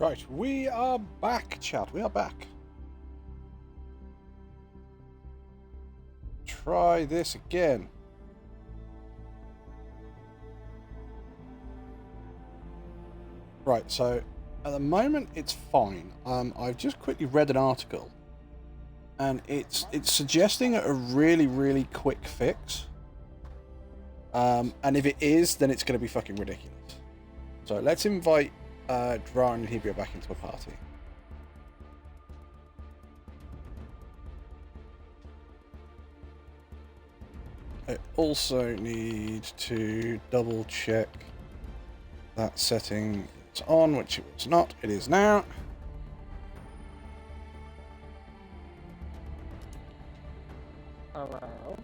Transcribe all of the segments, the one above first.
Right, we are back, chat. We are back. Try this again. Right, so at the moment it's fine. I've just quickly read an article, and it's suggesting a really quick fix. And if it is, then it's going to be fucking ridiculous. So let's invite Dra and Hebrew back into a party. I also need to double check that setting is on, which it was not. It is now. Hello.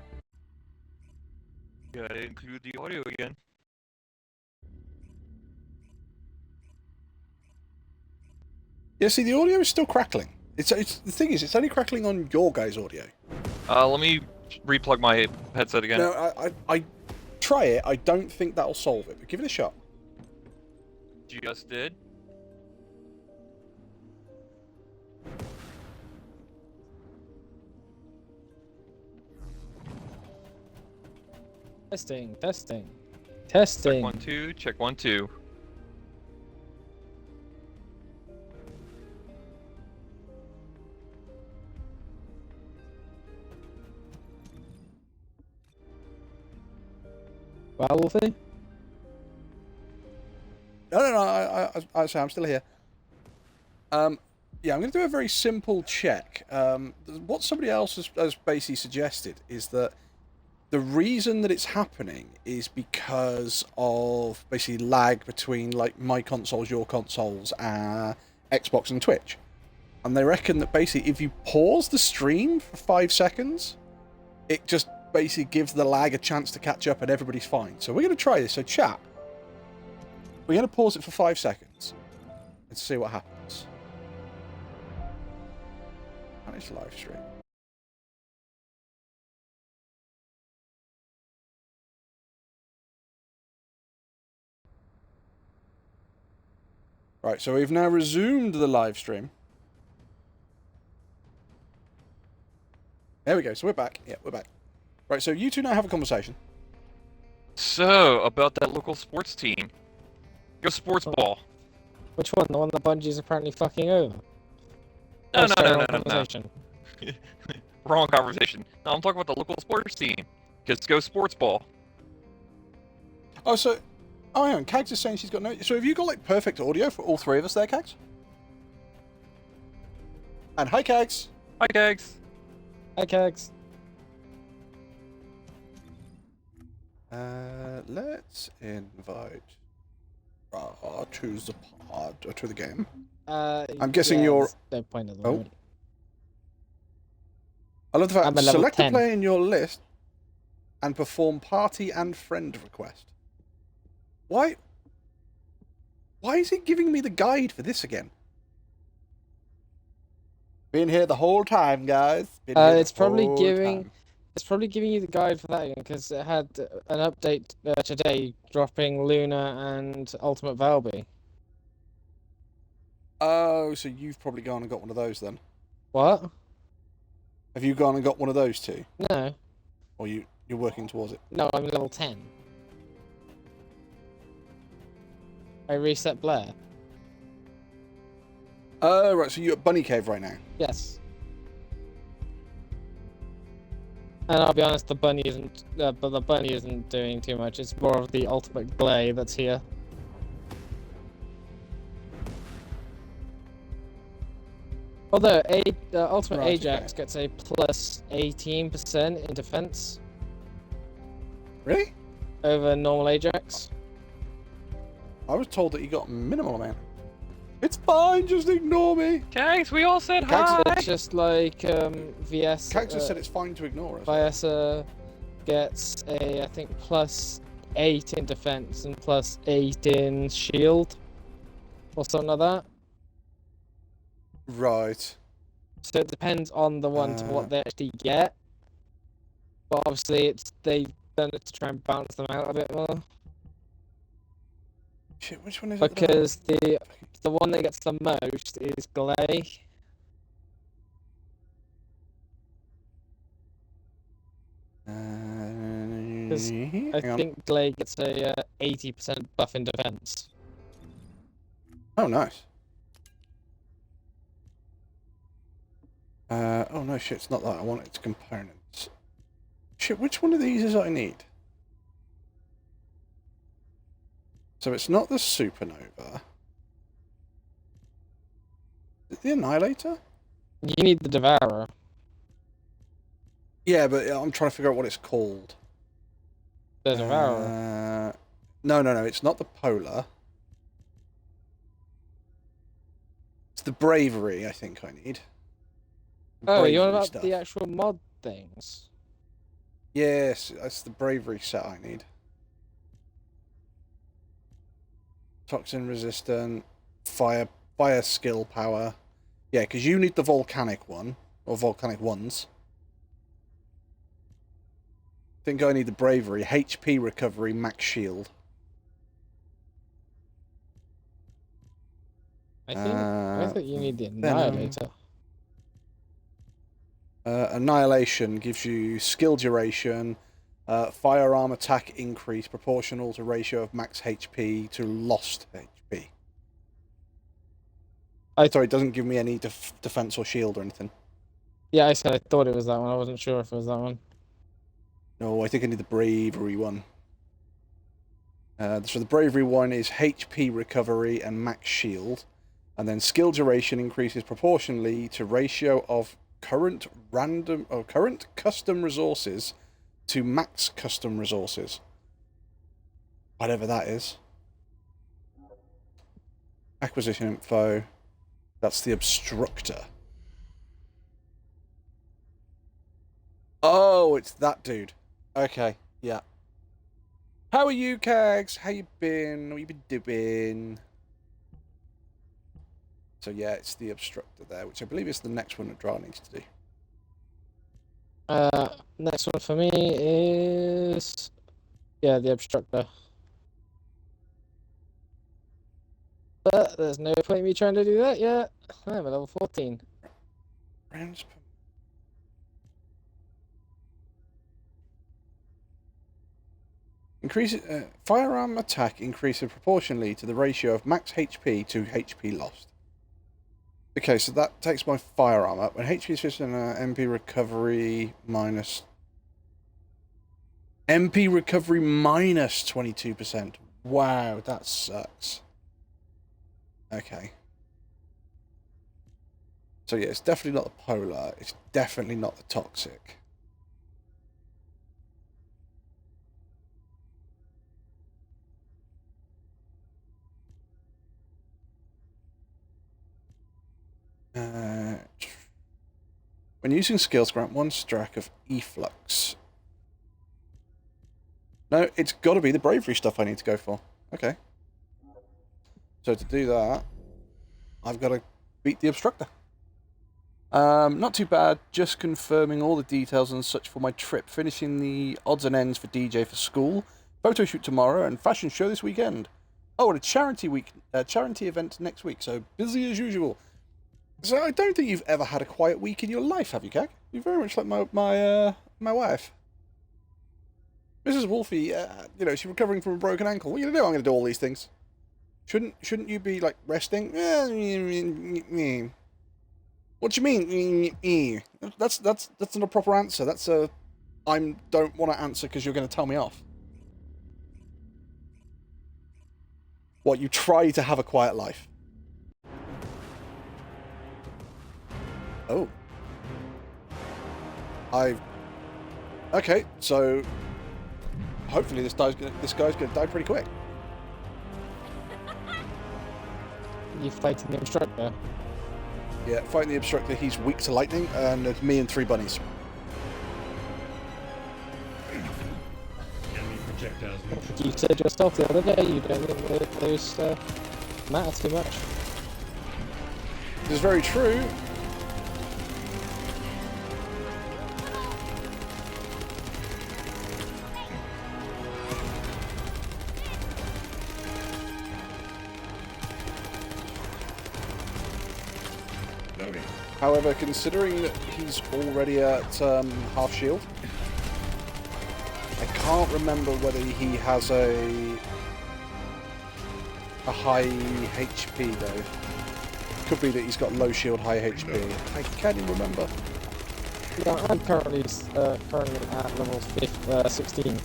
Gotta include the audio again. Yeah, see, the audio is still crackling. It's the thing is, it's only crackling on your guys' audio. Let me replug my headset again. No, I try it. I don't think that'll solve it, but give it a shot. Just did. Testing. Check 1 2. Check 1 2. Well, Wolfie? No. I'm still here. Yeah, I'm going to do a very simple check. What somebody else has basically suggested is that the reason that it's happening is because of basically lag between like my consoles, your consoles, Xbox and Twitch. And they reckon that basically if you pause the stream for 5 seconds, it just basically gives the lag a chance to catch up and everybody's fine. So we're going to try this. So chat, we're going to pause it for 5 seconds and see what happens. Manage live stream. Right, so we've now resumed the live stream. There we go, so we're back. Yeah, we're back. Right, so you two now have a conversation. So, about that local sports team. Go sports ball. Which one? The one that Bungie's apparently fucking over? No. Conversation. Wrong conversation. No, I'm talking about the local sports team. Just go sports ball. Oh, so... Oh, hang on, Kags is saying she's got no... So have you got, like, perfect audio for all three of us there, Kags? And hi, Kags. Hi, Gags. Hi, Kegs. Let's invite... to the pod... to the game. I'm guessing you're... No point at the Oh. moment. I love the fact I'm a level select 10. a player in your list and perform party and friend request. Why is it giving me the guide for this again? Been here the whole time, guys. It's probably giving you the guide for that again because it had an update today dropping Luna and Ultimate Valby. Oh, so you've probably gone and got one of those then. What? Have you gone and got one of those too? No. Or you're working towards it? No, I'm level 10. I reset Blair. Oh, right, so you're at Bunny Cave right now. Yes. And I'll be honest, the bunny isn't doing too much. It's more of the ultimate glay that's here. Although Ultimate Right, Ajax okay. gets a plus 18% in defense Really? over normal Ajax. I was told that you got a minimal amount. It's fine, just ignore me. Gags, we all said Gags, hi! It's just like VS. Kags has said it's fine to ignore us. Viessa gets a, I think, plus 8 in defense and plus 8 in shield, or something like that. Right. So it depends on the one to what they actually get. But obviously, they've done it to try and balance them out a bit more. Shit, which one is it? Because the one that gets the most is Glay. I think Glay gets a 80% buff in defense. Oh, nice. Oh no, shit, it's not that. I want its components. Shit, which one of these is I need? So it's not the Supernova. Is it the Annihilator? You need the Devourer. Yeah, but I'm trying to figure out what it's called. The Devourer. No, it's not the Polar. It's the Bravery, I think I need. Oh, you're on about the actual mod things? Yes, that's the Bravery set I need. Toxin resistant, fire skill power. Yeah, because you need the volcanic one, or volcanic ones. I think I need the Bravery, HP recovery, max shield. I think you need the Annihilator. Annihilation gives you skill duration, firearm attack increase proportional to ratio of max HP to lost HP. Sorry, it doesn't give me any defense or shield or anything. Yeah, I said I thought it was that one. I wasn't sure if it was that one. No, I think I need the Bravery one. So the Bravery one is HP recovery and max shield, and then skill duration increases proportionally to ratio of current custom resources to max custom resources. Whatever that is. Acquisition info. That's the Obstructor. Oh, it's that dude. Okay, yeah. How are you, Kags? How you been? What you been doing? So yeah, it's the Obstructor there, which I believe is the next one that Dra needs to do. Next one for me is the Obstructor. But there's no point in me trying to do that yet. I'm at level 14. Rounds per... Firearm attack increases proportionally to the ratio of max HP to HP lost. Okay, so that takes my firearm up. When HP is fixed in MP recovery minus... MP recovery minus 22%. Wow, that sucks. Okay. So yeah, it's definitely not the Polar. It's definitely not the Toxic. When using skills, grant one stack of efflux. No, it's got to be the Bravery stuff I need to go for. Okay. So to do that, I've got to beat the Obstructor. Not too bad, just confirming all the details and such for my trip, finishing the odds and ends for DJ for school, photo shoot tomorrow, and fashion show this weekend. Oh, and a charity event next week, so busy as usual. So I don't think you've ever had a quiet week in your life, have you, Kag? You're very much like my wife. Mrs. Wolfie, she's recovering from a broken ankle. What are you gonna do? I'm gonna do all these things. Shouldn't you be like resting? What do you mean? That's not a proper answer. That's a I don't want to answer because you're going to tell me off. What, you try to have a quiet life? Oh. Okay, so hopefully this guy's gonna die pretty quick. You fighting the Obstructor? Yeah, fighting the Obstructor, he's weak to lightning, and it's me and 3 bunnies. You said yourself the other day you don't think those matter too much. This is very true. However, considering that he's already at half shield, I can't remember whether he has a high HP though. Could be that he's got low shield, high HP. I can't even remember. Yeah, I'm currently at level 16.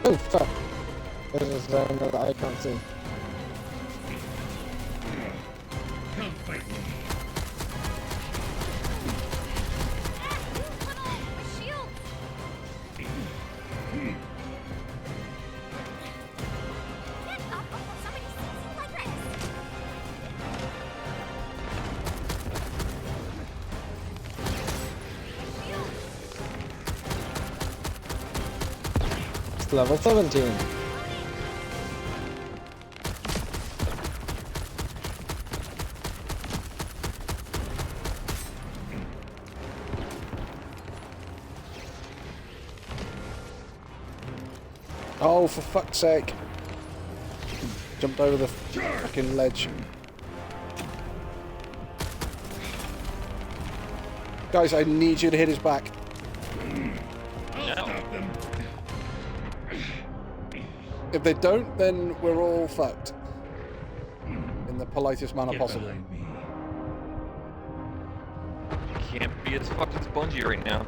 Oh fuck! There's a zone that I can't see. Come fight me. It's level 17. Oh, for fuck's sake. Jumped over the fucking ledge. Guys, I need you to hit his back. I'll stop them. If they don't, then we're all fucked. In the politest manner Get possible. behind me. Can't be as fucked as Bungie right now.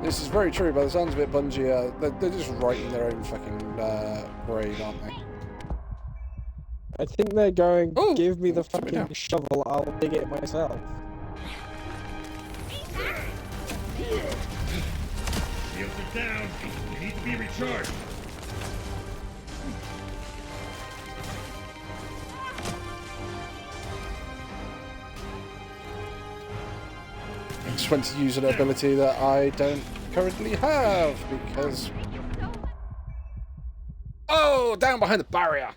This is very true. By the sounds of it, Bungie, they're just writing their own fucking grade, aren't they? I think they're going, Oh, give me the something fucking down. shovel, I'll dig it myself. Shields are down. You need to be recharged. I just went to use an ability that I don't currently have because... Oh, down behind the barrier.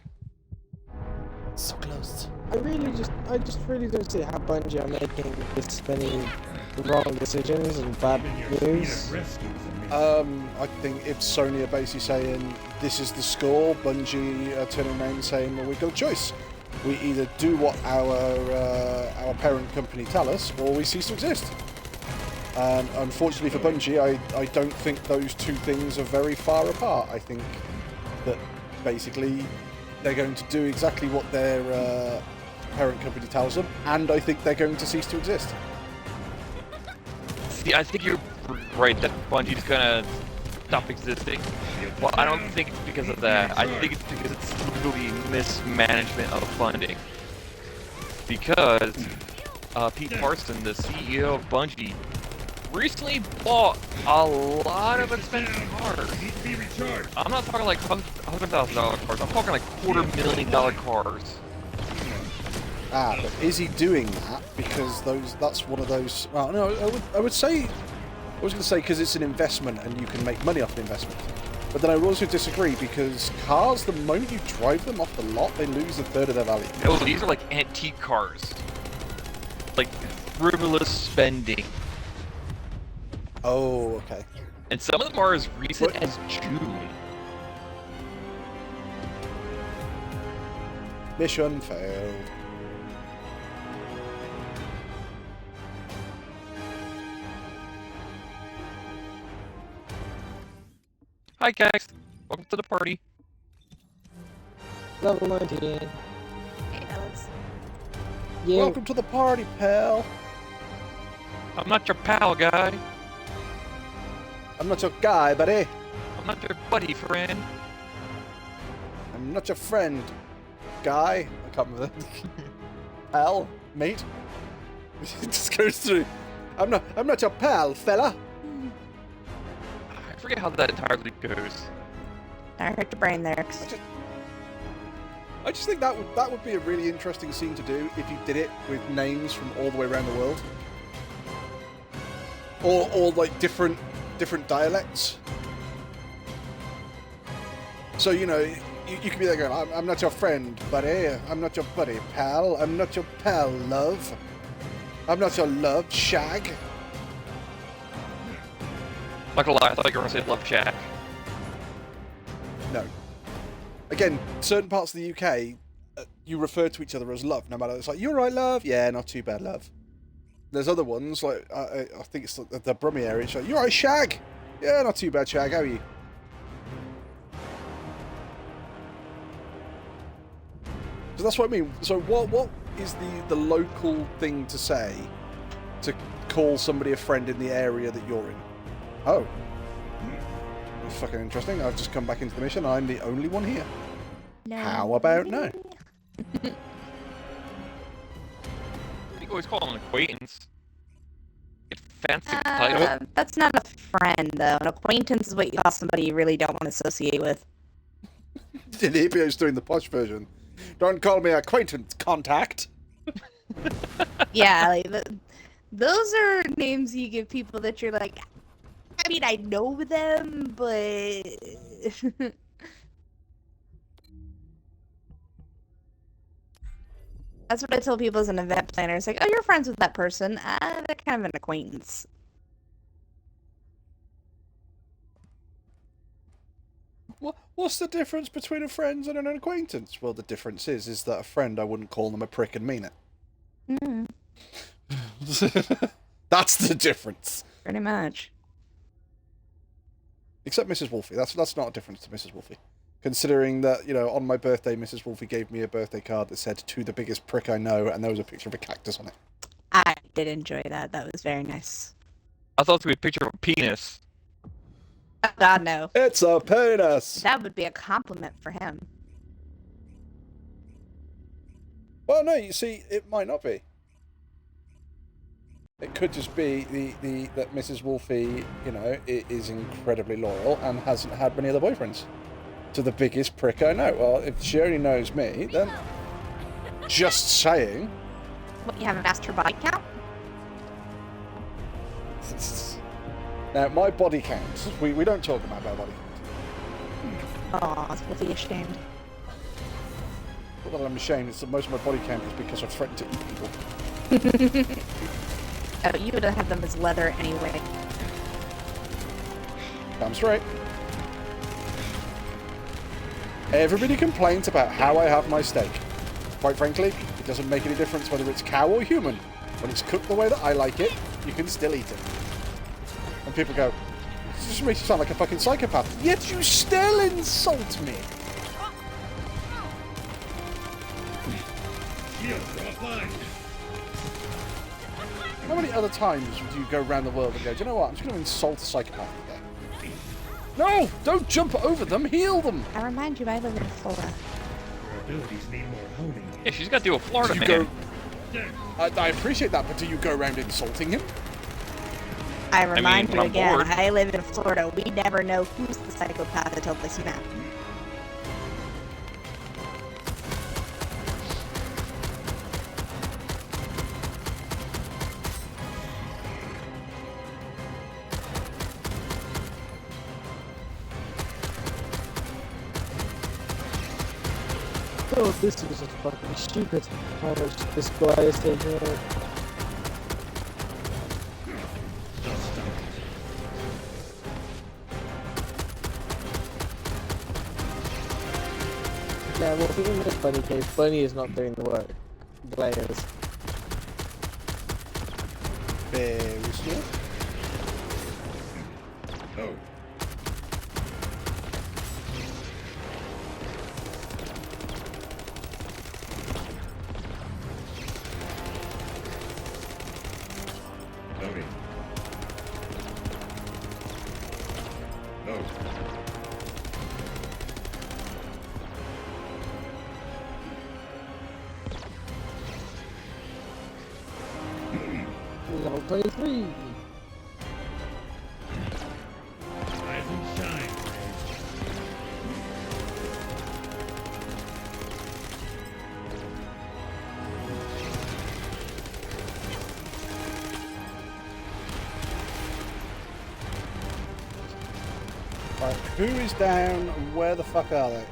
So close. I just really don't see how Bungie are making this many wrong decisions and bad moves. Rescue from me. I think if Sony are basically saying this is the score, Bungie are turning around and saying, well, we've got a choice. We either do what our parent company tell us, or we cease to exist. And unfortunately for Bungie, I don't think those two things are very far apart. I think that basically they're going to do exactly what their parent company tells them, and I think they're going to cease to exist. See, I think you're right that Bungie's gonna stop existing. Well, I don't think it's because of that. I think it's because it's literally mismanagement of funding. Because Pete Parson, the CEO of Bungie, recently bought a lot of expensive cars. You need to be recharged. I'm not talking like $100,000 cars. I'm talking like $250,000 cars. Ah, but is he doing that because that's one of those... Well, no, I would say... I was going to say because it's an investment and you can make money off an investment. But then I would also disagree because cars, the moment you drive them off the lot, they lose a third of their value. No, these are like antique cars. Like frivolous spending. Oh, okay. And some of them are as recent as June. Mission failed. Hi guys, welcome to the party. Level 19. Hey, Alex. Yeah, Welcome to the party, pal. I'm not your pal, guy. I'm not your guy, buddy. I'm not your buddy, friend. I'm not your friend, guy. I can't remember that. Pal, mate. It just goes through. I'm not your pal, fella. I forget how that entirely goes. I hurt your brain there. I just think that would be a really interesting scene to do if you did it with names from all the way around the world, or like different dialects. So you know, you could be there going, I'm not your friend, buddy. I'm not your buddy, pal. I'm not your pal, love. I'm not your love, shag. Not gonna lie, I thought you were gonna say love Jack. No. Again, certain parts of the UK, you refer to each other as love. No matter, it's like, you all right, love? Yeah, not too bad, love. There's other ones, like, I think it's the Brummie area. It's like, you all right, Shag? Yeah, not too bad, Shag. How are you? So that's what I mean. So what is the local thing to say to call somebody a friend in the area that you're in? Oh. That's fucking interesting. I've just come back into the mission. I'm the only one here. No. How about no? You always call him an acquaintance. Get fancy title. That's not a friend, though. An acquaintance is what you call somebody you really don't want to associate with. Denebio's doing the posh version. Don't call me acquaintance, contact. Yeah, like, those are names you give people that you're like, I mean, I know them, but... That's what I tell people as an event planner. It's like, oh, you're friends with that person. They're kind of an acquaintance. What's the difference between a friend and an acquaintance? Well, the difference is that a friend, I wouldn't call them a prick and mean it. Mm, That's the difference. pretty much. Except Mrs. Wolfie. That's not a difference to Mrs. Wolfie. Considering that, you know, on my birthday, Mrs. Wolfie gave me a birthday card that said, "To the biggest prick I know," and there was a picture of a cactus on it. I did enjoy that. That was very nice. I thought it would be a picture of a penis. Oh, God, no. It's a penis! That would be a compliment for him. Well, no, you see, it might not be. It could just be that Mrs. Wolfie, you know, is incredibly loyal and hasn't had many other boyfriends. To the biggest prick I know. Well, if she only knows me, then just saying. What, you haven't asked her body count? Now, my body count, we don't talk about my body count. Oh, it's Wolfie ashamed. Not that I'm ashamed, it's that most of my body count is because I've threatened to eat people. Oh, you would have them as leather anyway. Damn straight. Everybody complains about how I have my steak. Quite frankly, it doesn't make any difference whether it's cow or human. When it's cooked the way that I like it, you can still eat it. And people go, "This just makes you sound like a fucking psychopath." Yet you still insult me. Shields are offline. How many other times would you go around the world and go, "Do you know what? I'm just going to insult a psychopath today." No! Don't jump over them, heal them! I remind you, I live in Florida. Your abilities need more honing. Yeah, she's got to deal with Florida, Do man. you go... I appreciate that, but do you go around insulting him? I remind when you I'm again, bored. I live in Florida. We never know who's the psychopath until they snap. Oh, this is just fucking stupid. How much this guy is taking out. Yeah, well, even this Bunny case, Bunny is not doing the work. Blair is. Very slow. Oh. Loading. Load. Level 23. Rise and shine. Right, who is down and where the fuck are they?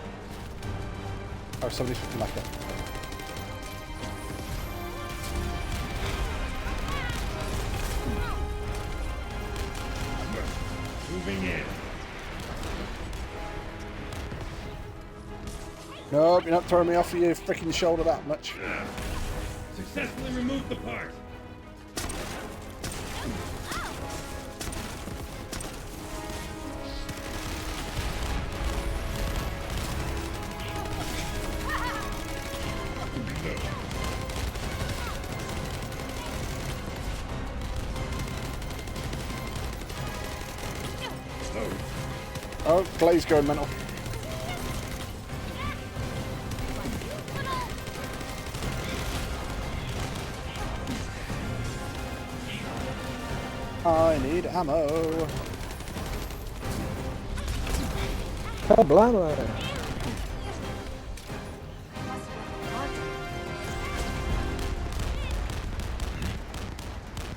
Oh, somebody's fucking back up. Moving in. Nope, you're not throwing me off of your freaking shoulder that much. Successfully removed the part. Oh, Clay's going mental. I need ammo. Kablamo!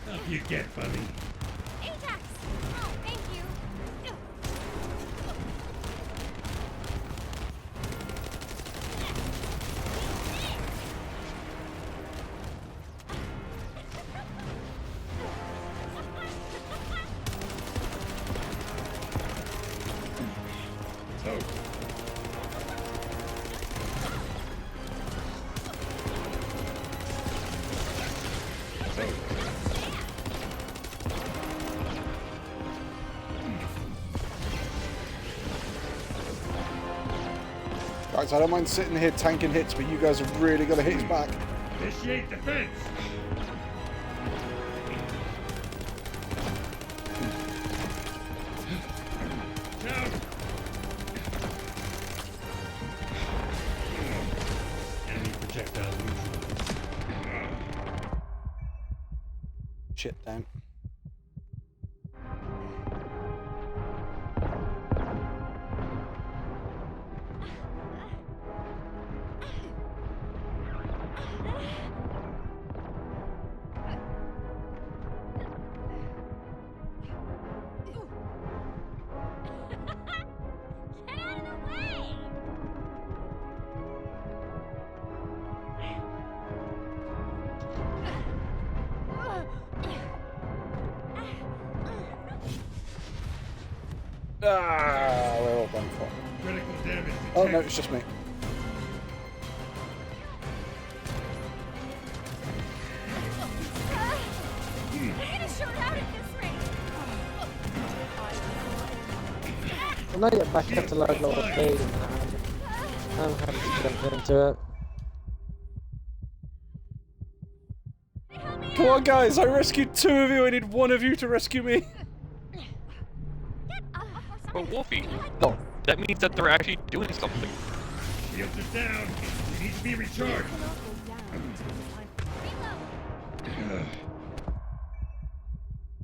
Up you get, buddy. Ajax! Oh, thank you. Oh. Guys, I don't mind sitting here tanking hits, but you guys have really got to hit his back. Initiate defense. Down. Enemy projectile neutralized. Shit, damn. Get out of the way! Ah, we're all done for. Critical damage detected. Oh no, it's just me. We're gonna short out at this rate. When I get back up to load level 3, I'm happy to jump into it. Come on, guys! I rescued 2 of you. I need 1 of you to rescue me. But Wolfie, Oh, that means that they're actually doing something. Shields are down. You need to be recharged.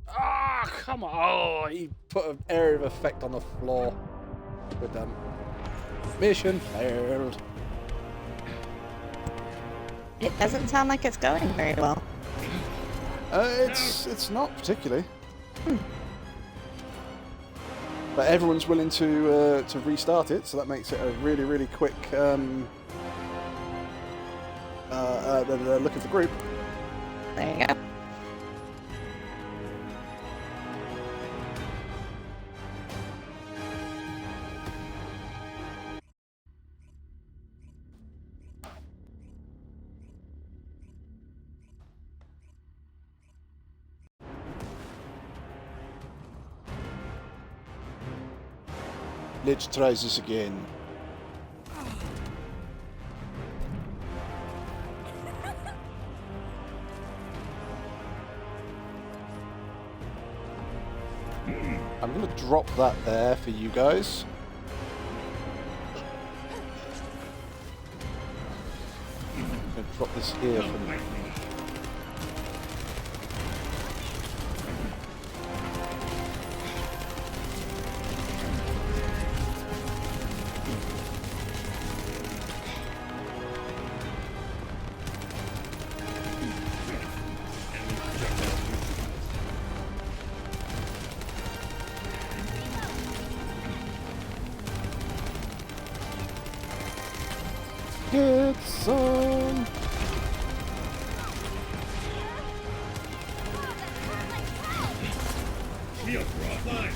ah, come on! Oh, he put an area of effect on the floor. We're done. Mission failed. It doesn't sound like it's going very well. It's not particularly. But everyone's willing to restart it, so that makes it a really, really quick the look of the group. There you go. Let's try this again. I'm going to drop that there for you guys. I'm going to drop this here for me. Get some. Shields are offline.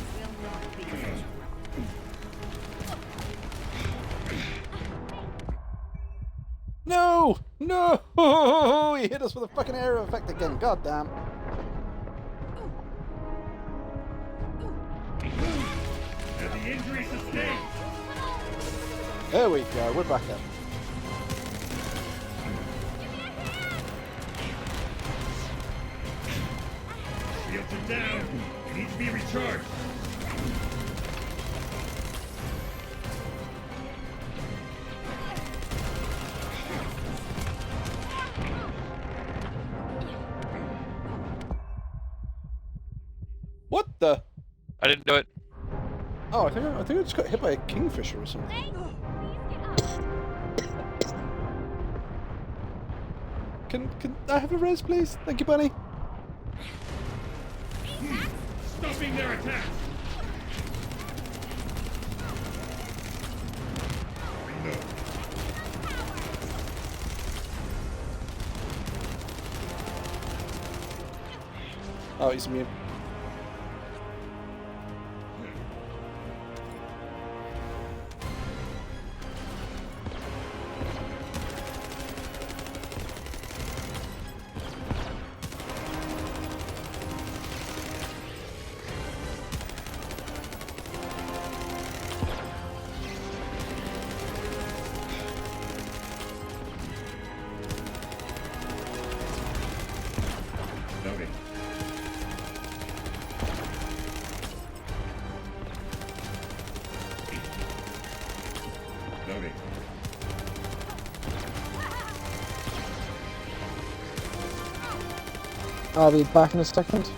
No! No! He hit us with a fucking aerial effect again. God damn. And the injury sustained. There we go. We're back up. Shields are down. They need to be recharged. What the? I didn't do it. Oh, I think I just got hit by a kingfisher or something. Please get up. Can I have a res, please? Thank you, Bunny. Stopping their attack. Reload. Oh, he's immune. Loading. Loading. I'll be back in a second.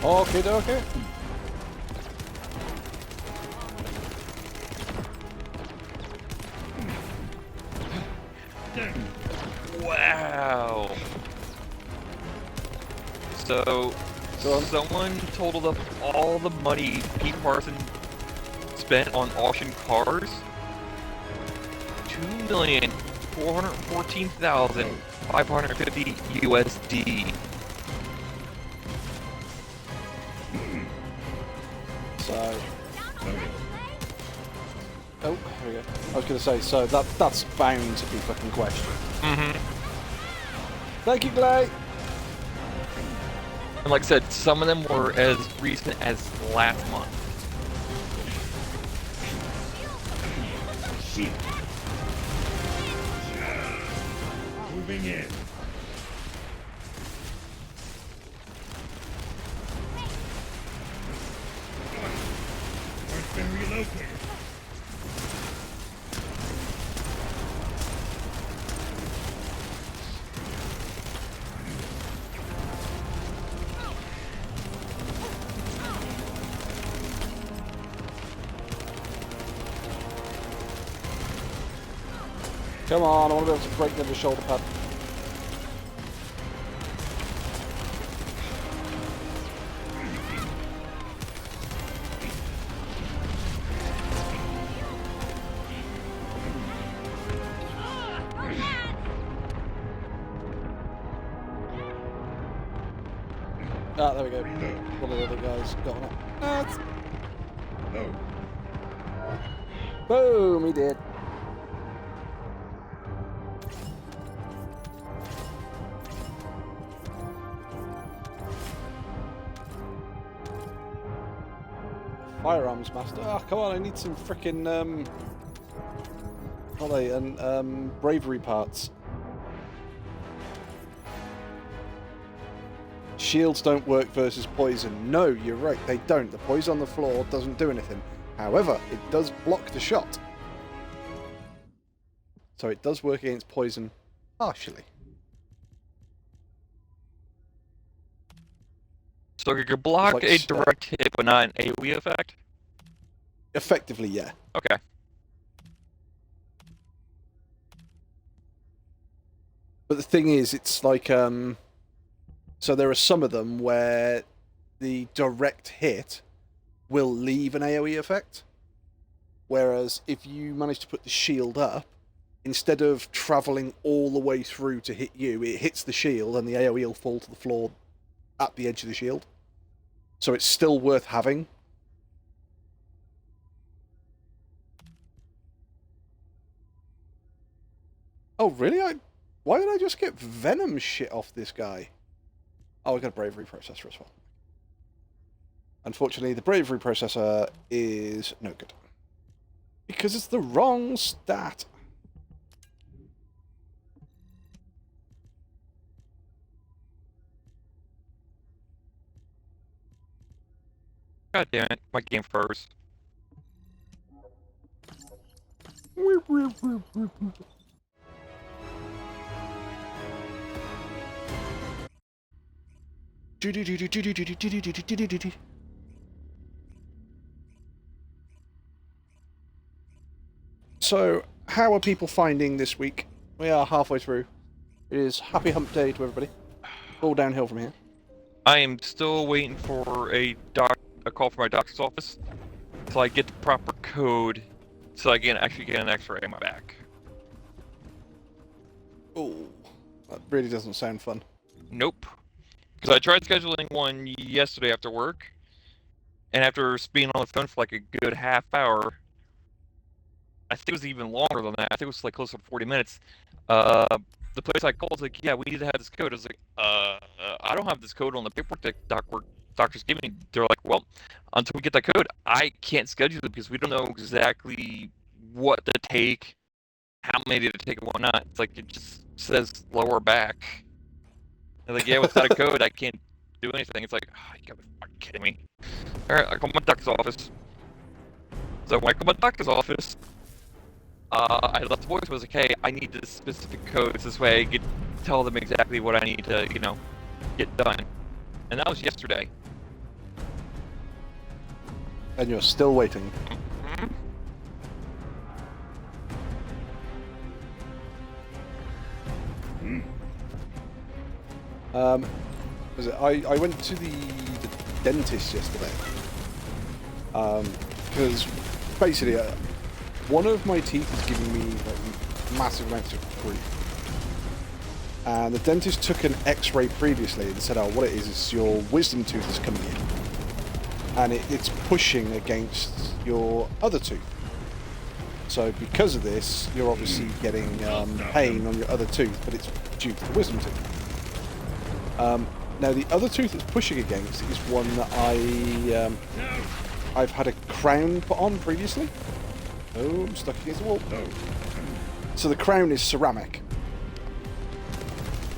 Okay, okay. Down. Wow. So, Go on. someone totaled up all the money Pete Parson spent on auction cars. 2,414,550 USD. So, Loading. oh, here we go. I was gonna say, so that's bound to be fucking questioned. Mm-hmm. Thank you, Clay. And like I said, some of them were as recent as last month. Shield. Moving in. Point's been relocated. Come on, I want to be able to break them with shoulder pad. Ah, there we go. Reload. One of the other guys got on it. Ah, it's... Load. Boom, he did. Firearms master. Ah, come on, I need some frickin' what are they? And bravery parts. Shields don't work versus poison. No, you're right, they don't. The poison on the floor doesn't do anything. However, it does block the shot. So it does work against poison partially. So you could block Like a direct hit, but not an AoE effect? Effectively, yeah. Okay. But the thing is, it's like, so there are some of them where the direct hit will leave an AoE effect. Whereas if you manage to put the shield up, instead of travelling all the way through to hit you, it hits the shield and the AoE will fall to the floor at the edge of the shield. So it's still worth having. Oh, really? Why did I just get venom shit off this guy? Oh, I got a bravery processor as well. Unfortunately, the bravery processor is no good. Because it's the wrong stat. God damn it, my game froze. So, how are people finding this week? We are halfway through. It is happy hump day to everybody. All downhill from here. I am still waiting for a call from my doctor's office until I get the proper code so I can actually get an x-ray on my back. Oh, that really doesn't sound fun. Nope. Because I tried scheduling one yesterday after work, and after being on the phone for like a good half hour, I think it was even longer than that. I think it was like close to 40 minutes. The place I called was like, yeah, we need to have this code. I was like, I don't have this code on the paperwork that doctor's giving me. They're like, well, until we get that code, I can't schedule it because we don't know exactly what to take, how many to take and whatnot. It's like, it just says lower back. They're like, yeah, without a code, I can't do anything. It's like, oh, you gotta be fucking kidding me. Alright, I call my doctor's office. So when I call my doctor's office, I left the voice was like, hey, I need this specific code. This way I could tell them exactly what I need to, get done. And that was yesterday. And you're still waiting. Mm-hmm. Was it? I went to the dentist yesterday. Because basically, one of my teeth is giving me like, massive amounts of grief. And the dentist took an x-ray previously and said, oh, what it is your wisdom tooth is coming in. And it's pushing against your other tooth. So because of this, you're obviously getting pain on your other tooth, but it's due to the wisdom tooth. Now the other tooth it's pushing against is one that I've had a crown put on previously. Oh, I'm stuck against the wall. So the crown is ceramic.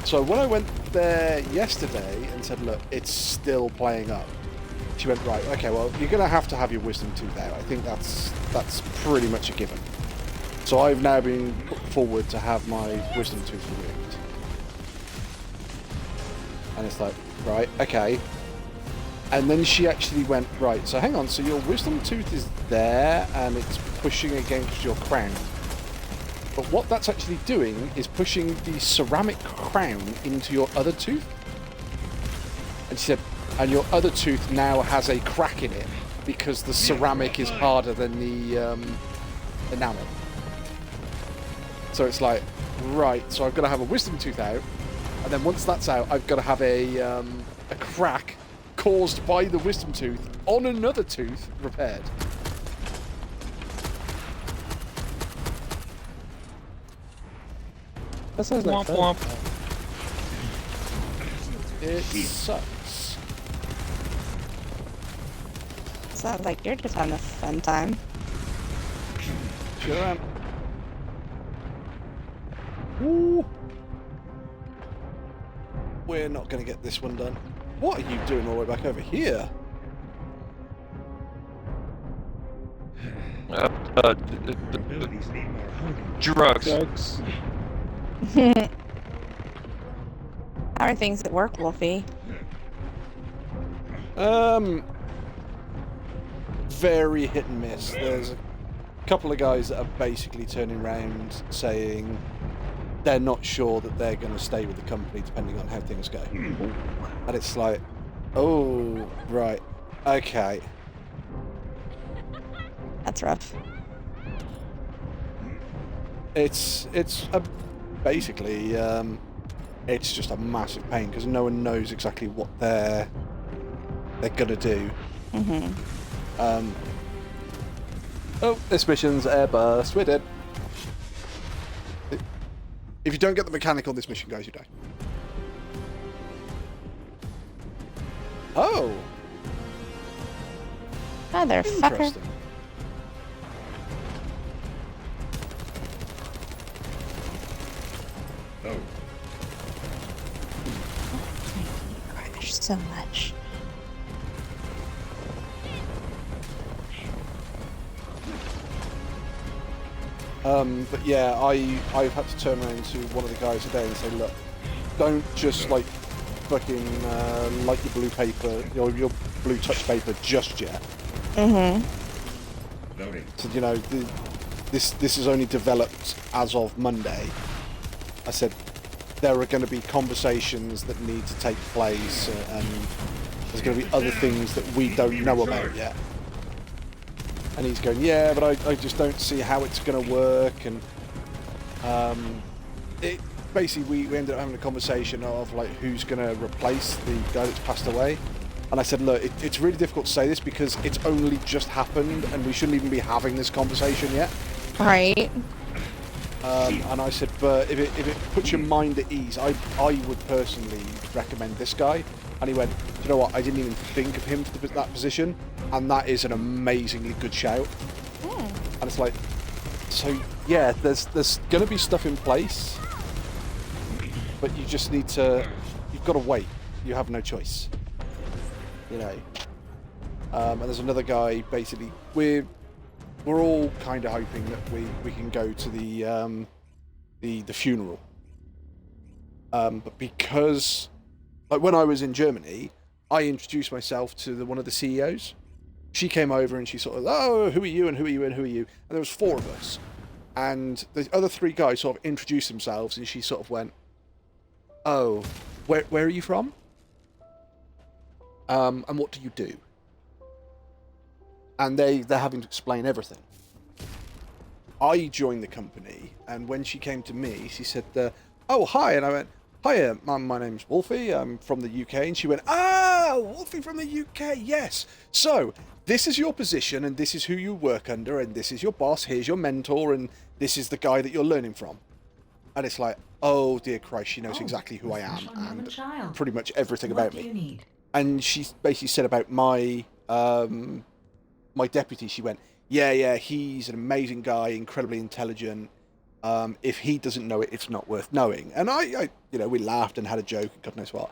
So when I went there yesterday and said, look, it's still playing up, she went, right, okay, well, you're going to have your wisdom tooth out. I think that's pretty much a given. So I've now been put forward to have my wisdom tooth removed. And it's like, right, okay. And then she actually went, right, so hang on, so your wisdom tooth is there and it's pushing against your crown. But what that's actually doing is pushing the ceramic crown into your other tooth. And she said, and your other tooth now has a crack in it because the ceramic is harder than the enamel. So it's like, right, so I've got to have a wisdom tooth out. And then once that's out, I've got to have a crack caused by the wisdom tooth on another tooth repaired. That sounds like Womp fun. womp. It sucks. Sounds like you're just having a fun time. Sure am. Ooh. We're not going to get this one done. What are you doing all the way back over here? Abilities need more hunting. Drugs. Drugs. How are things at work, Wolfie? Very hit and miss. There's a couple of guys that are basically turning around saying they're not sure that they're going to stay with the company depending on how things go. And it's like, oh, right, okay. That's rough. It's basically it's just a massive pain because no one knows exactly what their they're gonna do. Mm-hmm. Oh, this mission's airburst. We're dead. If you don't get the mechanic on this mission, guys, you die. Oh, Motherfucker. interesting. Oh, Crash so much. But yeah, I've had to turn around to one of the guys today and say, look, don't just like fucking light your blue paper, your blue touch paper just yet. Mm-hmm. loading. So you know, this is only developed as of Monday. I said there are going to be conversations that need to take place, and there's going to be other things that we don't know about yet. And he's going, yeah, but I just don't see how it's going to work. And it basically we ended up having a conversation of like who's going to replace the guy that's passed away. And I said, look, it's really difficult to say this because it's only just happened and we shouldn't even be having this conversation yet. Right. And I said, but if it puts your mind at ease, I would personally recommend this guy. And he went, you know what, I didn't even think of him for that position, and that is an amazingly good shout. And it's like, so yeah, there's going to be stuff in place, but you just need to, you've got to wait. You have no choice. You know. And there's another guy, basically, we're all kind of hoping that we can go to the funeral. But because, like when I was in Germany, I introduced myself to one of the CEOs. She came over and she sort of, oh, who are you and who are you and who are you? And there was 4 of us. And the other 3 guys sort of introduced themselves and she sort of went, oh, where are you from? And what do you do? And they're having to explain everything. I joined the company, and when she came to me, she said, oh, hi. And I went, hiya, my name's Wolfie, I'm from the UK. And she went, Wolfie from the UK, yes. So, this is your position, and this is who you work under, and this is your boss, here's your mentor, and this is the guy that you're learning from. And it's like, oh, dear Christ, she knows exactly who I am, and pretty much everything about me. And she basically said about my my deputy, she went, yeah, he's an amazing guy, incredibly intelligent. If he doesn't know it, it's not worth knowing. And I we laughed and had a joke, God knows what.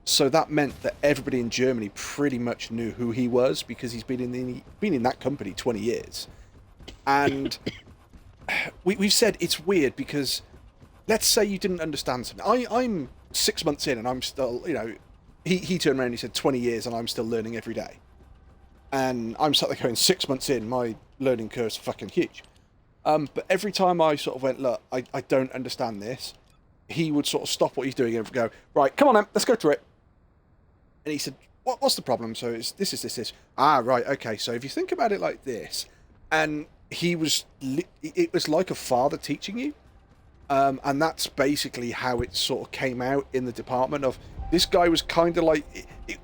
So that meant that everybody in Germany pretty much knew who he was because he's been in that company 20 years. And we've said it's weird because let's say you didn't understand something. I'm 6 months in and I'm still, he turned around and he said 20 years and I'm still learning every day. And I'm sat there going 6 months in, my learning curve's fucking huge. But every time I sort of went, look, I don't understand this, he would sort of stop what he's doing and go, right, come on then, let's go through it. And he said, what's the problem? So it's this. Ah, right, okay, so if you think about it like this, and it was like a father teaching you, and that's basically how it sort of came out in the department of, this guy was kind of like,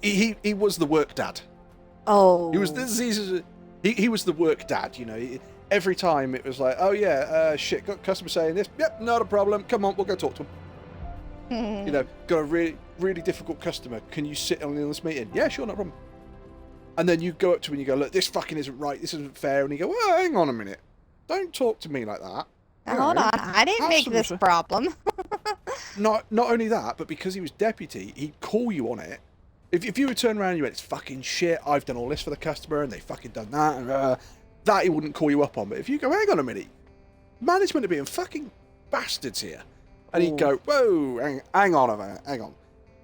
he was the work dad. Oh. He was the work dad, Every time it was like, oh yeah, shit, got customer saying this. Yep, not a problem. Come on, we'll go talk to him. Got a really, really difficult customer. Can you sit on this meeting? Yeah, sure, no problem. And then you go up to him and you go, look, this fucking isn't right. This isn't fair. And you go, well, hang on a minute. Don't talk to me like that. Hold on, I didn't make this problem. Not only that, but because he was deputy, he'd call you on it. If you would turn around and you went, it's fucking shit, I've done all this for the customer and they fucking done that, and that he wouldn't call you up on. But if you go, hang on a minute, management are being fucking bastards here. And he'd go, whoa, hang on a minute, hang on.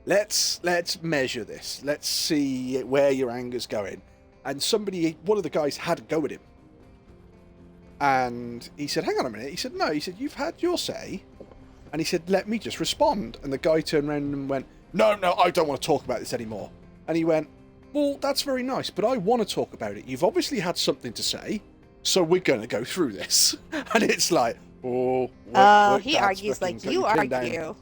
Let's measure this. Let's see where your anger's going. And one of the guys had a go at him. And he said, hang on a minute. He said, no. He said, you've had your say. And he said, let me just respond. And the guy turned around and went, no, I don't want to talk about this anymore. And he went, well, that's very nice, but I want to talk about it. You've obviously had something to say, so we're going to go through this. And it's like, he argues like you argue.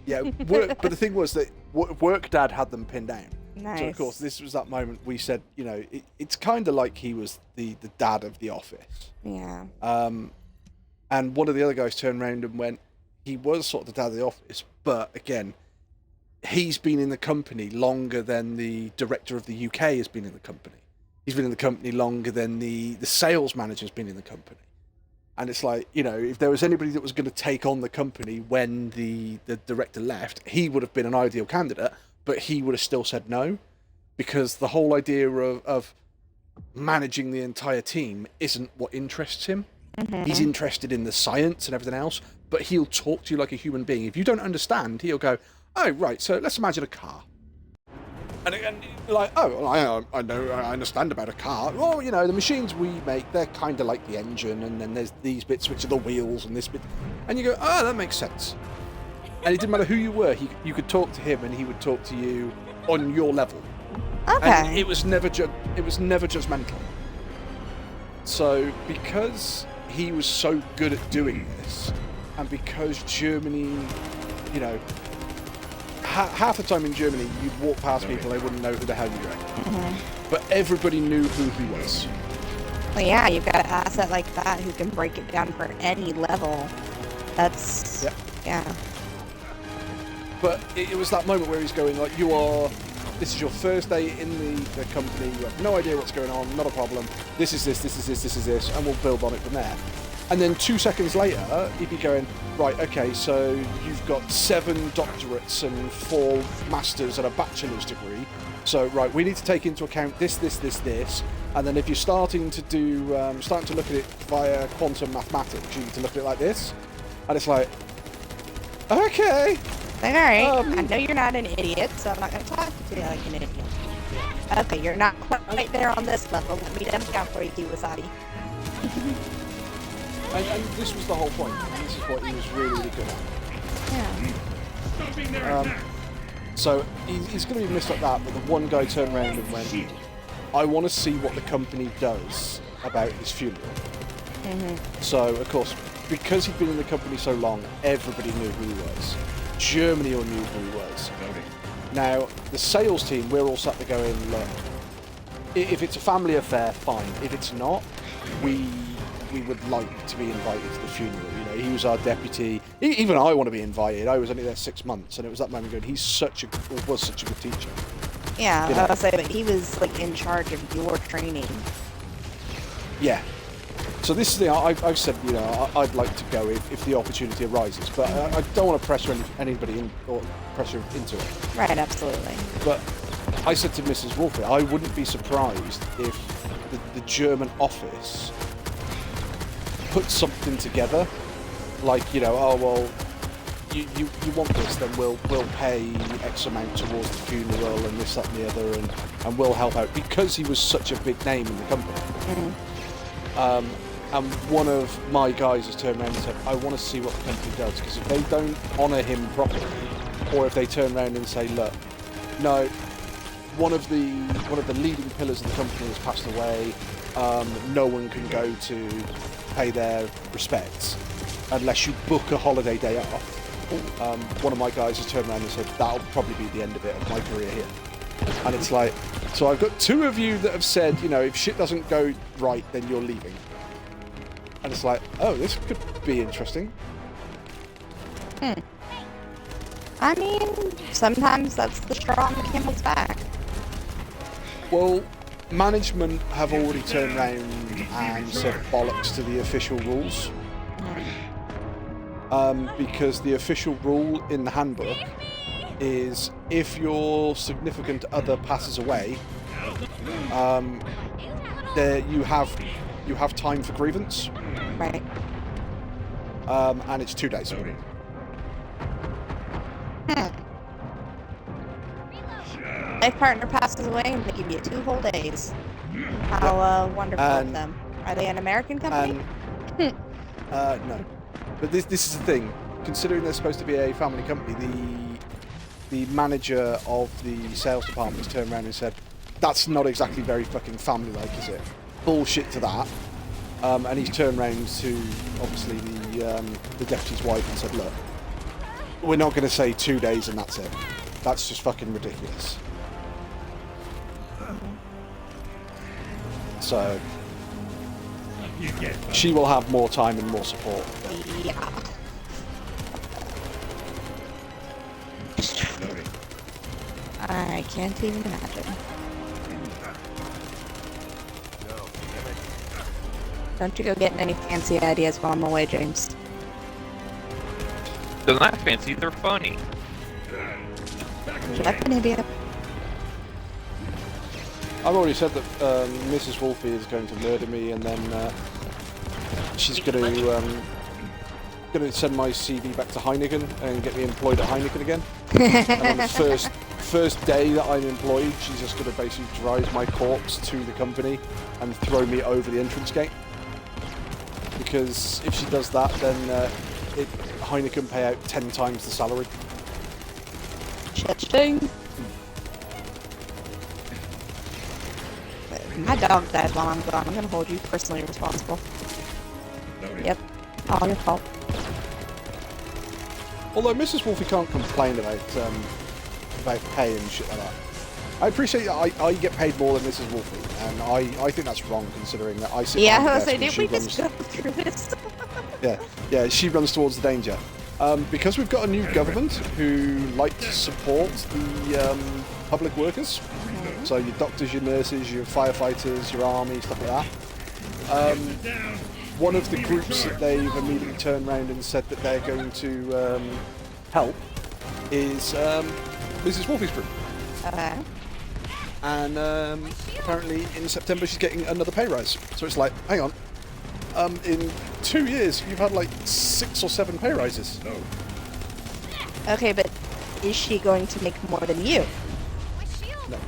Yeah, but the thing was that work dad had them pinned down. Nice. So of course, this was that moment we said, you know, it's kind of like he was the dad of the office. Yeah. And one of the other guys turned around and went, he was sort of the dad of the office, but again, he's been in the company longer than the director of the UK has been in the company. He's been in the company longer than the sales manager's been in the company. And it's like, you know, if there was anybody that was going to take on the company when the director left, he would have been an ideal candidate, but he would have still said no, because the whole idea of managing the entire team isn't what interests him. Mm-hmm. He's interested in the science and everything else, but he'll talk to you like a human being. If you don't understand, he'll go, oh, right, so let's imagine a car. And you're like, oh, well, I know, I understand about a car. Well, you know, the machines we make, they're kind of like the engine, and then there's these bits which are the wheels and this bit. And you go, oh, that makes sense. And it didn't matter who you were, you could talk to him and he would talk to you on your level. Okay. And it was never judgmental. So because he was so good at doing this, and because Germany, you know, half the time in Germany, you'd walk past people, they wouldn't know who the hell you were. Mm-hmm. But everybody knew who he was. Well, yeah, you've got an asset like that who can break it down for any level. That's... Yeah. Yeah. But it was that moment where he's going, like, this is your first day in the company, you have no idea what's going on, not a problem, this is this, and we'll build on it from there. And then 2 seconds later, he'd be going, right, okay, so you've got 7 doctorates and 4 masters and a bachelor's degree. So, right, we need to take into account this. And then if you're starting to look at it via quantum mathematics, you need to look at it like this. And it's like, okay. Like, alright, I know you're not an idiot, so I'm not going to talk to you like an idiot. Okay, you're not quite there on this level. Let me dumb down for you, Wasabi. And this was the whole point. And this is what he was really, really good at. Yeah. Stop being there attack! So he's going to be missed like that, but the one guy turned around and went, I want to see what the company does about his funeral. Mm-hmm. So, of course, because he'd been in the company so long, everybody knew who he was. Germany all knew who he was. Now, the sales team, we're all sat there going, look, if it's a family affair, fine. If it's not, we would like to be invited to the funeral. You know, he was our deputy. Even I want to be invited. I was only there 6 months, and it was that moment going, was such a good teacher. Yeah, You know? I was say, but he was like in charge of your training. Yeah. So this is the I've said, you know, I'd like to go if the opportunity arises, but I don't want to pressure anybody in or pressure into it. Right, absolutely. But I said to Mrs. Wolfe, I wouldn't be surprised if the German office put something together, like, you know, oh well, you want this, then we'll pay X amount towards the funeral and this, that, and the other, and we'll help out, because he was such a big name in the company. Mm-hmm. And one of my guys has turned around and said, I want to see what the company does, because if they don't honour him properly, or if they turn around and say, look, no, one of the leading pillars of the company has passed away, no one can go to pay their respects unless you book a holiday day off. One of my guys has turned around and said, that'll probably be the end of it, of my career here. And it's like, so I've got 2 of you that have said, you know, if shit doesn't go right, then you're leaving. And it's like, oh, this could be interesting. I mean, sometimes that's the straw on the camel's back. Well, management have already turned around and said bollocks to the official rules. Because the official rule in the handbook is if your significant other passes away, you have time for grievance. Right. And it's 2 days. My partner passes away and they give you 2 whole days. How wonderful of them. Are they an American company? No. But this is the thing. Considering they're supposed to be a family company, the manager of the sales department has turned around and said, that's not exactly very fucking family-like, is it? Bullshit to that. And he's turned around to, obviously, the deputy's wife and said, look, we're not going to say 2 days and that's it. That's just fucking ridiculous. So You get she will have more time and more support. Yeah. loading. I can't even imagine. Don't you go getting any fancy ideas while I'm away, James. They're not fancy, they're funny. Shut up, an idiot. I've already said that Mrs. Wolfie is going to murder me, and then she's going to send my CV back to Heineken and get me employed at Heineken again. And on the first day that I'm employed, she's just going to basically drive my corpse to the company and throw me over the entrance gate. Because if she does that, then Heineken pay out 10 times the salary. Cha-ching. My dog died while I'm gone. I'm gonna hold you personally responsible. Loading. Yep. All your fault. Although Mrs. Wolfie can't complain about pay and shit like that. I appreciate that I get paid more than Mrs. Wolfie, and I think that's wrong considering that I sit Yeah, behind I the was like, desk did and we she just runs. go through this? Yeah, she runs towards the danger. Because we've got a new government who like to support the public workers, so your doctors, your nurses, your firefighters, your army, stuff like that. One of the groups that they've immediately turned around and said that they're going to help is Mrs. Wolfie's group. Okay. And apparently in September she's getting another pay rise. So it's like, hang on, in 2 years you've had like 6 or 7 pay rises. No. Okay, but is she going to make more than you? My shield. No.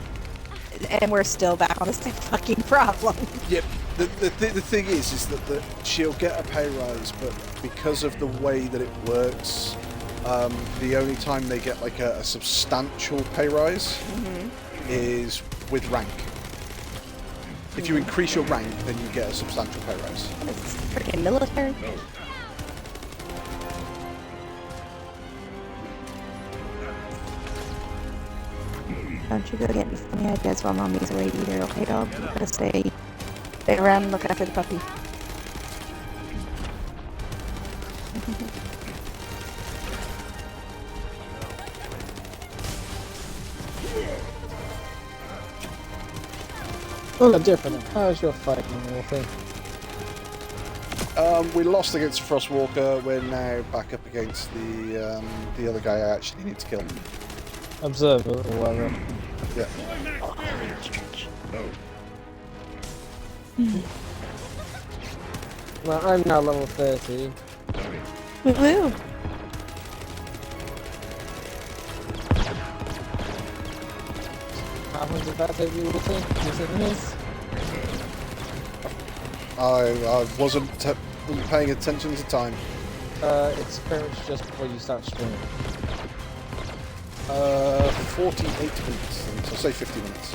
And we're still back on the same fucking problem. Yep. The thing is that she'll get a pay rise, but because of the way that it works, the only time they get like a substantial pay rise is with rank. If you increase your rank, then you get a substantial pay rise. It's freaking military. No. Don't you go get any funny ideas while mommy's away either, okay, dog? You gotta stay around and look after the puppy. Well, different. How's your fighting, Wolfie? We lost against Frostwalker. We're now back up against the other guy I actually need to kill. Observer or whatever. Yeah. No. Well, I'm now level 30. Loading. Woohoo! How much did that take you, Wolfie? Was it miss? I wasn't paying attention to time. It's pretty much just before you start streaming. 48 minutes, so say 50 minutes.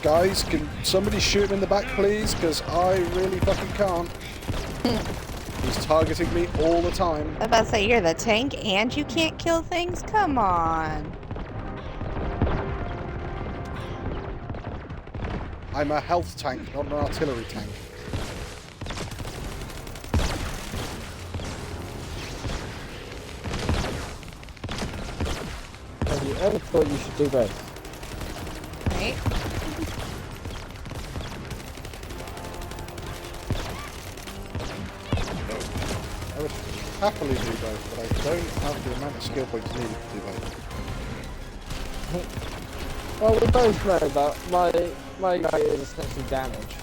Guys, can somebody shoot him in the back, please? Because I really fucking can't. He's targeting me all the time. I was about to say, you're the tank and you can't kill things? Come on. I'm a health tank, not an artillery tank. Have you ever thought you should do both? Right? I would happily do both, but I don't have the amount of skill points needed to do both. Well, we both know that my guy is essentially damage.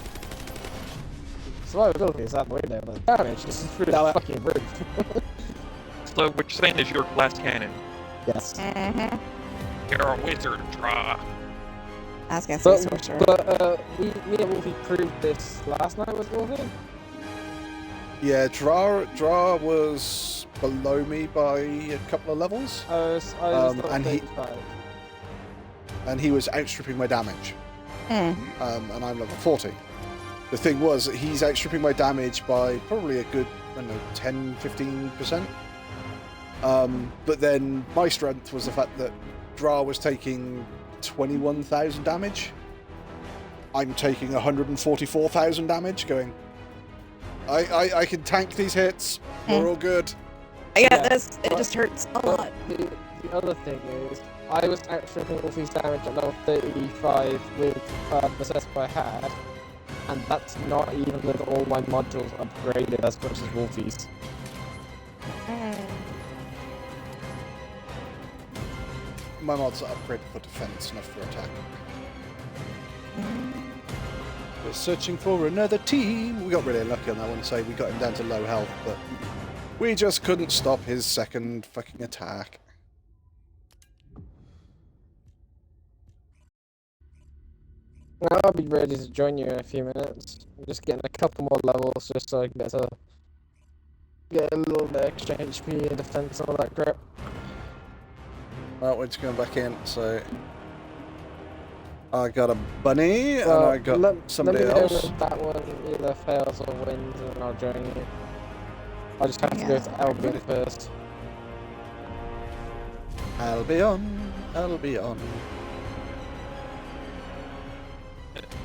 Survivability is out the window, but damage is through the fucking roof. So what you're saying is you're a glass cannon. Yes. Uh-huh. You're a wizard, draw. I was gonna say sorcerer. But me and Wolfie proved this last night with Wolfie. Yeah, Dra was below me by a couple of levels, I was and he- 35. and he was outstripping my damage. Hmm. And I'm level 40. The thing was that he's outstripping my damage by probably a good, I don't know, 10-15%. But then my strength was the fact that Dra was taking 21,000 damage. I'm taking 144,000 damage, going, I can tank these hits. We're all good. I got Yeah, this. It just hurts a lot. The other thing is, I was actually doing Wolfie's damage at level 35 with the setup I had, and that's not even with all my modules upgraded as much as Wolfie's. My mods are upgraded for defense, not for attack. We're searching for another team. We got really lucky on that one, so we got him down to low health, but we just couldn't stop his second fucking attack. I'll be ready to join you in a few minutes. I'm just getting a couple more levels just so I can get a little bit extra HP and defense and all that crap. Well, we're just going back in, so I got a bunny and I got somebody let me else. know if that one either fails or wins, and I'll join you. I'll just have to go to Albion first. Albion, Albion.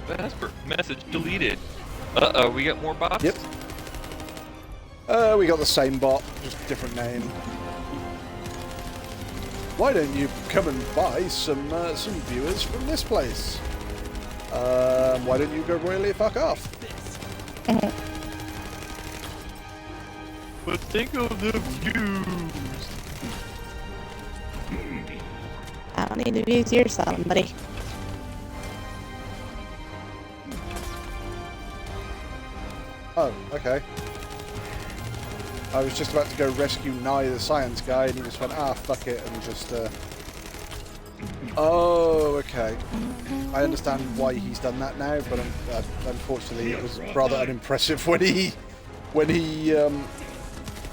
Vesper, message deleted. Uh-oh, we got more bots? Yep. We got the same bot, just different name. Why don't you come and buy some viewers from this place? Why don't you go royally fuck off? But think of the views. I don't need to views your somebody. Oh, okay. I was just about to go rescue Nye the science guy, and he just went, ah, fuck it, and just, Oh, okay. I understand why he's done that now, but unfortunately it was rather unimpressive when he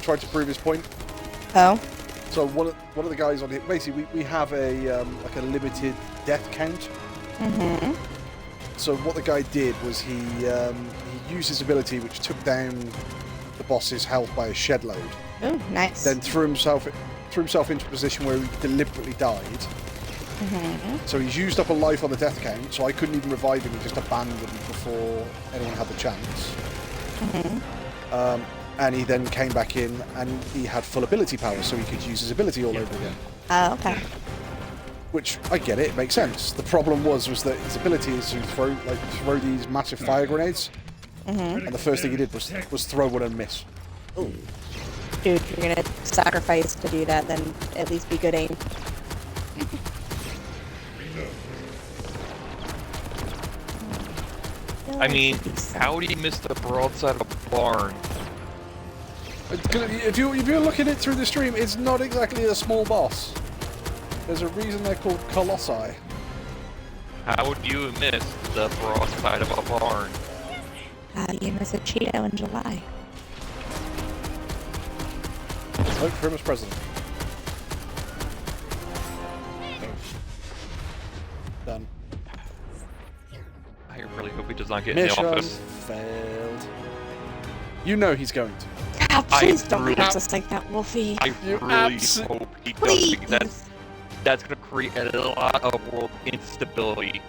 tried to prove his point. Oh. So one of the guys on here, basically we have a like a limited death count. Mm-hmm. So what the guy did was he used his ability, which took down the boss's health by a shed load. Oh, nice. Then threw himself into a position where he deliberately died. Mm-hmm. So he's used up a life on the death count, so I couldn't even revive him and just abandoned him before anyone had the chance. Mm-hmm. And he then came back in and he had full ability power, so he could use his ability all over again. Oh, okay. Which, I get it makes sense. The problem was that his ability is to throw these massive fire grenades, Mm-hmm. and the first thing he did was throw one and miss. Ooh. Dude, if you're gonna sacrifice to do that, then at least be good aim. I mean, how did he miss the broadside of a barn? If you're looking at it through the stream, it's not exactly a small boss. There's a reason they're called colossi. How would you miss the broadside of a barn? How do you miss a Cheeto in July? Vote for him as president. Done. I really hope he does not get in the Mission office. failed. You know he's going to. Ah, please don't really- make us like that, Wolfie. I You really abso- hope he does, Please. because that's going to create a lot of world instability.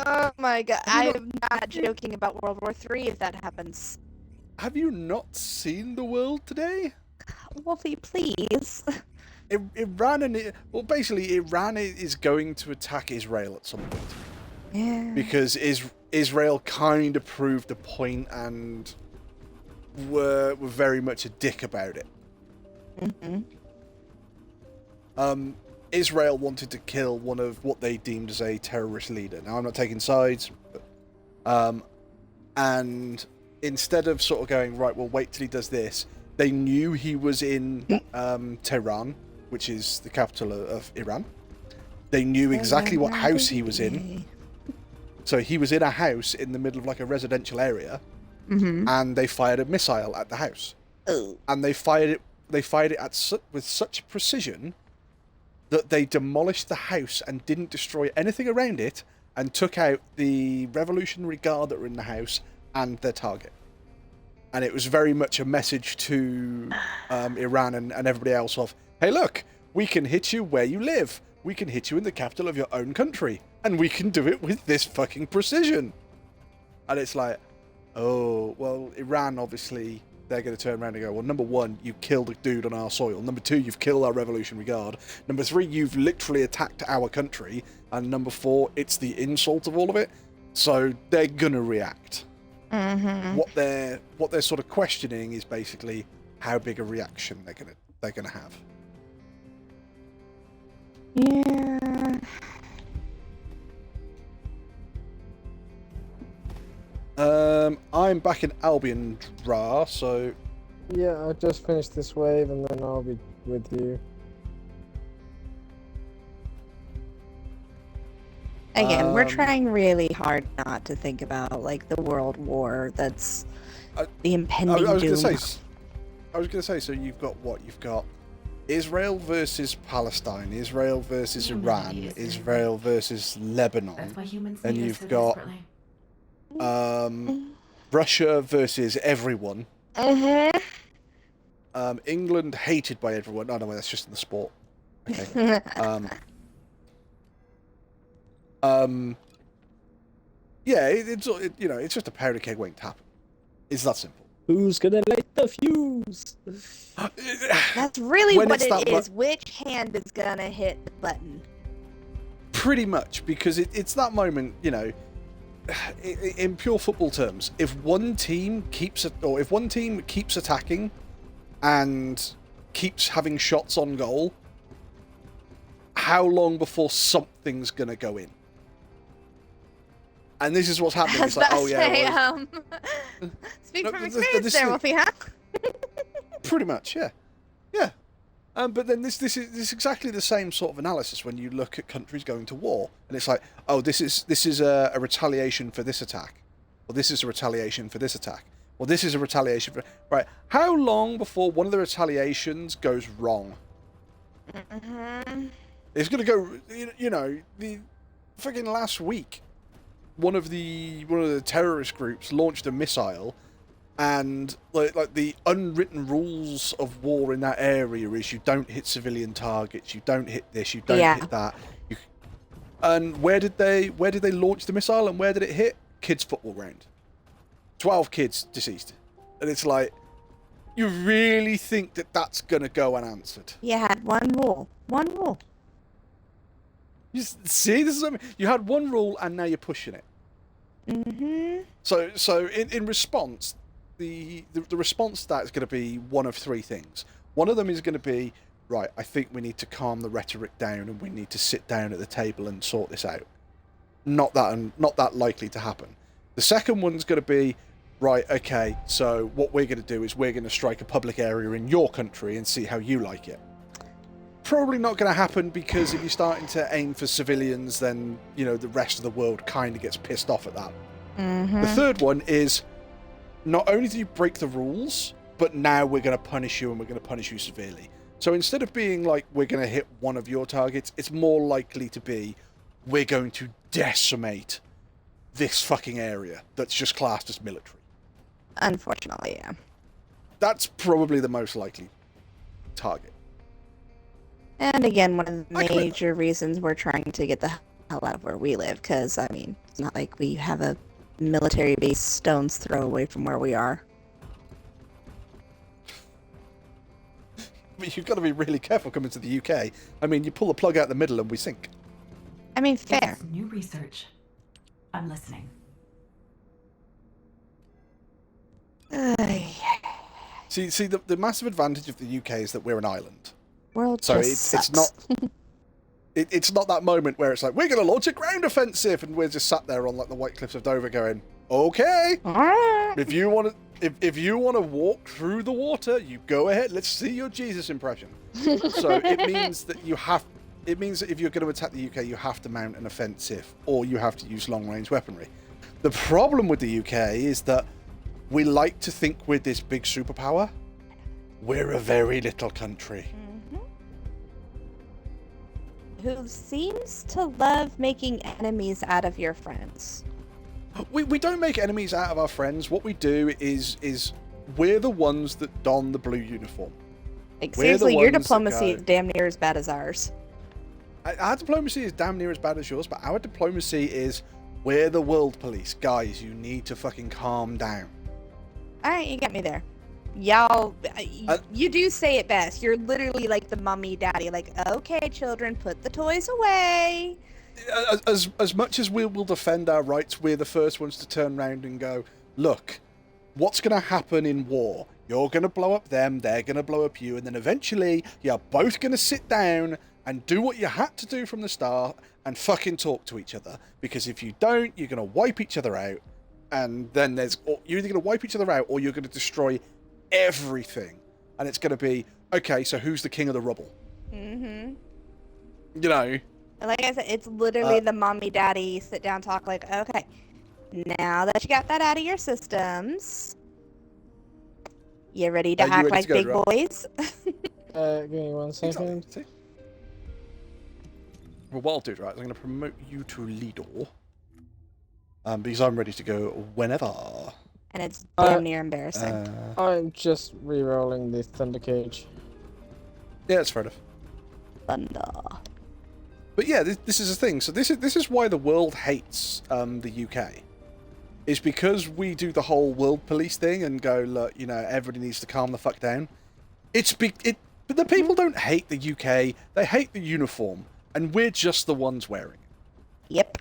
Oh my god, I am not joking about World War III if that happens. Have you not seen the world today? Wolfie, please. Iran basically Iran is going to attack Israel at some point. Yeah. Because Israel kind of proved a point and were very much a dick about it. Mm-hmm. Israel wanted to kill one of what they deemed as a terrorist leader. Now, I'm not taking sides, but, and instead of sort of going, right, well, wait till he does this, they knew he was in Tehran, which is the capital of Iran. They knew exactly what house he was in. So he was in a house in the middle of like a residential area, Mm-hmm. and they fired a missile at the house. Oh. And they fired it with such precision that they demolished the house and didn't destroy anything around it, and took out the Revolutionary Guard that were in the house and their target. And it was very much a message to Iran and everybody else of, hey, look, we can hit you where you live. We can hit you in the capital of your own country. And we can do it with this fucking precision. And it's like, oh, well, Iran, obviously, they're going to turn around and go, well, number one, you killed a dude on our soil. Number two, you've killed our Revolutionary Guard. Number three, you've literally attacked our country. And number four, it's the insult of all of it. So they're going to react. Mm-hmm. What they're sort of questioning is basically how big a reaction they're gonna have. Yeah. I'm back in Albion Dra, so Yeah, I just finished this wave and then I'll be with you. Again, we're Um, trying really hard not to think about like the world war that's the impending I was doom. gonna say. So you've got what? You've got Israel versus Palestine, Israel versus Iran, Israel versus That's Lebanon, why humans and need us you've so got desperately. Russia versus everyone. Mm-hmm. England hated by everyone. Oh no, that's just in the sport. Okay. Yeah, it's just a powder keg waiting to happen. It's that simple. Who's gonna light the fuse? That's really When what it's that it is. Which hand is gonna hit the button? Pretty much, because it's that moment, in pure football terms, if one team keeps attacking and keeps having shots on goal, how long before something's gonna go in? And this is what's happening. It's like, oh yeah, Speak No, from this- experience this there, is- Wolfie, huh? pretty much, yeah. But then this is exactly the same sort of analysis when you look at countries going to war, and it's like, oh, this is a retaliation for this attack, or this is a retaliation for this attack, or this is a retaliation for right. How long before one of the retaliations goes wrong? Mm-hmm. It's gonna go. The freaking last week, one of the terrorist groups launched a missile. And like the unwritten rules of war in that area is you don't hit civilian targets, you don't hit this, you don't hit that. And where did they launch the missile and where did it hit? Kids' football ground. 12 kids deceased. And it's like, you really think that that's gonna go unanswered? You had one rule. One rule. See, this is what I mean. You had one rule and now you're pushing it. Mm-hmm. So in response. The response to that is going to be one of three things. One of them is going to be, right, I think we need to calm the rhetoric down and we need to sit down at the table and sort this out. Not that likely to happen. The second one's going to be, right, okay, so what we're going to do is we're going to strike a public area in your country and see how you like it. Probably not going to happen because if you're starting to aim for civilians, then, the rest of the world kind of gets pissed off at that. Mm-hmm. The third one is, not only do you break the rules, but now we're going to punish you and we're going to punish you severely. So instead of being like, we're going to hit one of your targets, it's more likely to be, we're going to decimate this fucking area that's just classed as military. Unfortunately, yeah. That's probably the most likely target. And again, one of the I quit. major reasons we're trying to get the hell out of where we live, because, I mean, it's not like we have a military base stone's throw away from where we are. But you've got to be really careful coming to the UK. I mean, you pull the plug out the middle and we sink. I mean, fair. It's new research. I'm listening. See, the massive advantage of the UK is that we're an island. World So just it's not sucks. it's not that moment where it's like, we're going to launch a ground offensive, and we're just sat there on like the White Cliffs of Dover going, okay, if you want to walk through the water, you go ahead. Let's see your Jesus impression. So it means that if you're going to attack the UK, you have to mount an offensive, or you have to use long range weaponry. The problem with the UK is that we like to think we're this big superpower. We're a very little country. Who seems to love making enemies out of your friends. We don't make enemies out of our friends. What we do is we're the ones that don the blue uniform. Like, We're the seriously, your ones that diplomacy go- is damn near as bad as ours. Our diplomacy is damn near as bad as yours, but our diplomacy is, We're the world police. Guys, you need to fucking calm down. Alright, you get me there. Y'all, Uh, you do say it best. You're literally like the mummy daddy. Like, okay, children, put the toys away. As much as we will defend our rights, we're the first ones to turn around and go, look, what's going to happen in war? You're going to blow up them, they're going to blow up you, and then eventually you're both going to sit down and do what you had to do from the start and fucking talk to each other. Because if you don't, you're going to wipe each other out, and then you're either going to wipe each other out or you're going to destroy everything. And it's going to be, okay, so who's the king of the rubble? Mm-hmm. You know? Like I said, it's literally the mommy daddy sit down talk like, okay, now that you got that out of your systems, you ready to Are you act ready like to go, big Rob? boys? Give me 1 second. Exactly. Well, what I'll do, right, I'm going to promote you to leader. Because I'm ready to go whenever. And it's damn near embarrassing. I'm just re-rolling the Thunder Cage. Yeah, that's fair enough. Thunder. But yeah, this is the thing. So this is why the world hates the UK. Is because we do the whole world police thing and go, look, you know, everybody needs to calm the fuck down. But the people don't hate the UK. They hate the uniform, and we're just the ones wearing it. Yep.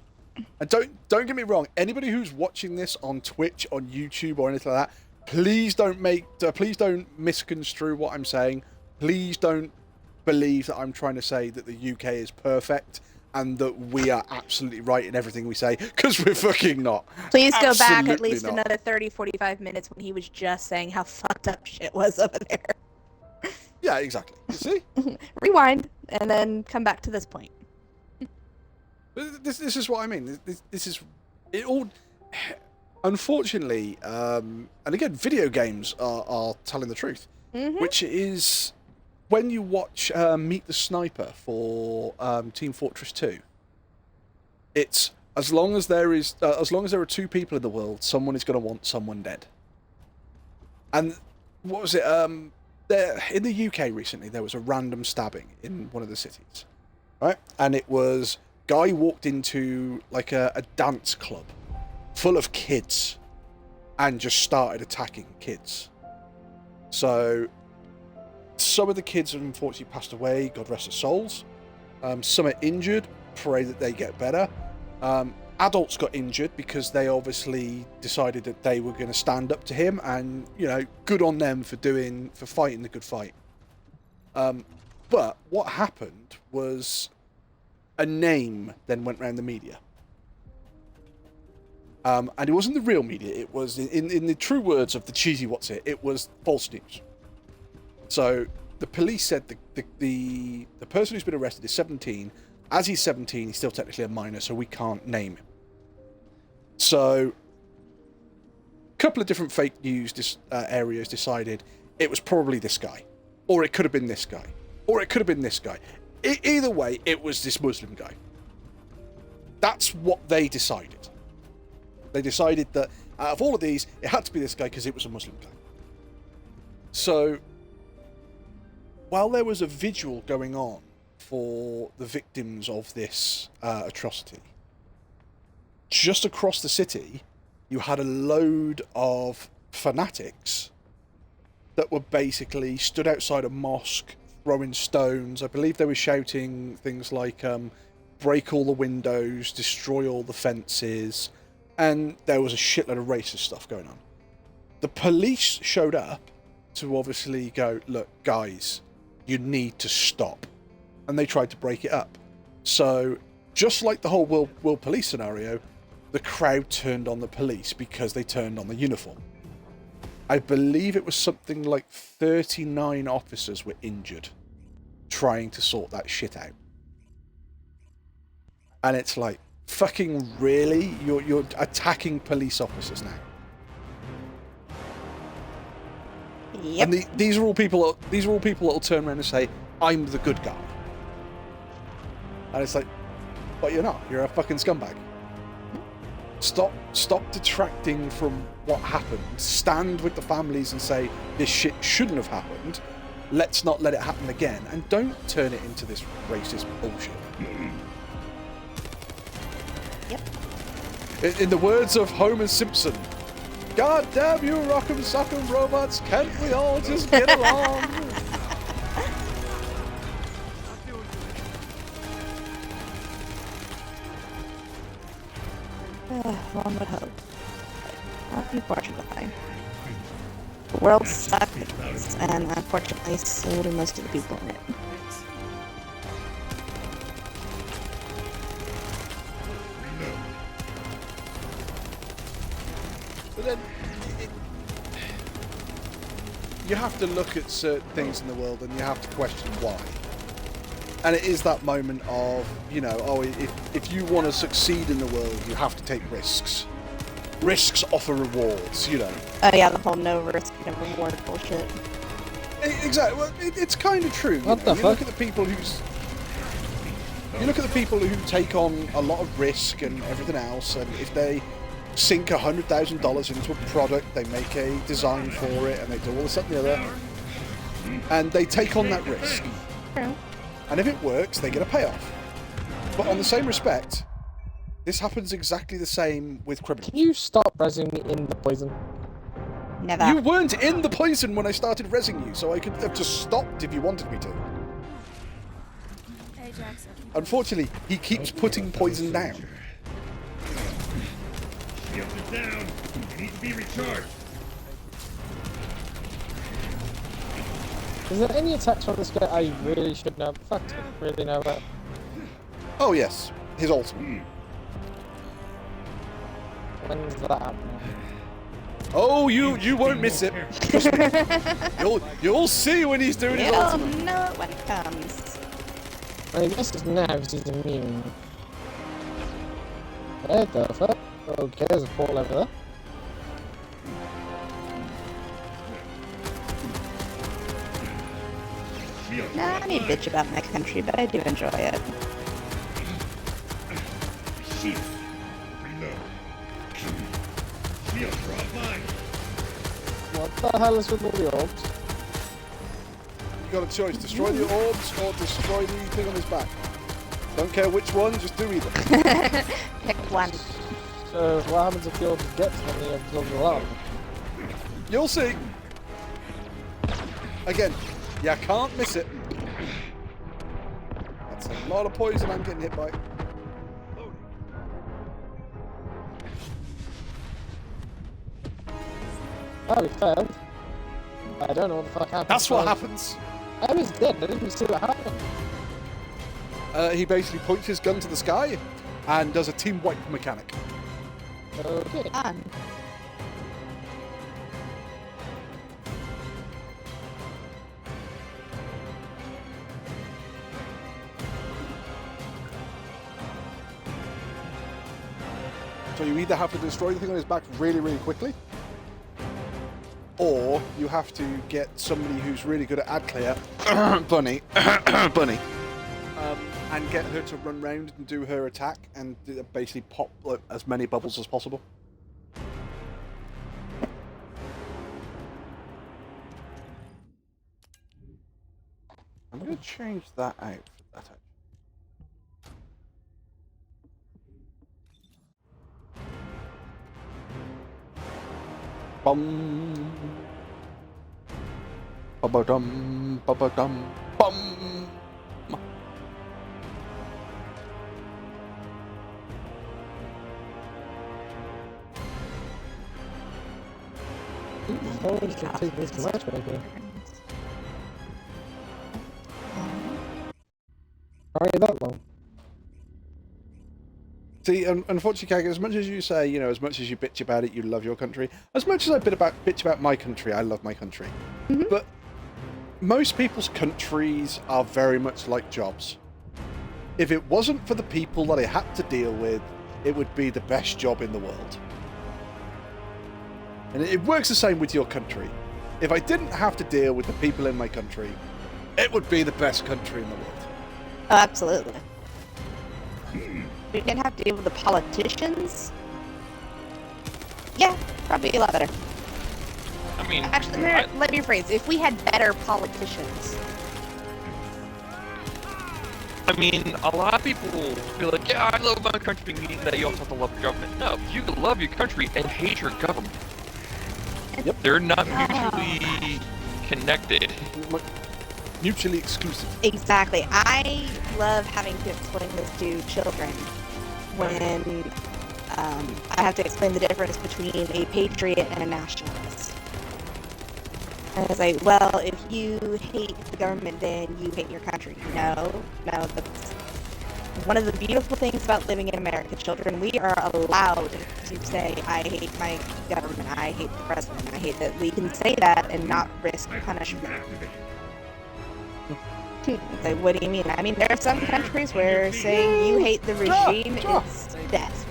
And don't get me wrong. Anybody who's watching this on Twitch, on YouTube, or anything like that, please don't misconstrue what I'm saying. Please don't believe that I'm trying to say that the UK is perfect and that we are absolutely right in everything we say, because we're fucking not. Please go back at Absolutely least not. another 30, 45 minutes when he was just saying how fucked up shit was over there. Yeah, exactly. You see? Rewind, and then come back to this point. But this is what I mean. This is it all. Unfortunately, and again, video games are telling the truth, which is when you watch Meet the Sniper for Team Fortress 2. It's as long as there are two people in the world, someone is going to want someone dead. And what was it? There in the UK recently, there was a random stabbing in one of the cities, right? And it was guy walked into like a dance club full of kids and just started attacking kids. So some of the kids have unfortunately passed away, God rest their souls. Some are injured, pray that they get better. Adults got injured because they obviously decided that they were going to stand up to him, and you know, good on them for fighting the good fight. But what happened was a name then went around the media. And it wasn't the real media, it was, in the true words of the cheesy what's it was false news. So the police said the person who's been arrested is 17. As he's 17, he's still technically a minor, so we can't name him. So a couple of different fake news areas decided it was probably this guy, or it could have been this guy, or it could have been this guy. Either way, it was this Muslim guy. That's what they decided. They decided that out of all of these, it had to be this guy because it was a Muslim guy. So while there was a vigil going on for the victims of this atrocity, just across the city, you had a load of fanatics that were basically stood outside a mosque throwing stones. I believe they were shouting things like break all the windows, destroy all the fences, and there was a shitload of racist stuff going on. The police showed up to obviously go, look, guys, you need to stop. And they tried to break it up. So, just like the whole world police scenario, the crowd turned on the police because they turned on the uniform. I believe it was something like 39 officers were injured trying to sort that shit out. And it's like, fucking really? You're attacking police officers now? Yep. And these are all people that'll turn around and say, I'm the good guy. And it's like, but you're not. You're a fucking scumbag. Stop detracting from what happened. Stand with the families and say, this shit shouldn't have happened. Let's not let it happen again. And don't turn it into this racist bullshit. Yep. In the words of Homer Simpson, God damn you rock'em sock'em robots, can't we all just get along? One would hope. Unfortunately. The world sucks, and unfortunately, so do most of the people in it. But then, you have to look at certain things in the world and you have to question why. And it is that moment of, you know, oh, if you want to succeed in the world, you have to take risks. Risks offer rewards, you know. Oh yeah, the whole no risk, no reward bullshit. Exactly. Well, it's kind of true. What the you fuck? look at the people who take on a lot of risk and everything else, and if they sink $100,000 into a product, they make a design for it, and they do all this, that, and the other, and they take on that risk. True. And if it works, they get a payoff. But on the same respect, this happens exactly the same with criminals. Can you stop resin me in the poison? Never. You weren't in the poison when I started rezzing you, so I could have just stopped if you wanted me to. Ajax. Unfortunately, he keeps putting poison down. Shields are down. You need to be recharged. Is there any attacks from this guy I really should know? Fuck, really know about? Oh yes, his ultimate. When's that happening? Oh, you won't miss it. Trust me. You'll see when he's doing his You'll ultimate. know it when it comes. I guess it's now because he's immune. What the fuck? Okay, there's a portal over there. Shields Nah, I need to bitch about my country, but I do enjoy it. shield. Reload. Shields are offline. What the hell is with all the orbs? You got a choice: destroy the orbs or destroy the thing on his back. Don't care which one, just do either. Pick one. So what happens if the orbs get to them and they absorb the lava? You'll see. Again, you can't miss it. That's a lot of poison I'm getting hit by. Oh, we failed. I don't know what the fuck happened. That's what happens. I was dead, I didn't see what happened. He basically points his gun to the sky and does a team wipe mechanic. Okay. Fun. So you either have to destroy the thing on his back really, really quickly, or you have to get somebody who's really good at ad clear, Bunny, Bunny, and get her to run round and do her attack and basically pop as many bubbles as possible. I'm going to change that out for that actually. Bum. Ba-ba-dum, ba-ba-dum, bum. Holy shit, take this matchmaker. Why are you that long? See, unfortunately, Kag, as much as you say, you know, as much as you bitch about it, you love your country. As much as I bitch about my country, I love my country. Mm-hmm. But most people's countries are very much like jobs. If it wasn't for the people that I had to deal with, it would be the best job in the world. And it works the same with your country. If I didn't have to deal with the people in my country, it would be the best country in the world. Oh, absolutely. We didn't have to deal with the politicians. Yeah, probably a lot better. I mean, Actually, let me rephrase. If we had better politicians. I mean, a lot of people feel like, yeah, I love my country, meaning that you also have to love your government. No, you can love your country and hate your government. Yep. They're not mutually connected. Mutually exclusive. Exactly. I love having to explain this to children when I have to explain the difference between a patriot and a nationalist. And it's like, well, if you hate the government, then you hate your country. No, that's one of the beautiful things about living in America, children. We are allowed to say, I hate my government, I hate the president, I hate that. We can say that and not risk punishment. Like, what do you mean? I mean, there are some countries where saying you hate the regime is death.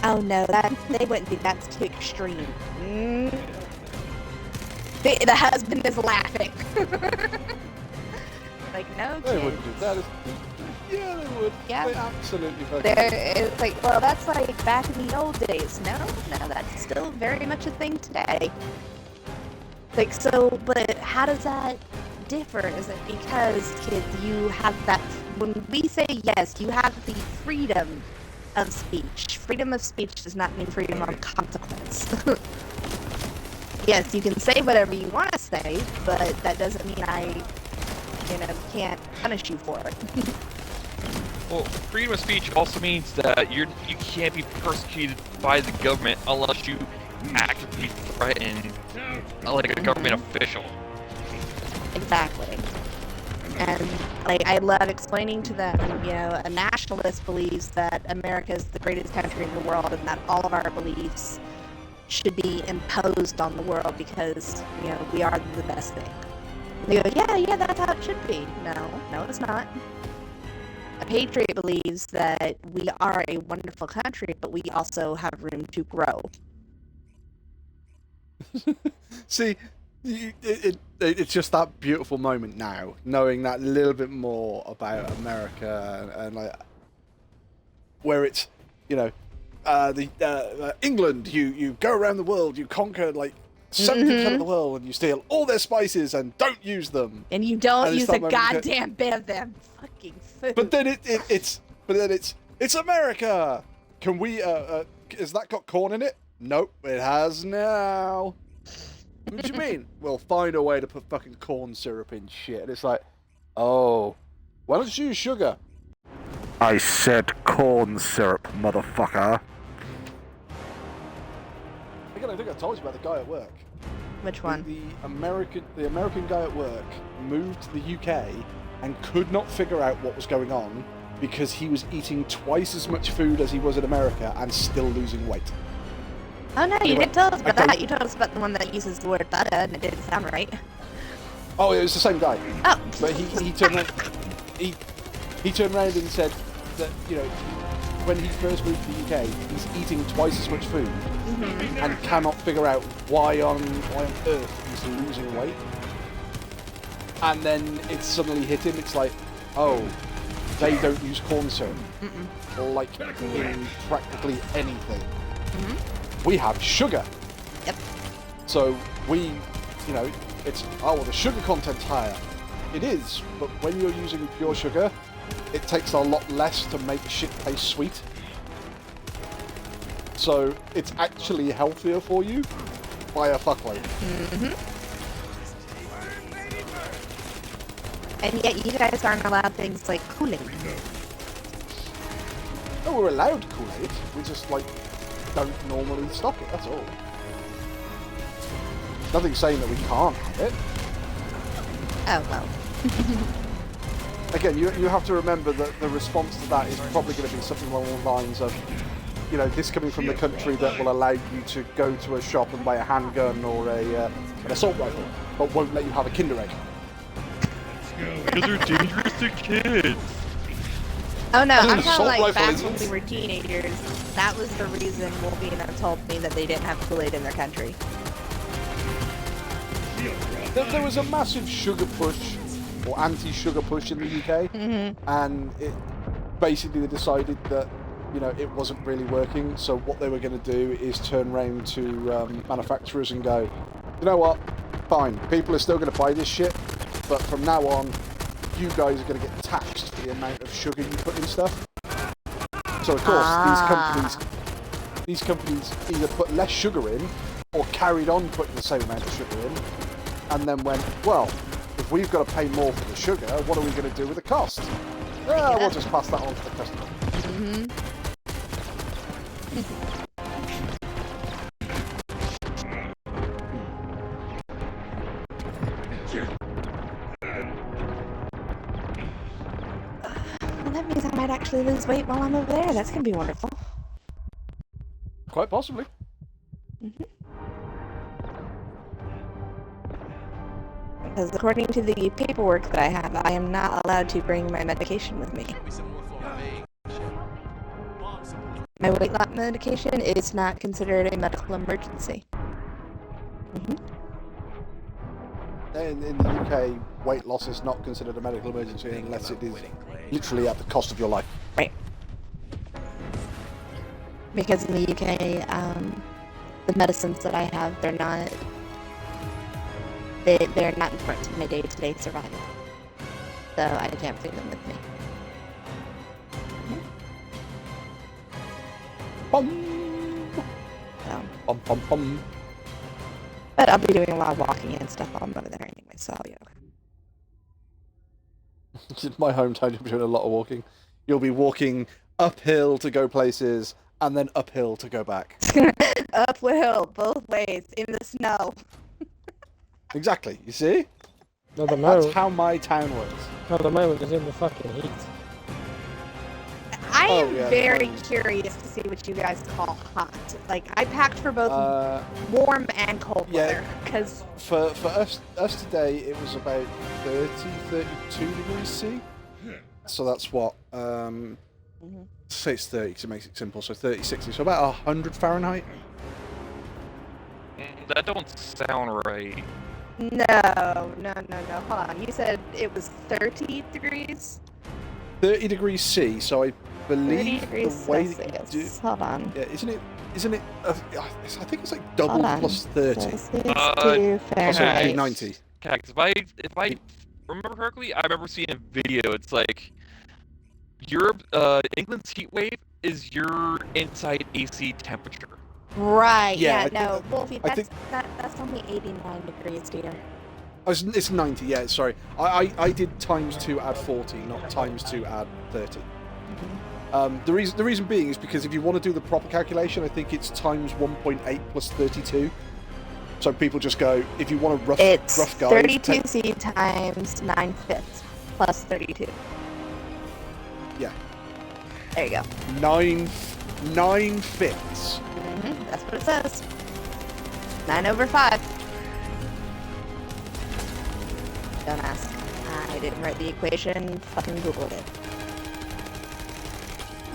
Oh no, they wouldn't do. That's too extreme. The husband is laughing. Like, no kids. They wouldn't do that. Yeah, they would. Yeah. They absolutely fucking It's like, well, that's like back in the old days. No, that's still very much a thing today. Like, so, but how does that differ? Is it because, kids, you have that, when we say yes, you have the freedom of speech. Freedom of speech does not mean freedom of consequence. Yes, you can say whatever you want to say, but that doesn't mean I can't punish you for it. Well, freedom of speech also means that you can't be persecuted by the government unless you actively threaten like a government official. Exactly. And like, I love explaining to them, a nationalist believes that America is the greatest country in the world and that all of our beliefs should be imposed on the world because, we are the best thing. They go, yeah, that's how it should be. No, it's not. A patriot believes that we are a wonderful country, but we also have room to grow. See, it's just that beautiful moment now, knowing that little bit more about America and like where it's, England. You go around the world, you conquer like 70% of the world, and you steal all their spices and don't use them. And you don't And use it's a that moment goddamn bit of them fucking food. But then it's America. Can we? Has that got corn in it? Nope, it has now. What do you mean? We'll find a way to put fucking corn syrup in shit. And it's like, oh, why don't you use sugar? I said corn syrup, motherfucker. Again, I think I told you about the guy at work. Which one? The American guy at work moved to the UK and could not figure out what was going on because he was eating twice as much food as he was in America and still losing weight. Oh no, you didn't tell us about that. You told us about the one that uses the word butter and it didn't sound right. Oh, it was the same guy. Oh. But he turned around, he turned around and said that, when he first moved to the UK, he's eating twice as much food and cannot figure out why on earth he's losing weight. And then it suddenly hit him. It's like, oh, they don't use corn syrup, like in practically anything. We have sugar. Yep. So we, it's, oh, well, the sugar content's higher. It is, but when you're using pure sugar, it takes a lot less to make shit taste sweet. So it's actually healthier for you by a fuckload. And yet you guys aren't allowed things like Kool-Aid. No, we're allowed Kool-Aid. We just, don't normally stock it, that's all. Nothing saying that we can't have it. Oh, well. Again, you have to remember that the response to that is probably going to be something along the lines of, this coming from the country that will allow you to go to a shop and buy a handgun or an assault rifle, but won't let you have a Kinder Egg. Because they're dangerous to kids. Oh no, I'm Assault talking like rifle back when isn't. we were teenagers. That was the reason Wolfina told me that they didn't have Kool-Aid in their country. There was a massive sugar push, or anti-sugar push in the UK, and it basically they decided that, it wasn't really working, so what they were going to do is turn around to manufacturers and go, you know what, fine, people are still going to buy this shit, but from now on, you guys are going to get taxed for the amount of sugar you put in stuff. So of course, these companies either put less sugar in or carried on putting the same amount of sugar in, and then went, well, if we've got to pay more for the sugar, what are we going to do with the cost? We'll just pass that on to the customer. Mm-hmm. Well, that means I might actually lose weight while I'm over there. That's gonna be wonderful. Quite possibly. Mm-hmm. Because according to the paperwork that I have, I am not allowed to bring my medication with me. My weight loss medication is not considered a medical emergency. Mm-hmm. In the UK, weight loss is not considered a medical emergency unless it is literally at the cost of your life. Right. Because in the UK, the medicines that I have, they're not important to my day-to-day survival. So I can't bring them with me. Bum. So, Bum, bum, bum. but I'll be doing a lot of walking and stuff while I'm over there anyway, so I'll be okay. In my hometown, you'll be doing a lot of walking. You'll be walking uphill to go places, and then uphill to go back. Uphill, both ways, in the snow. Exactly, you see? No, the That's moment. how my town works. No, the moment is in the fucking heat. I Oh, am yeah, very mine- curious to see what you guys call hot. Like, I packed for both warm and cold yeah. weather, because For us today, it was about 32 degrees C. So that's what, say it's 30 because it makes it simple, so 30, 60, so about 100 Fahrenheit. That don't sound right. No. Hold on. You said it was 30 degrees? 30 degrees C, so I 30 believe degrees the way that you do... Celsius. Hold on. Yeah, isn't it, I think it's like double Hold on. plus 30. Celsius Uh, to Oh, sorry, Fahrenheit. 90. Okay, 'cause if I remember correctly, I remember seeing a video. It's like Europe, England's heat wave is your inside AC temperature. Right. Yeah, Yeah. No, Wolfie, I that's only 89 degrees, dear. Oh, it's 90, yeah, sorry. I did times 2 add 40, not times 2 add 30. The reason being is because if you want to do the proper calculation, I think it's times 1.8 plus 32. So people just go, if you want a rough guide... 32C times 9/5 plus 32. Yeah. There you go. 9/5. That's what it says. 9/5. Don't ask. I didn't write the equation. Fucking Googled it.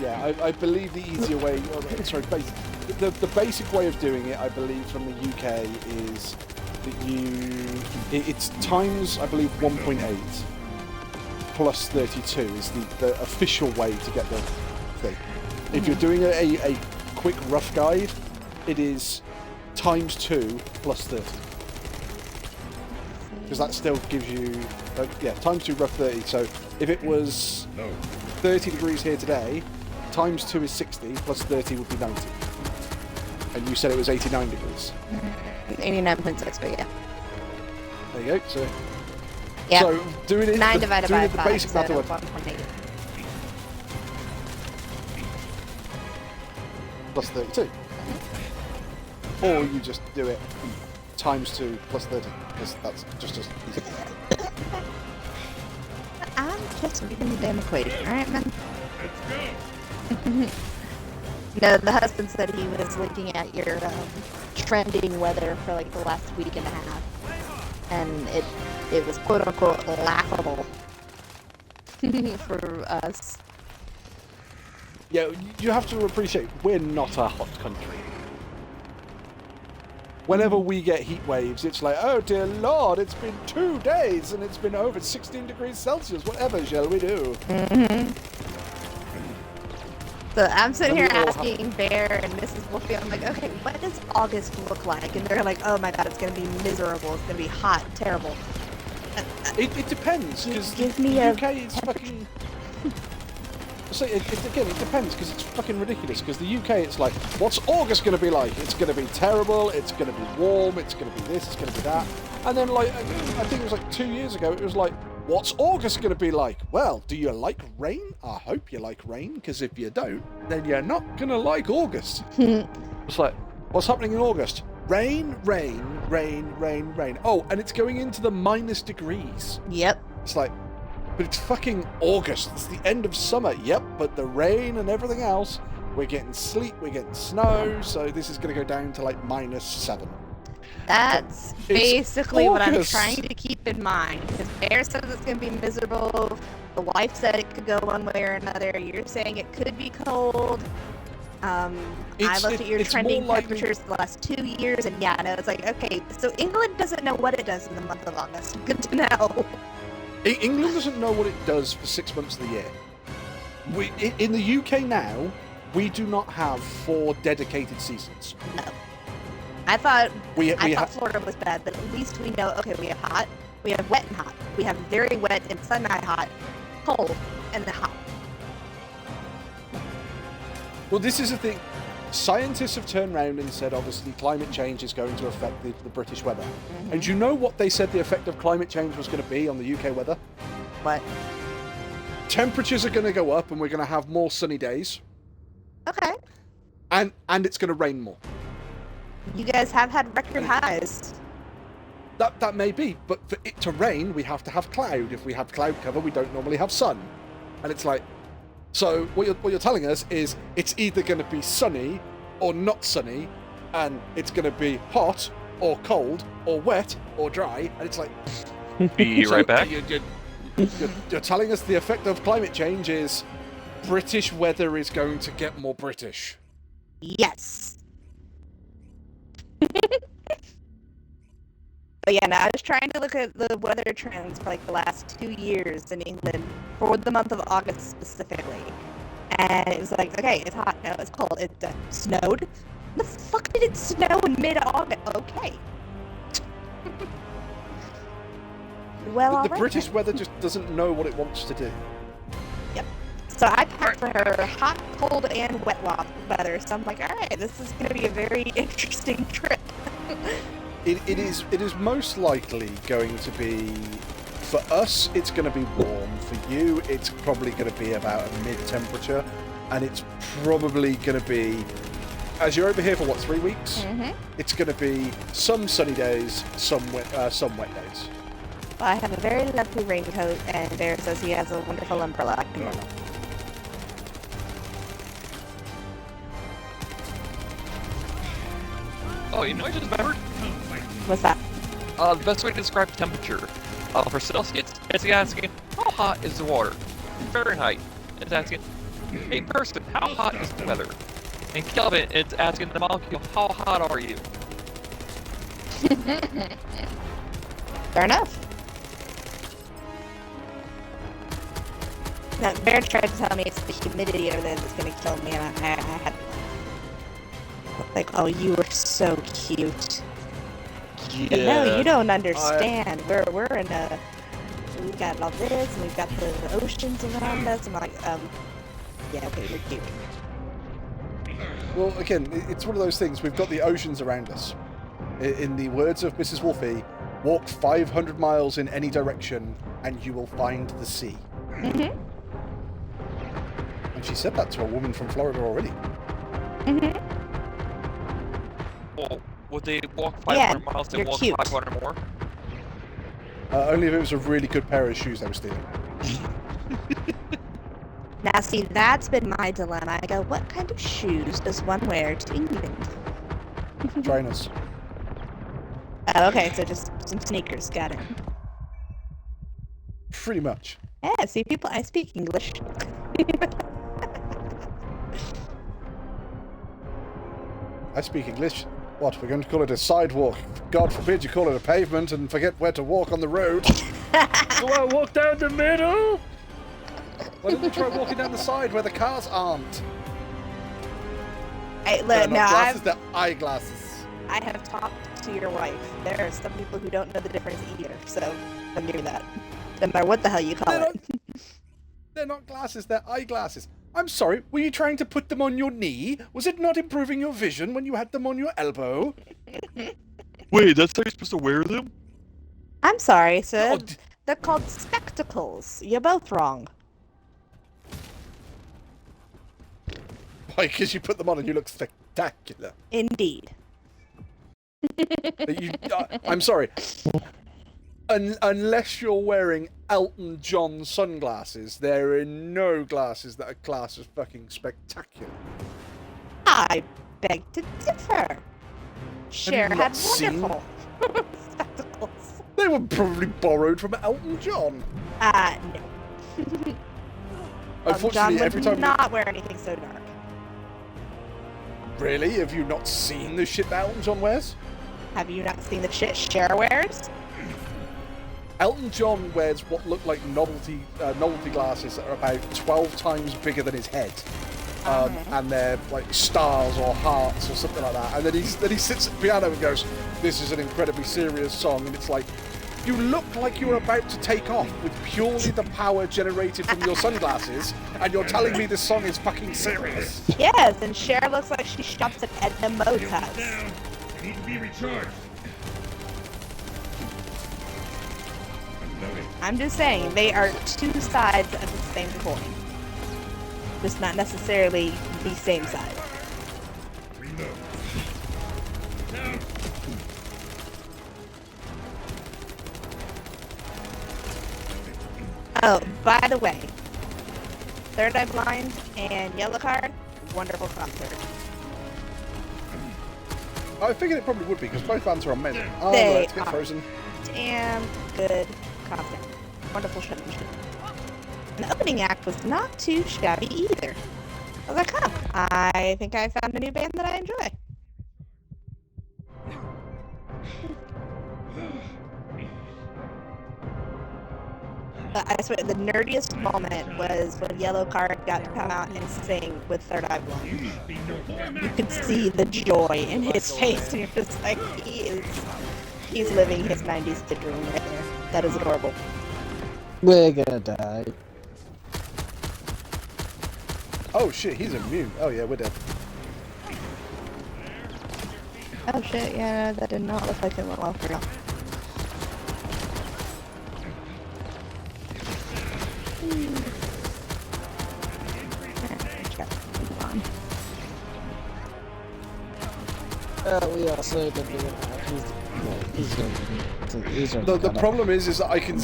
Yeah, I believe the easier way... sorry, the basic way of doing it, I believe, from the UK is that it's times, I believe, 1.8 plus 32 is the official way to get the thing. If you're doing a quick rough guide, it is times 2 plus 30. Because that still gives you, times 2 rough 30. So if it was 30 degrees here today, times 2 is 60, plus 30 would be 90. And you said it was 89 degrees. 89.6, but yeah. There you go. So, Yeah. so doing it 9 divided doing by it the 5, basic so method 1.8. plus 32. Or you just do it times 2 plus 30, because that's just as easy. I'm just reading the damn equation, alright, man? Let's go. No, the husband said he was looking at your trending weather for like the last week and a half, and it was quote unquote laughable for us. Yeah, you have to appreciate we're not a hot country. Whenever we get heat waves, it's like, oh dear Lord, it's been 2 days and it's been over 16 degrees Celsius. Whatever shall we do? So I'm sitting here And we all asking Bear and Mrs. Wolfie, I'm like, okay, what does August look like? And they're like, oh my god, it's gonna be miserable. It's gonna be hot, terrible. It depends, because Give the me a UK is fucking... So again, it depends, because it's fucking ridiculous, because the UK, it's like, what's August going to be like? It's going to be terrible, it's going to be warm, it's going to be this, it's going to be that. And then, like, I think it was like 2 years ago, it was like, what's August going to be like? Well, do you like rain? I hope you like rain, because if you don't, then you're not going to like August. It's like, what's happening in August? Rain, rain, rain, rain, rain. Oh, and it's going into the minus degrees. Yep. It's like, but it's fucking August. It's the end of summer. Yep, but the rain and everything else, we're getting sleet, we're getting snow, so this is going to go down to like -7. That's It's basically what I'm August. trying to keep in mind. Because Bear says it's going to be miserable. The wife said it could go one way or another. You're saying it could be cold. I looked at your it's trending more likely- temperatures the last 2 years, and yeah, no, it's like, okay, so England doesn't know what it does in the month of August. Good to know. England doesn't know what it does for 6 months of the year. In the UK now, we do not have 4 dedicated seasons. No. I thought We thought have Florida was bad, but at least we know, okay, we have hot, we have wet and hot, we have very wet and semi-hot, cold, and then hot. Well, this is the thing. Scientists have turned around and said, obviously, climate change is going to affect the British weather. And do you know what they said the effect of climate change was going to be on the UK weather? What? Temperatures are going to go up and we're going to have more sunny days. Okay. And it's going to rain more. You guys have had record highs. That may be, but for it to rain, we have to have cloud. If we have cloud cover, we don't normally have sun. And it's like... So what you're telling us is it's either going to be sunny or not sunny, and it's going to be hot or cold or wet or dry, and it's like... Be So right back. You're telling us the effect of climate change is British weather is going to get more British. Yes. But yeah, no, I was trying to look at the weather trends for like the last 2 years in England for the month of August specifically. And it was like, okay, it's hot, no, it's cold, it snowed. The fuck did it snow in mid-August? Okay. Well, But the alright British then. weather just doesn't know what it wants to do. So I packed for her hot, cold, and wet weather. So I'm like, all right, this is going to be a very interesting trip. It is most likely going to be, for us, it's going to be warm. For you, it's probably going to be about a mid-temperature, and it's probably going to be, as you're over here for what, 3 weeks? Mm-hmm. It's going to be some sunny days, some wet days. Well, I have a very lovely raincoat, and Bear says he has a wonderful umbrella. Oh, you know, I just remembered. What's that? The best way to describe temperature. For Celsius, it's asking, how hot is the water? Fahrenheit, it's asking, a person, how hot is the weather? In Kelvin, it's asking the molecule, how hot are you? Fair enough. Now, Bear tried to tell me it's the humidity over there that's going to kill me, and I had... Like, oh, you were so cute. Yeah. But no, you don't understand. We're in a... We've got all this, and we've got the oceans around us, and I'm like, yeah, okay, you're cute. Well, again, it's one of those things. We've got the oceans around us. In the words of Mrs. Wolfie, walk 500 miles in any direction, and you will find the sea. Mm-hmm. And she said that to a woman from Florida already. Mm-hmm. Well, would they walk Yeah, 500 miles and you're walk cute. 500 more? Only if it was a really good pair of shoes they were stealing. Now, see, that's been my dilemma. I go, what kind of shoes does one wear to England? Trainers. Oh, okay, so just some sneakers. Got it. Pretty much. Yeah, see, people, I speak English. I speak English. What, we're going to call it a sidewalk? God forbid you call it a pavement and forget where to walk on the road. Do I walk down the middle? Why don't we try walking down the side where the cars aren't? Hey, They're look, not now glasses, they're eyeglasses. I have talked to your wife. There are some people who don't know the difference either, so don't give me that. No matter what the hell you call it. They're not glasses, they're eyeglasses. I'm sorry, were you trying to put them on your knee? Was it not improving your vision when you had them on your elbow? Wait, that's how you're supposed to wear them? I'm sorry, sir. Oh, They're called spectacles. You're both wrong. why, because you put them on and you look spectacular. Indeed. I'm sorry. Unless you're wearing Elton John sunglasses, there are no glasses that are classed as fucking spectacular. I beg to differ. Cher not had seen- wonderful spectacles. They were probably borrowed from Elton John. No. Unfortunately, John would every time. not wear anything so dark. Really? Have you not seen the shit that Elton John wears? Have you not seen the shit Cher wears? Elton John wears what look like novelty glasses that are about 12 times bigger than his head. And they're like stars or hearts or something like that. And then he sits at the piano and goes, "This is an incredibly serious song." And it's like, you look like you're about to take off with purely the power generated from your sunglasses, and you're telling me this song is fucking serious. Yes, and Cher looks like she shops at Edna Mode's Shields house. down. They need to be recharged. Unloading. I'm just saying, they are two sides of the same coin. Just not necessarily the same side. Reload. Down. Oh, by the way, Third Eye Blind and Yellow Card, wonderful concert. I figured it probably would be, because both bands are amazing. Oh, They let's get are. frozen. Damn good concert. Wonderful showmanship. And the opening act was not too shabby either. I was like, huh, I think I found a new band that I enjoy. But I swear, the nerdiest moment was when Yellow Card got to come out and sing with Third Eye Blind. You could see the joy in his face, and you're just like, he's living his 90s kid dream right there. That is adorable. We're gonna die. Oh shit, he's immune. Oh yeah, we're dead. Oh shit, yeah, that did not look like it went well for you. We also did he's The problem is that I can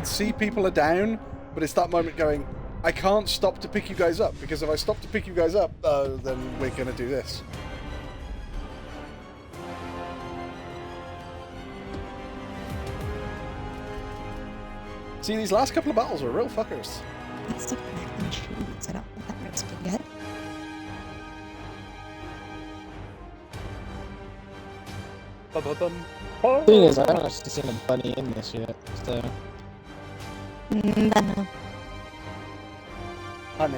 see people are down, but it's that moment going, I can't stop to pick you guys up, because if I stop to pick you guys up, then we're gonna do this. See, these last couple of battles are real fuckers. It's the mac and cheese. I don't want that roast yet. thing is, I haven't actually seen a bunny in this yet, so. No. Bunny.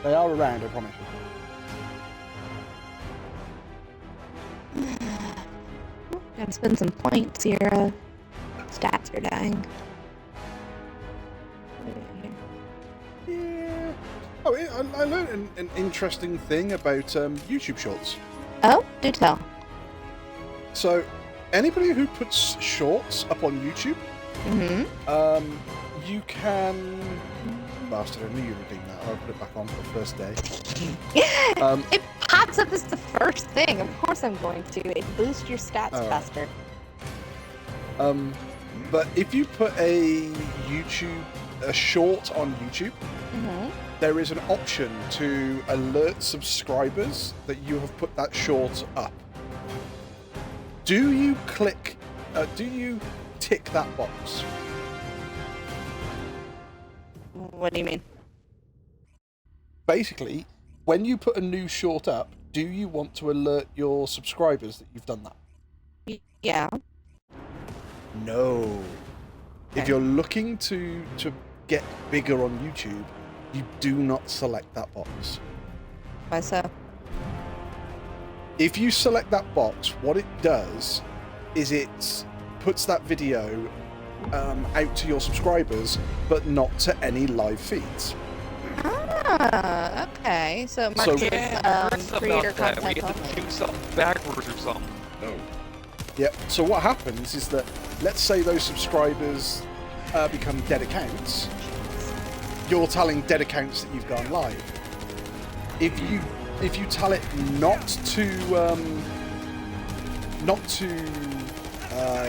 They are around, I promise you. Gotta spend some points here. Stats are dying. Yeah. Oh, I learned an interesting thing about YouTube Shorts. Oh, do tell. So, anybody who puts shorts up on YouTube, Mm-hmm. you can... Bastard, I knew you redeemed that. I'll put it back on for the first day. It pops up as the first thing. Of course I'm going to. It boosts your stats Oh. faster. But if you put a short on YouTube, Mm-hmm. there is an option to alert subscribers that you have put that short up. Do you tick that box? What do you mean? Basically, when you put a new short up, do you want to alert your subscribers that you've done that? Yeah. No. If Okay. you're looking to get bigger on YouTube, you do not select that box. Why so? If you select that box, what it does is it puts that video out to your subscribers, but not to any live feeds. Ah, okay. So it marks So- it Yeah, as I heard something creator about that. We content have to only. do something backwards or something. No. Yep. So what happens is that, let's say those subscribers become dead accounts. You're telling dead accounts that you've gone live. If you tell it not to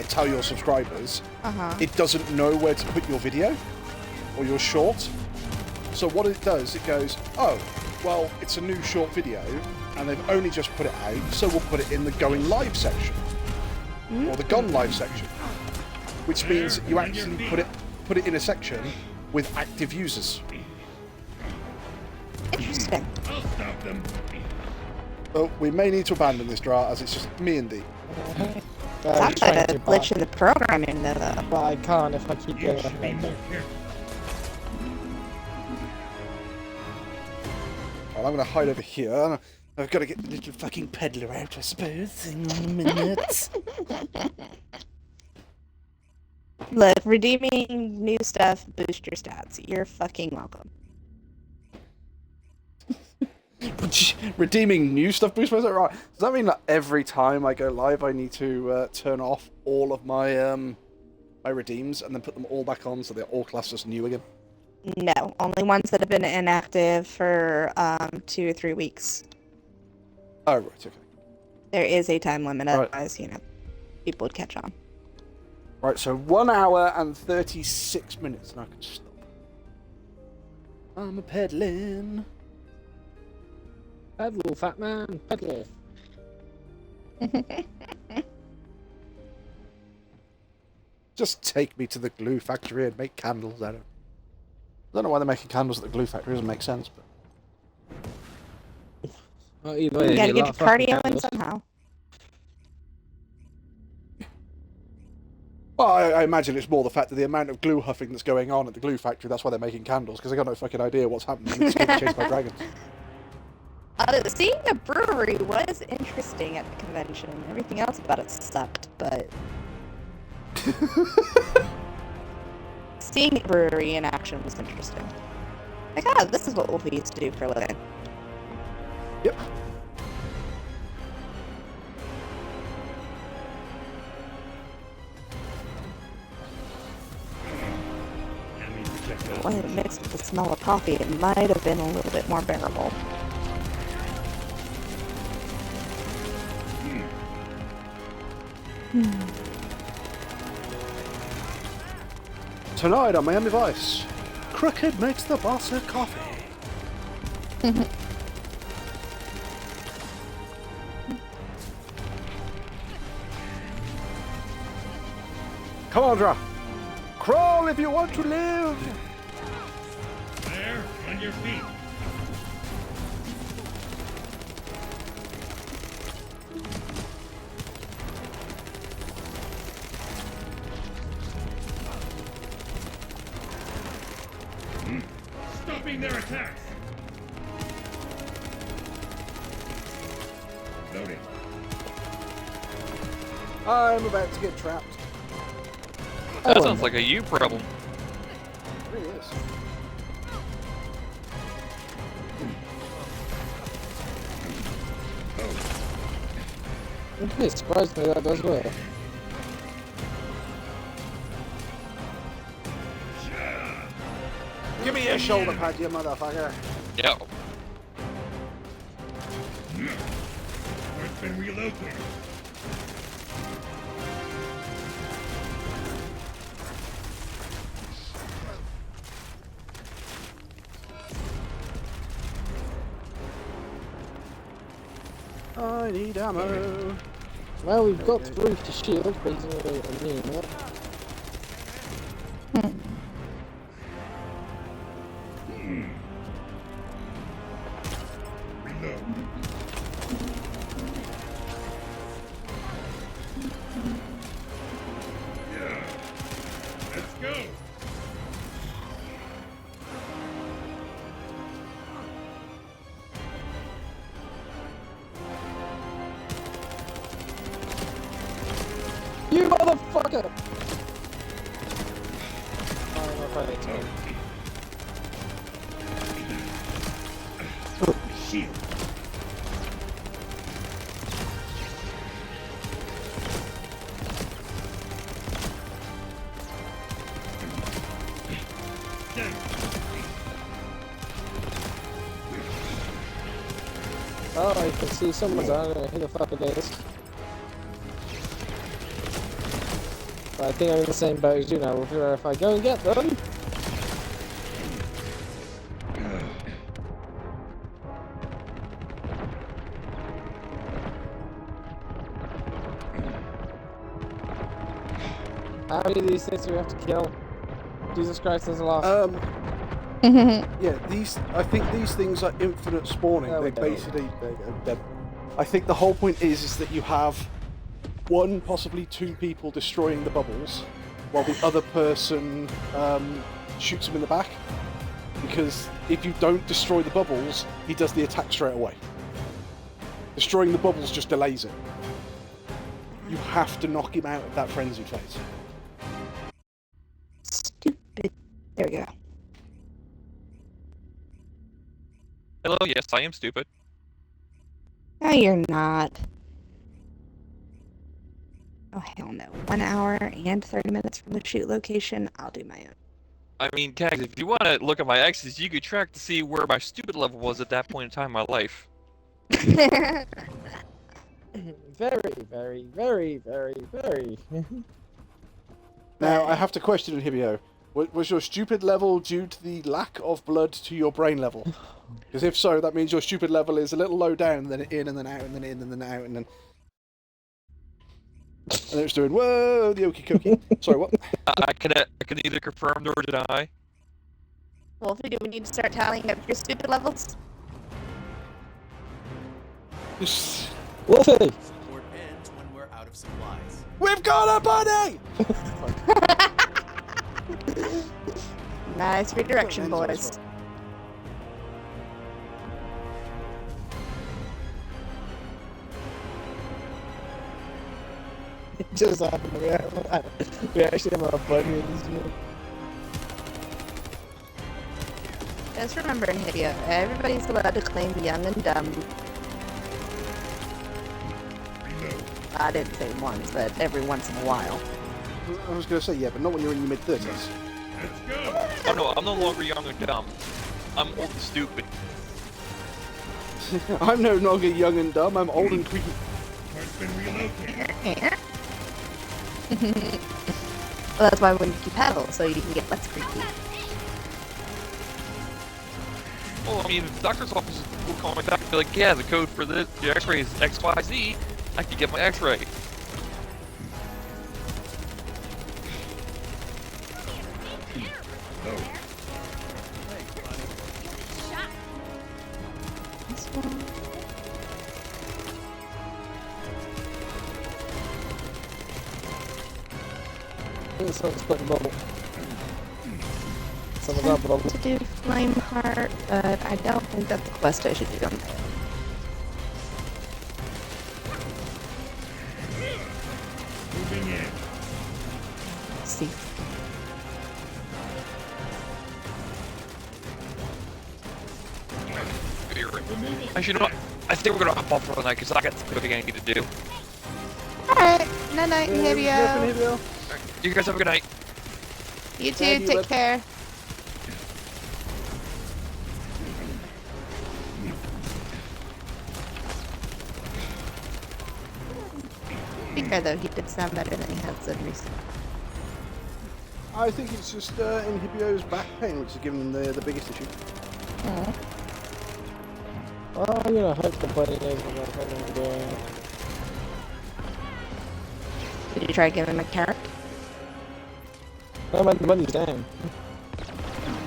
tell your subscribers, it doesn't know where to put your video or your short. So what it does, it goes, oh, well, it's a new short video, and they've only just put it out, so we'll put it in the going live section or the gone live section, which means you actually put it in a section with active users. Interesting. I'll stop them. Oh, we may need to abandon this draft as it's just me and Dee. Sounds like a glitch in the programming, though. But I can't if I keep You going should be ahead. more careful. Well, I'm going to hide over here. I've got to get the little fucking peddler out, I suppose. Hang on a minute. Look, redeeming new stuff boost your stats. You're fucking welcome. Redeeming new stuff boost myself, right? Does that mean that every time I go live, I need to turn off all of my my redeems and then put them all back on so they're all classed as new again? No, only ones that have been inactive for 2 or 3 weeks. Oh, right, okay. There is a time limit, Right. otherwise, people would catch on. Right, so 1 hour and 36 minutes, and I can stop. I'm a peddling. Pedal, fat man, pedal. Just take me to the glue factory and make candles out of it. I don't know why they're making candles at the glue factory. It doesn't make sense, but... Well, either way, You they gotta need a get lot your of fucking cardio in candles. somehow. Well, I imagine it's more the fact that the amount of glue huffing that's going on at the glue factory, that's why they're making candles, because they got no fucking idea what's happening. It's getting chased by dragons. Seeing a brewery was interesting at the convention. Everything else about it sucked, but... Seeing a brewery in action was interesting. Like, oh, this is what Wolfie used to do for a living. Yep. Let me check that. When it mixed with the smell of coffee, it might have been a little bit more bearable. Tonight on Miami Vice, Crooked makes the boss a coffee. Come on, Dra. Crawl if you want to live. There, on your feet. Stopping their attacks. Loading. I'm about to get trapped. That sounds like a you problem. It really is. It surprised me that does work. Give me your shoulder pad, you motherfucker. Yeah. It's been relocated. I need ammo. Well, we've got through to shield, but he's not really immune yet. Reload. Yeah. Let's go. You motherfucker! I'm not fighting to Shield. Down. Oh, I can see someone's on it. Who the fuck it is? But I think I'm in the same boat as you now. We'll figure out if I go and get them. How many of these things do we have to kill? Jesus Christ, there's a lot. Yeah, I think these things are infinite spawning. There we They go. basically, I think the whole point is that you have one, possibly two people destroying the bubbles, while the other person shoots him in the back. Because if you don't destroy the bubbles, he does the attack straight away. Destroying the bubbles just delays it. You have to knock him out of that frenzied phase. Stupid. There we go. Hello, yes, I am stupid. No, you're not. Oh, hell no. 1 hour and 30 minutes from the shoot location. I'll do my own. I mean, Cags, if you want to look at my X's, you could track to see where my stupid level was at that point in time in my life. Very, very, very, very, very. Now, I have to question Inhibio. Was your stupid level due to the lack of blood to your brain level? Because if so, that means your stupid level is a little low down, then in, and then out, and then in, and then out, and then... And it's doing, whoa, the okie dokie. Sorry, what? I can neither confirm nor deny. Wolfie, do we need to start tallying up your stupid levels? Wolfie! Support ends when we're out of supplies. We've got a bunny! Nice redirection, boys. It just happened. We actually have a bunny in this room. Just remember, Inhibio, everybody's allowed to claim young and dumb. Reload. I didn't say once, but every once in a while. I was going to say, yeah, but not when you're in your mid-30s. Let's go. Oh no, I'm no longer young and dumb. I'm old and stupid. I'm no longer young and dumb, I'm old and creepy. Cart's been relocated. Well, that's why we make you paddle, so you can get less creepy. Well, I mean, if the doctor's office will call my doctor and be like, yeah, the code for the X-ray is XYZ, I can get my X-ray. Load. This one. Someone's putting a bubble. Someone's up a bubble. To do Flame Heart, but I don't think that's the quest I should do on that. Moving in. See. Actually, you know what? I think we're gonna hop off for the night because I got some cooking I need to do. Alright, night night, Inhibio. Inhibio. You guys have a good night. You too, Thank you, take Lip. care. To be fair though, he did sound better than he has said recently. I think it's just Inhibio's back pain, which is giving him the biggest issue. Oh, I'm gonna hope the bunny knows what I'm fucking doing. Did you try giving him a carrot? Oh, the bunny's down.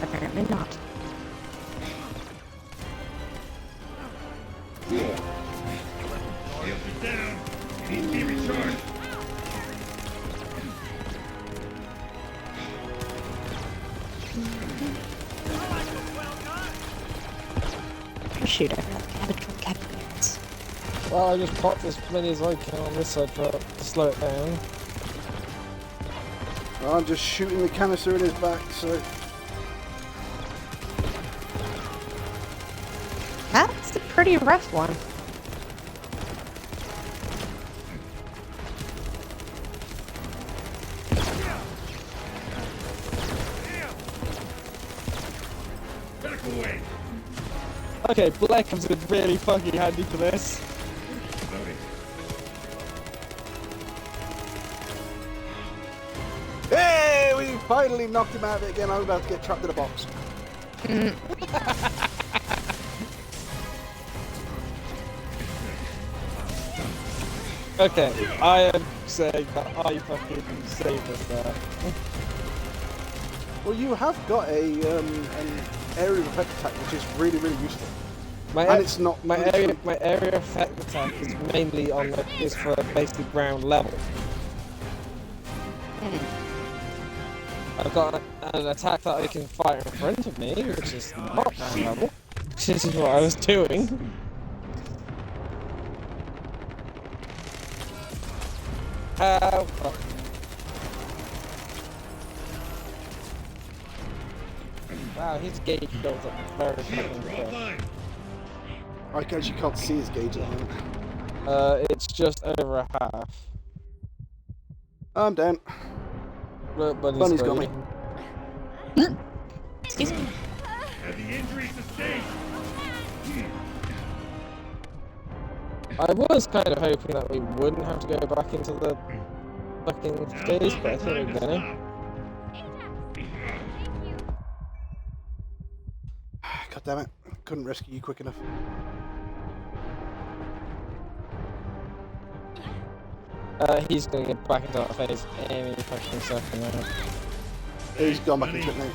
Apparently not. Shields are down. It needs to be recharged. Oh shoot, I forgot the cabbage for cabbage. Well, I just popped as many as I can on this side to slow it down. I'm just shooting the canister in his back, so... That's a pretty rough one. Medical away. Okay, Black comes in really fucking handy for this. Loading. Hey! We finally knocked him out of it again. I'm about to get trapped in a box. Okay, I am saying that I fucking saved us there. Well, you have got an area of effect attack, which is really, really useful. And it's not... my area effect attack is mainly on is for basically ground level. I've got an attack that I can fire in front of me, which is not ground level. This is what I was doing. Ow! Fuck. Wow, his gauge builds up very fucking Drop quick. line. I actually can't see his gauge at the moment. It's just over a half. I'm down. Look, Bunny's got me. Excuse me. Heavy injury sustained. I was kind of hoping that we wouldn't have to go back into the fucking space, but I think we're gonna. God damn it. Couldn't rescue you quick enough. He's gonna get back into that phase any fucking second now. He's gone back into it now.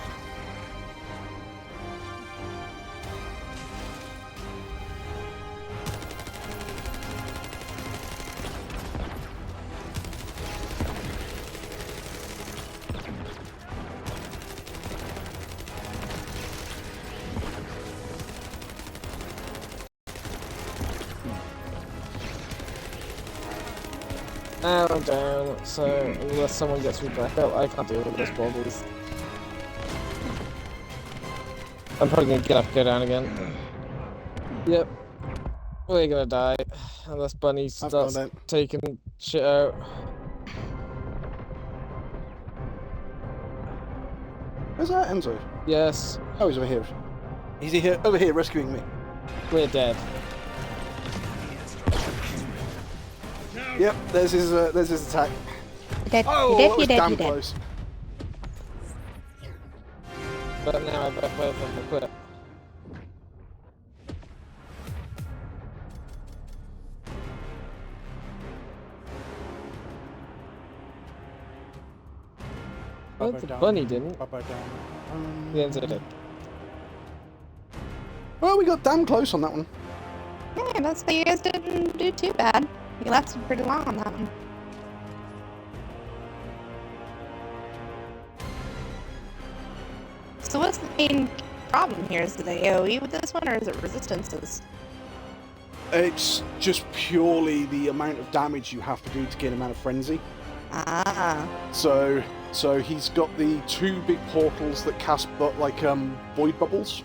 Now I'm down, so unless someone gets me back up, I can't deal with this bobbles. I'm probably gonna get up and go down again. Yep. We're gonna die. Unless Bunny starts gone taking shit out. Where's that Enzo? Yes, Oh, he's over here. He's here, over here rescuing me. we're dead. Yep, there's his attack. You're dead. Oh, You're that dead. was You're dead. damn You're dead. close. But now I've both of them quit. Well, the bunny didn't. The Enzo did. Well, we got damn close on that one. Yeah, that's why you guys didn't do too bad. You lasted pretty long on that one. So what's the main problem here? Is it the AoE with this one, or is it resistances? It's just purely the amount of damage you have to do to gain amount of frenzy. Ah. So he's got the two big portals that cast void bubbles,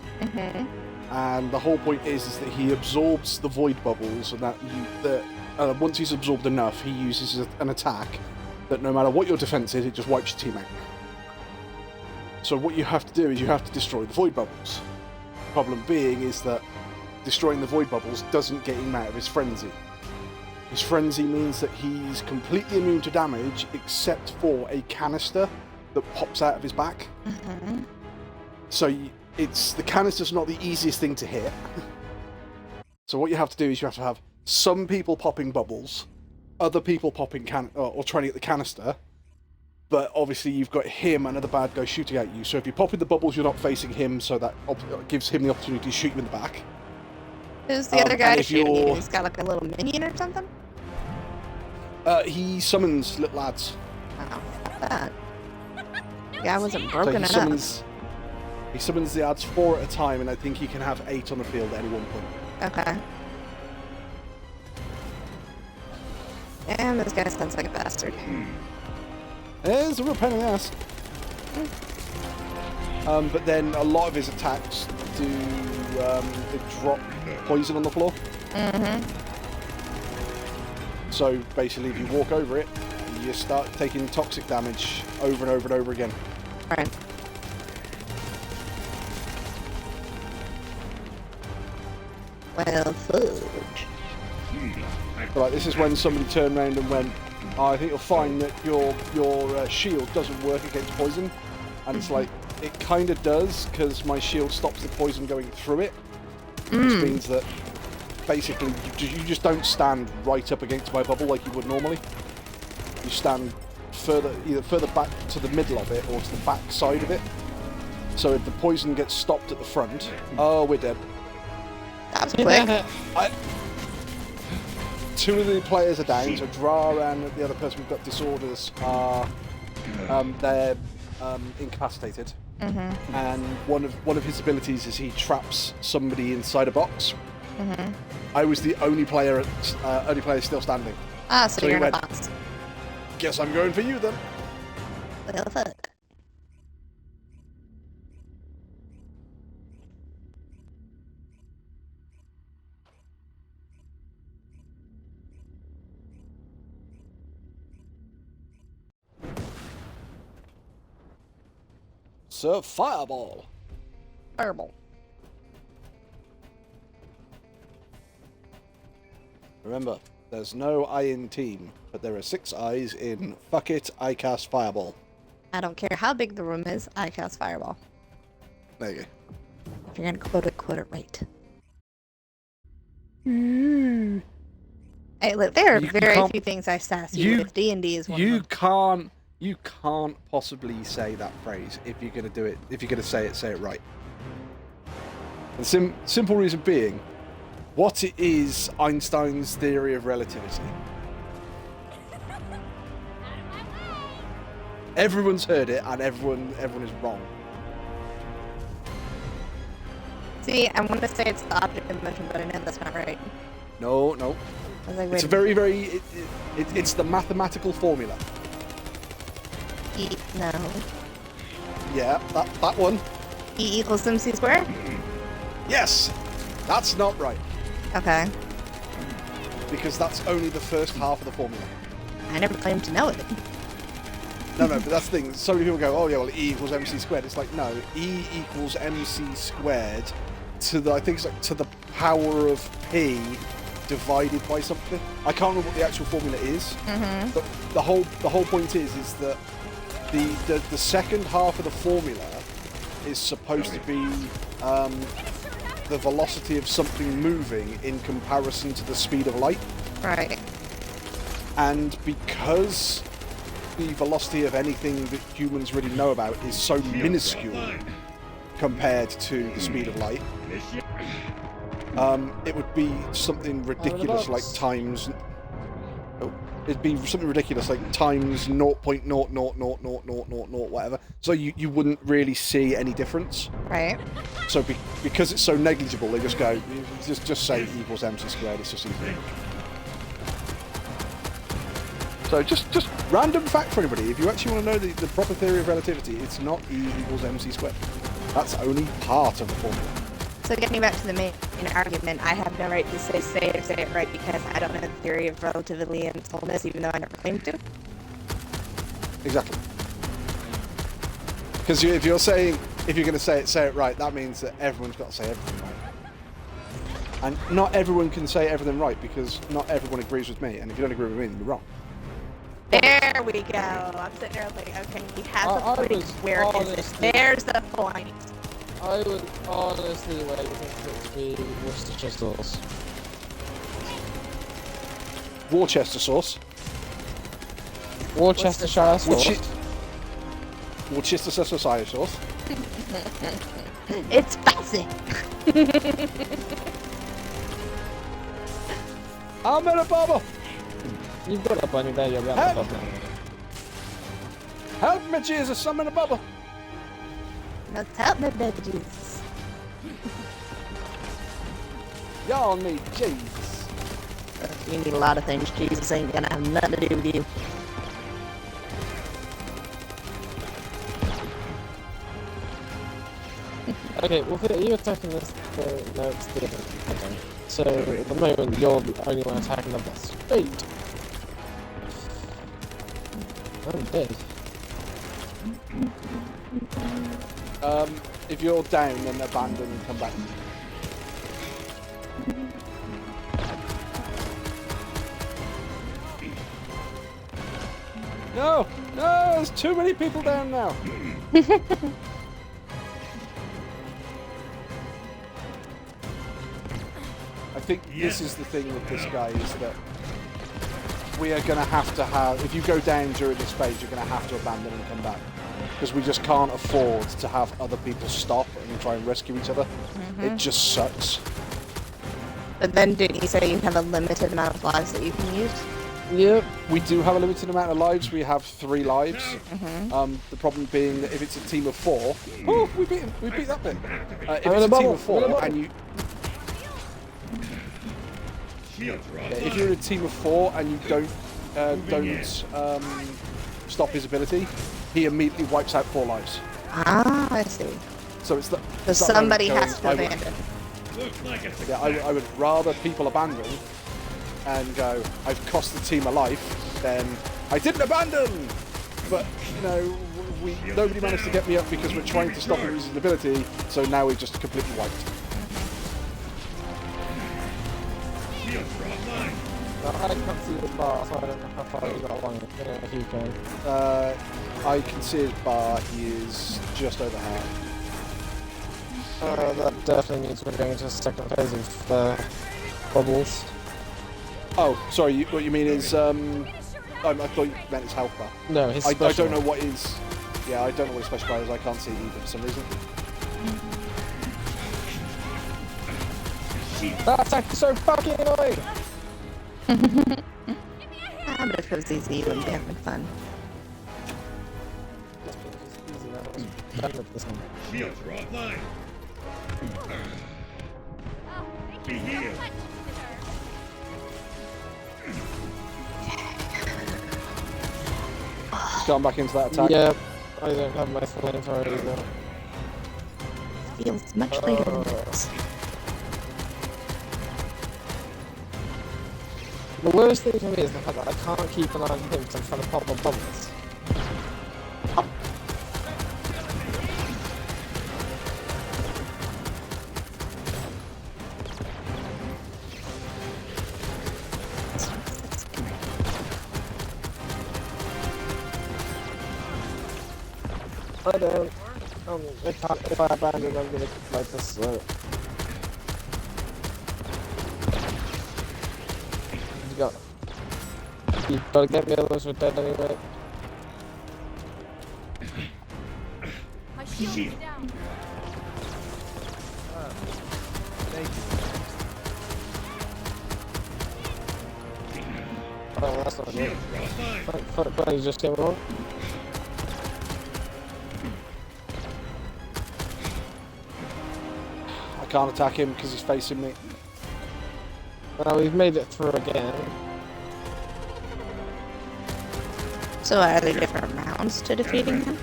and the whole point is that he absorbs the void bubbles, and that once he's absorbed enough, he uses an attack that no matter what your defense is, it just wipes your team out. So what you have to do is you have to destroy the void bubbles. Problem being is that destroying the void bubbles doesn't get him out of his frenzy. His frenzy means that he's completely immune to damage except for a canister that pops out of his back. So the canister's not the easiest thing to hit. So what you have to do is you have to have some people popping bubbles, other people popping or trying to get the canister, but obviously you've got him and another bad guy shooting at you. So if you're popping the bubbles, you're not facing him, so that gives him the opportunity to shoot you in the back. Who's the other guy and if shooting you? you're- He's got like a little minion or something? He summons little lads. Oh, got that. The guy wasn't So broken enough. he summons the lads 4 at a time, and I think he can have 8 on the field at any one point. Okay. And this guy sounds like a bastard. It's a real pain in the ass. But then a lot of his attacks do they drop poison on the floor. So basically, if you walk over it, you start taking toxic damage over and over and over again. Right. Well, fudge. So, like, this is when somebody turned around and went, oh, I think you'll find that your shield doesn't work against poison. And it's like, it kind of does, because my shield stops the poison going through it. Which means that basically you just don't stand right up against my bubble like you would normally. You stand either further back to the middle of it or to the back side of it. So if the poison gets stopped at the front, oh, we're dead. That was quick. Two of the players are down, so Dra and the other person who's got disorders are they're incapacitated. And one of his abilities is he traps somebody inside a box. I was the only player still standing. Ah, so he you're in a went, box. Guess I'm going for you then. Well, fuck. Sir Fireball. Fireball. Remember, there's no I in team, but there are 6 eyes in Fuck It, I Cast Fireball. I don't care how big the room is, I cast Fireball. There you go. If you're gonna quote it right. Hey, look, there are very few things I sass you with. D&D is one of them. You can't possibly say that phrase if you're gonna do it. If you're gonna say it right. The simple reason being, what is Einstein's theory of relativity? Everyone's heard it, and everyone is wrong. See, I want to say it's the object of motion, but I know that's not right. No. I was like, It's a wait, very, it's the mathematical formula. no. Yeah, that one. E equals MC squared? Yes, that's not right, Okay. because that's only the first half of the formula. I never claimed to know it. No, but that's the thing. So many people go, oh yeah, well, E equals MC squared. It's like, no, E equals MC squared to the, I think it's like to the power of P divided by something. I can't remember what the actual formula is, but the whole point is that the second half of the formula is supposed to be the velocity of something moving in comparison to the speed of light. Right. And because the velocity of anything that humans really know about is so minuscule compared to the speed of light, it would be something ridiculous like times... Oh, it'd be something ridiculous like times 0.0000000 whatever. So you wouldn't really see any difference. Right. So because it's so negligible, they just go, just say E equals MC squared, it's just easy. So just random fact for anybody, if you actually want to know the proper theory of relativity, it's not E equals MC squared. That's only part of the formula. So getting back to the main argument, I have no right to say it right because I don't know the theory of relativity and fullness, even though I never claimed to. Exactly. Because if you're going to say it right, that means that everyone's got to say everything right. And not everyone can say everything right because not everyone agrees with me. And if you don't agree with me, then you're wrong. There we go. I'm sitting there like, okay, he has a point. Where is it? There's the point. I would honestly like it to be Worcestershire sauce. Worcester sauce. Worcestershire sauce. Worcestershire sauce. It's spicy. I'm in a bubble. You've got a bunny there, you'll be on the bubble. Help me, Jesus! I'm in a bubble. No, help me, baby Jesus. Y'all need Jesus. You need a lot of things. Jesus ain't gonna have nothing to do with you. Okay, well, are you attacking this? No, it's the other. Okay. So at the moment, you're the only one attacking the boss. Great. I'm dead. If you're down, then abandon and come back. No! No! There's too many people down now! I think this is the thing with this guy, is that we are going to have, if you go down during this phase, you're going to have to abandon and come back. Because we just can't afford to have other people stop and try and rescue each other. It just sucks. But then didn't you say you have a limited amount of lives that you can use? Yep. We do have a limited amount of lives. We have 3 lives. The problem being that if it's a team of 4... Oh, we beat him. We beat that bit. If it's a team of 4 and you... if you're in a team of 4 and you don't stop his ability, he immediately wipes out 4 lives. Ah, I see. So it's the... So somebody has to abandon. Yeah, I would rather people abandon and go, I've cost the team a life, than I didn't abandon! But, you know, nobody managed to get me up because we're trying to stop him using his ability, so now we're just completely wiped. I can't see the bar, so I don't know how far you got along. If you can. I can see his bar, he is just over half. That definitely means we're going into the second phase of bubbles. Oh, sorry, what you mean is, I thought you meant his health bar. No, his I special. don't know what his... Yeah, I don't know what his special bar is, I can't see it either for some reason. That attack is so fucking annoying! But if it was easy, it would be having fun. Shields are offline. Be healed. Gone back into that attack. Yeah, I don't have my flamethrower either. Feels much later than this. The worst thing for me is the fact that I can't keep an eye on him because I'm trying to pop my bubbles. I don't. If I abandon, I'm gonna like this. You gotta get me, otherwise we're dead anyway. My shield is down. Oh, that's not good. But you just came along. I can't attack him because he's facing me. Well, we've made it through again. So are there different rounds to defeating him?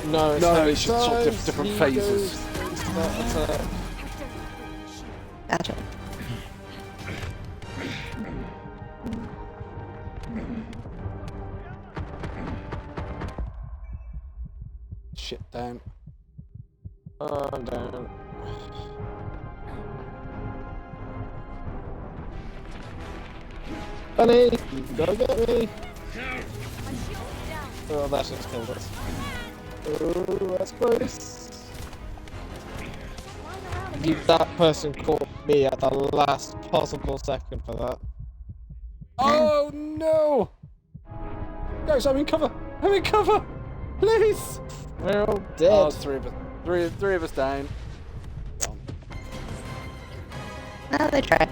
No, It's just sort of different phases. Gotcha. Shit down. I'm down. Bunny, you gotta get me. My shield is down. Oh, that just killed us. Oh, that's close. Flying around That person caught me at the last possible second for that. Oh no! Guys, I'm in cover! I'm in cover! Please! We're all Oh, dead. it's 3 of us. Three of us down. Gone. No, they tried.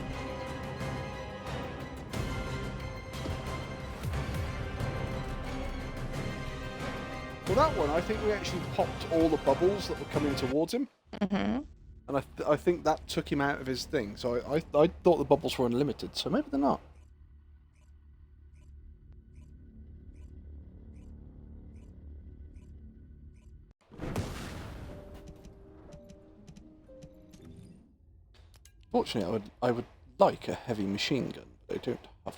Well, that one, I think we actually popped all the bubbles that were coming towards him. Mm-hmm. And I think that took him out of his thing. So I thought the bubbles were unlimited, so maybe they're not. Fortunately, I would like a heavy machine gun, but I don't have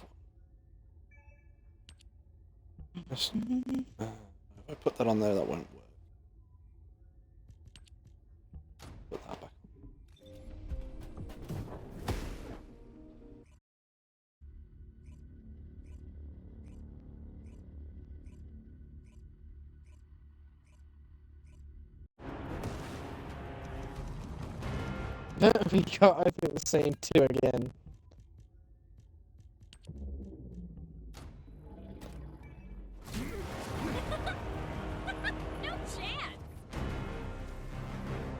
one. Just, if I put that on there, that won't work. Put that back. We got, I think, the same two again. No chance.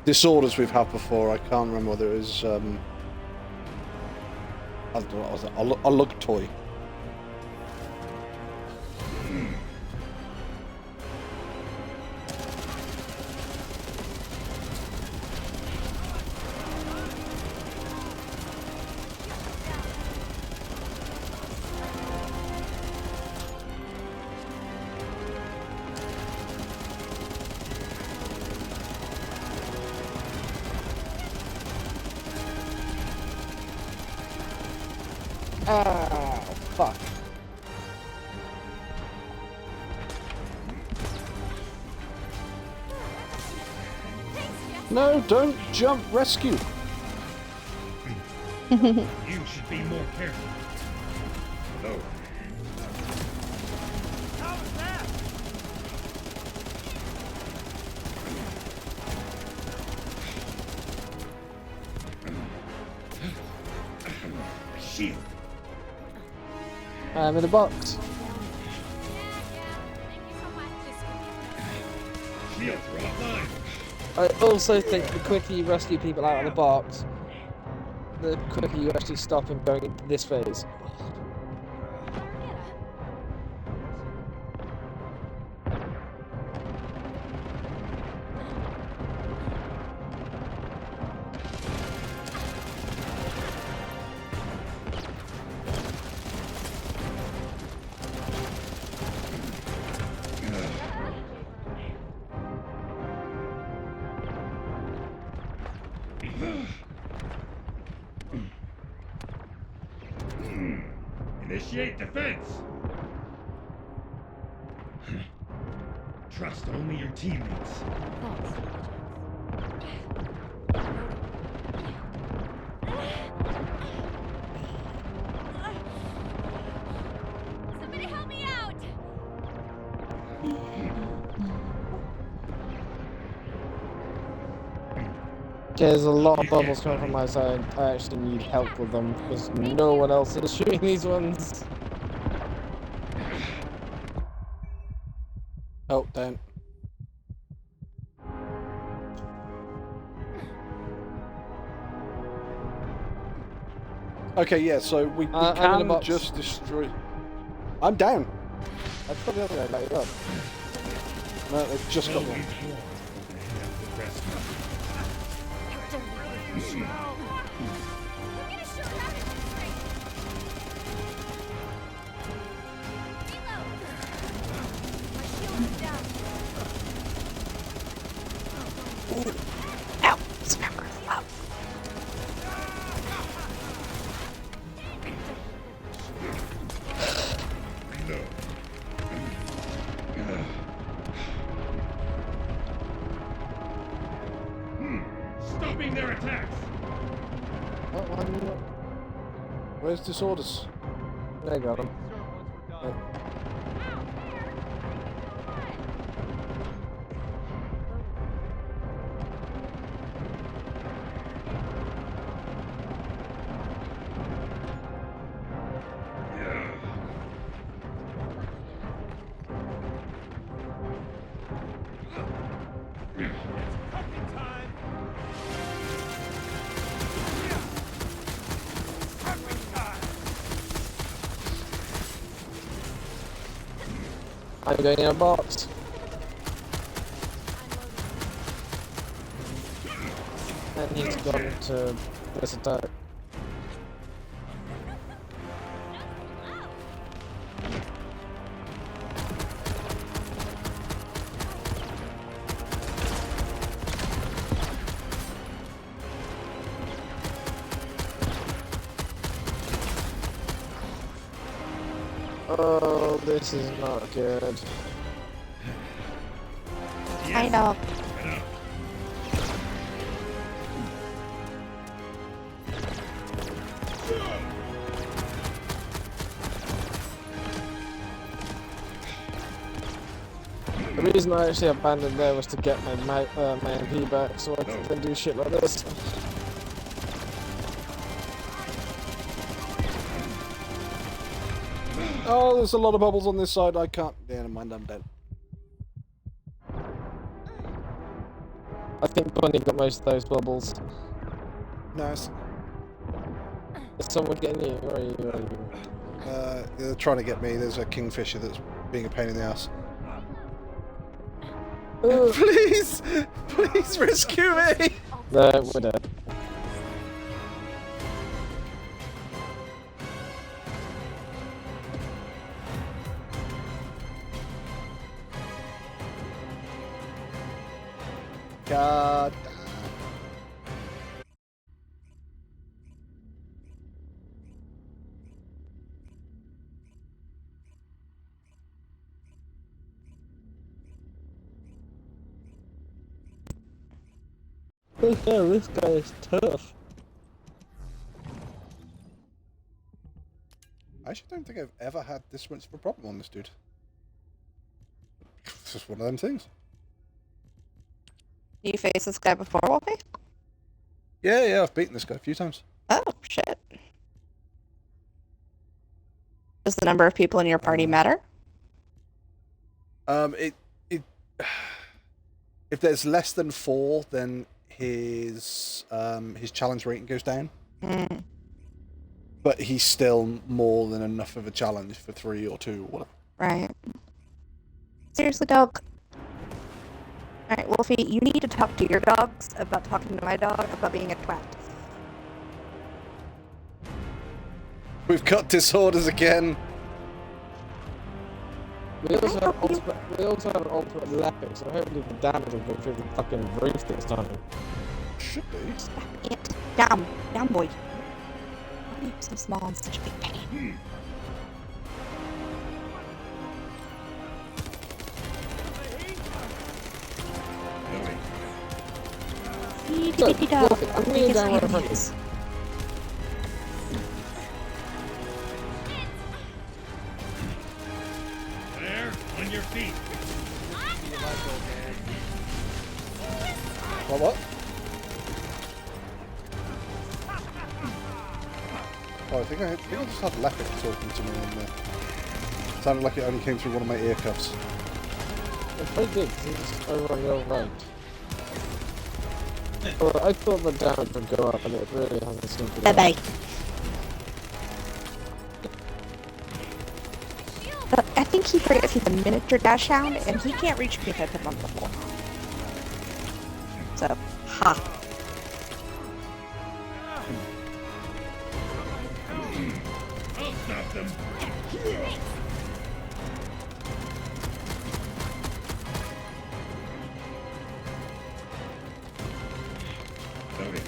Disorders we've had before. I can't remember whether it was I don't know what was it, a lug toy. Ah, fuck. No, don't jump! Rescue! You should be more careful. Oh. Shield. I'm in a box. Thank you so much. Shields are offline. I also think the quicker you rescue people out of the box, the quicker you actually stop him going into this phase. Initiate defense. Trust only your teammates. Somebody help me out. There's a lot of bubbles coming from my side. I actually need help with them because no one else is shooting these ones. Oh, don't. Okay, yeah, so we I'm in a can box. just destroy... I'm down! I put the other guy back up. No, they've just got Always one. warm over the head of the rescue. We're gonna shoot rapid straight. Reload. My shield is down. Ow! Remember. Oh. No. Stopping their attacks. Oh, Where's Disorders? I got him. I'm going in a box. And he's gone to this attack. Oh, this is not good. I know. Get up. The reason I actually abandoned there was to get my MP back, so I can then do shit like this. Oh, there's a lot of bubbles on this side. I can't. Yeah, never mind. I'm dead. I think Bunny got most of those bubbles. Nice. Is someone getting you? Where are you? Where are you? They're trying to get me. There's a kingfisher that's being a pain in the ass. Please, please rescue me. No, we're dead. God. Yeah, this guy is tough. I actually don't think I've ever had this much of a problem on this dude. It's just one of them things. You faced this guy before, Wolfie? Yeah, I've beaten this guy a few times. Oh, shit. Does the number of people in your party matter? It if there's less than 4, then his challenge rating goes down. Mm. But he's still more than enough of a challenge for 3 or 2 or whatever. Right. Seriously, dog. Alright, Wolfie, you need to talk to your dogs about talking to my dog about being a twat. We've got disorders again. We also have an ultimate leopard, so hopefully the damage will go through the fucking roof this time. Should be. Stop it. Down. Down, boy. Why are you so small and such a big pain? Look, I'm kneeling down right in front of you. There, on your feet. What? Oh, I think I just had leopard talking to me and sounded like it only came through one of my ear cuffs. It probably did, because it's over on your right. Well, I thought the damage would go up, and it really hasn't seemed to go up. Bye-bye. I think he forgets he's a miniature dash hound, and he can't reach me if I put him on the floor. So, ha. I'll stop them. Sorry.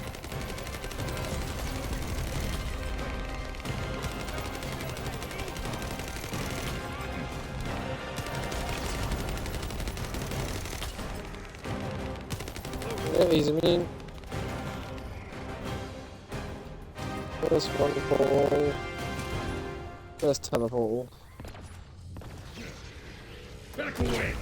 Yeah, he's immune. There's one ball. There's teleport. Back away.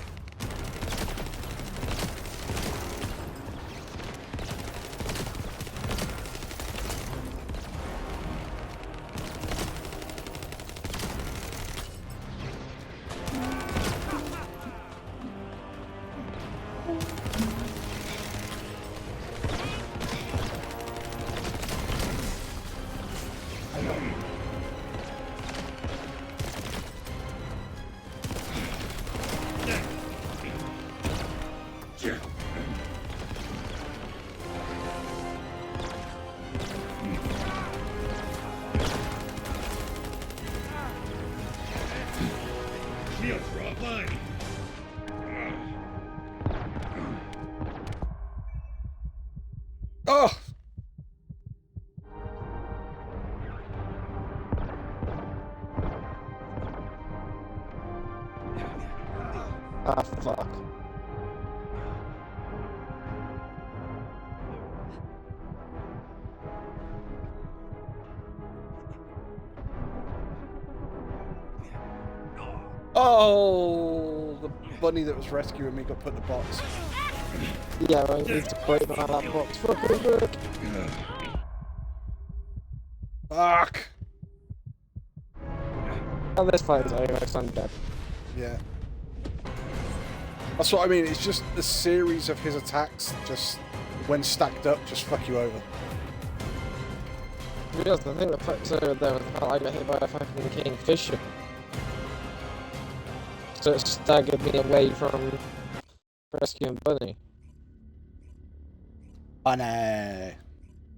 Shields are offline. Oh! Ah, fuck. Oh, the bunny that was rescuing me got put in the box. Yeah, I need to break them out of that box. Fuck, look. Fuck! Oh, this fight's over, so I'm dead. Yeah. That's what I mean, it's just a series of his attacks, just, when stacked up, just fuck you over. To be honest, I think the fuck's over there was how I got hit by a fucking kingfisher. So it staggered me away from rescuing Bunny. Bunny!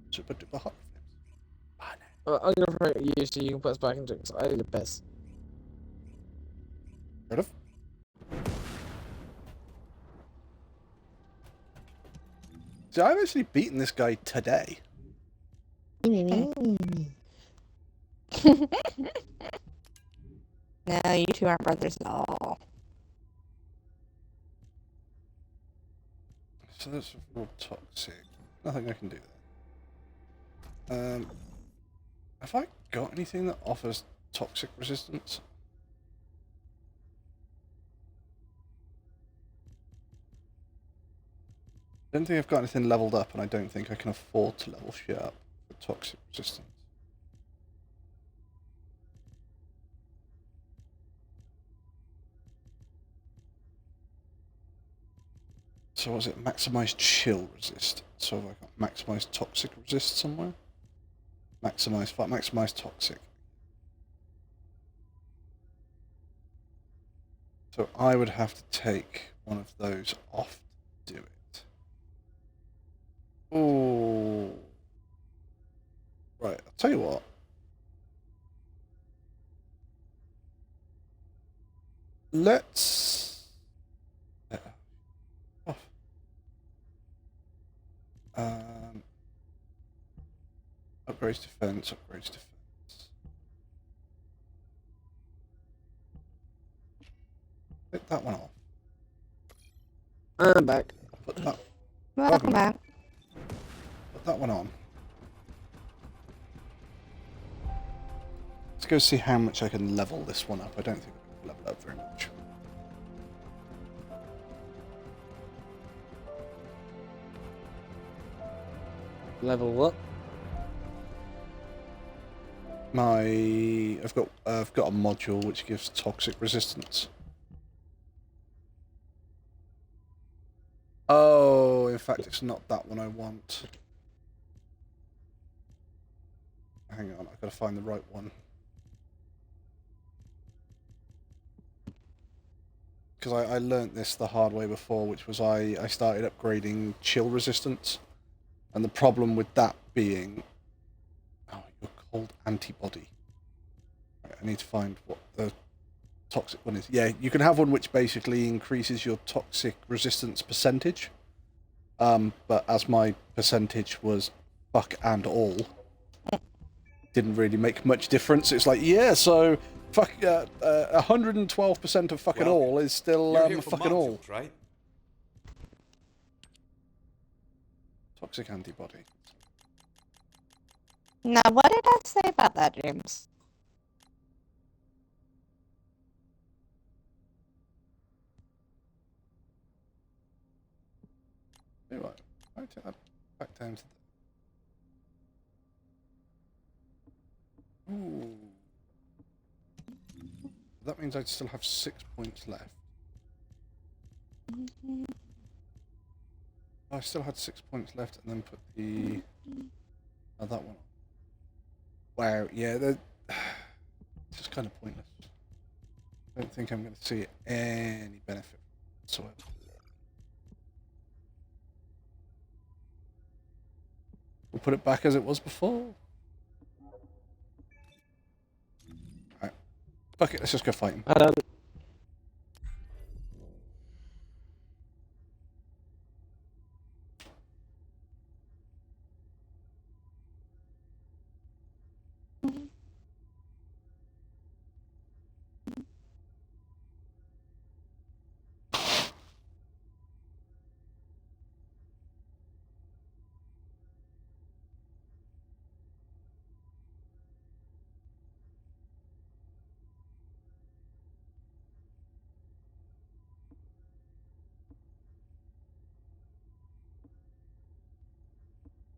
Super duper hot. Bunny. Well, I'm gonna promote you so you can put us back into it, 'cause I need a piss. Heard of? See, I've actually beaten this guy today. No, you two aren't brothers at all. So that's real toxic. Nothing I can do there. Have I got anything that offers toxic resistance? I don't think I've got anything leveled up, and I don't think I can afford to level shit up for toxic resistance. So was it maximize chill resist? So have I got maximize toxic resist somewhere? Maximize toxic. So I would have to take one of those off to do it. Oh. Right, I'll tell you what. Let's off. Upgrades defense, upgrades defense. Take that one off. I'm back. Put that, Welcome back. put that one on. Let's go see how much I can level this one up. I don't think I can level up very much. Level what? I've got a module which gives toxic resistance. Oh, in fact, it's not that one I want. Hang on, I've got to find the right one. Because I learnt this the hard way before, which was I started upgrading chill resistance. And the problem with that being... Oh, you're called antibody. Right, I need to find what the toxic one is. Yeah, you can have one which basically increases your toxic resistance percentage. But as my percentage was fuck and all, didn't really make much difference. It's like, yeah, so fuck 112% of fucking Well, all is still You're here for fucking all. modules, right? Toxic antibody. Now, what did I say about that, James? Anyway, I'll take that back down to the... Ooh. That means I'd still have 6 points left. I still had 6 points left, and then put the... Oh, that one on. Wow, yeah, it's just kind of pointless. I don't think I'm going to see any benefit whatsoever. We'll put it back as it was before. Alright. Fuck it, let's just go fight him.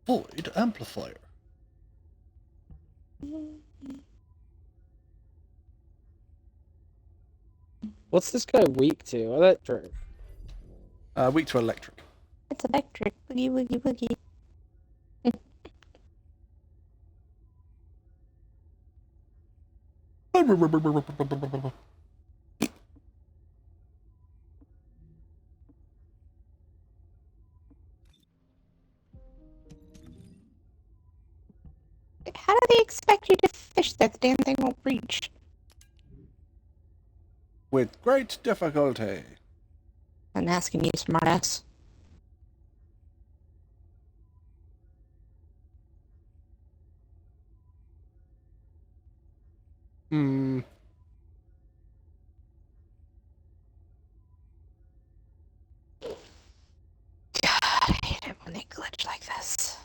Void amplifier. What's this guy weak to? Electric. Weak to electric. It's electric. Boogie, woogie, woogie. How do they expect you to fish that the damn thing won't reach? With great difficulty. I'm asking you, smartass. Hmm. God, I hate it when they glitch like this.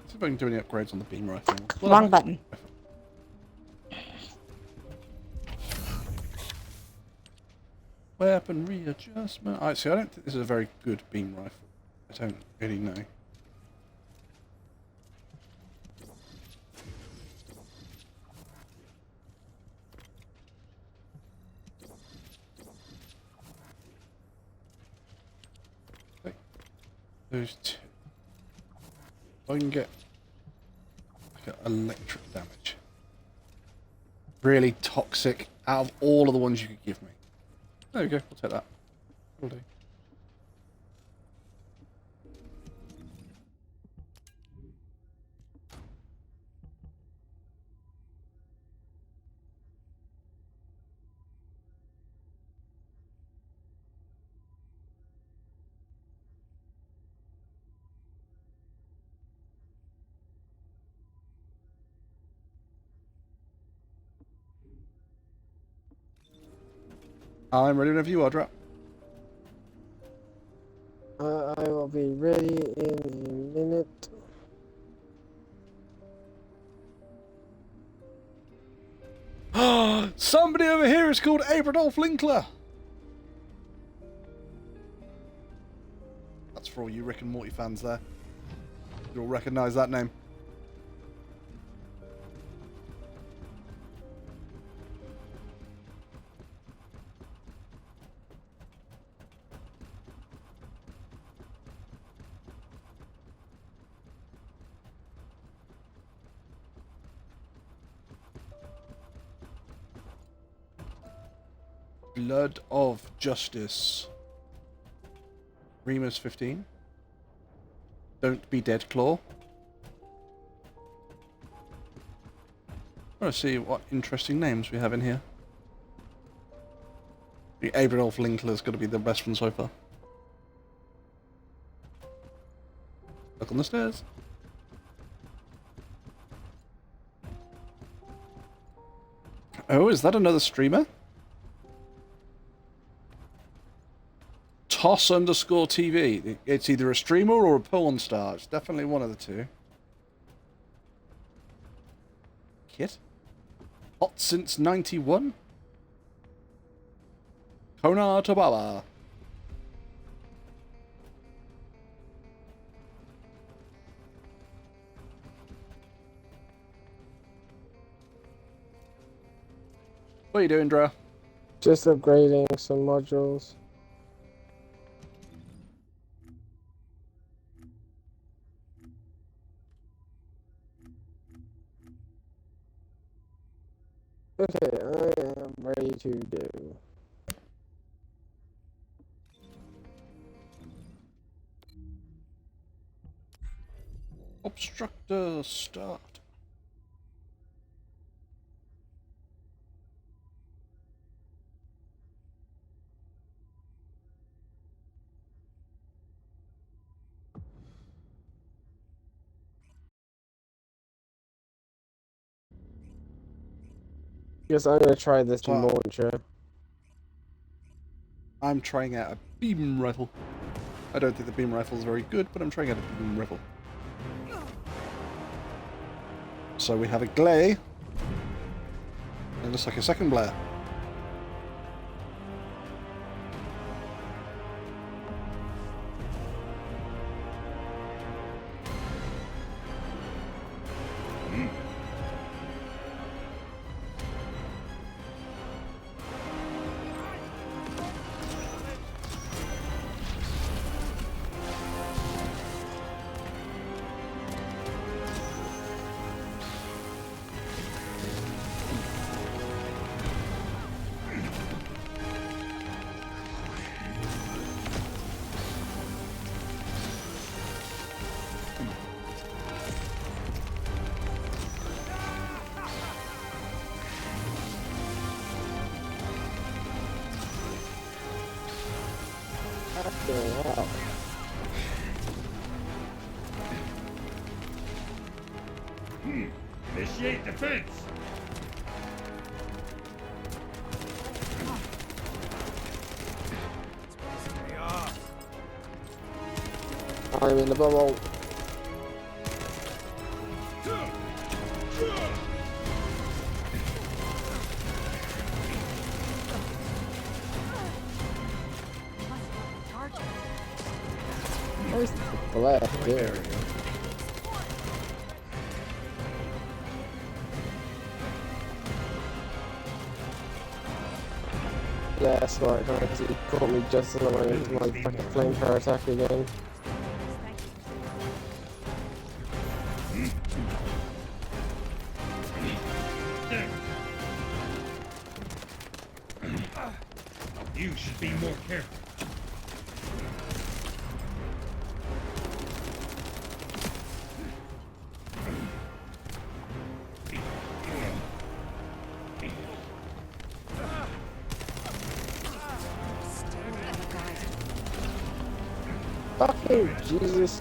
See if I can do any upgrades on the beam rifle. Wrong button. Weapon readjustment. I see. I don't think this is a very good beam rifle. I don't really know. Okay. Those two. If I can get like electric damage. Really toxic out of all of the ones you could give me. There we go. We'll take that. Will do. I'm ready whenever you are, Drop. I will be ready in a minute. Somebody over here is called Abradolf Linkler. That's for all you Rick and Morty fans there. You'll recognise that name. Blood of Justice. Remus 15. Don't be dead, Claw. I want to see what interesting names we have in here. The Abradolf Linkler's got to be the best one so far. Look on the stairs. Oh, is that another streamer? Toss_TV. It's either a streamer or a porn star. It's definitely one of the two. Kit. Hot since 91. Kona Tababa. What are you doing, Dra? Just upgrading some modules. Okay, I am ready to do. Obstructor start. Guess I'm gonna try this Wow. launcher. I'm trying out a beam rifle. I don't think the beam rifle is very good, but I'm trying out a beam rifle. So we have a Glay. It looks like a second Blair. Fucking hell. Initiate defense. I'm in the bubble. Where's the flare? There we go. Yeah, that's right, guys. He caught me just as I went into my fucking flamethrower attack again. There. You should be more careful. Fucking Jesus.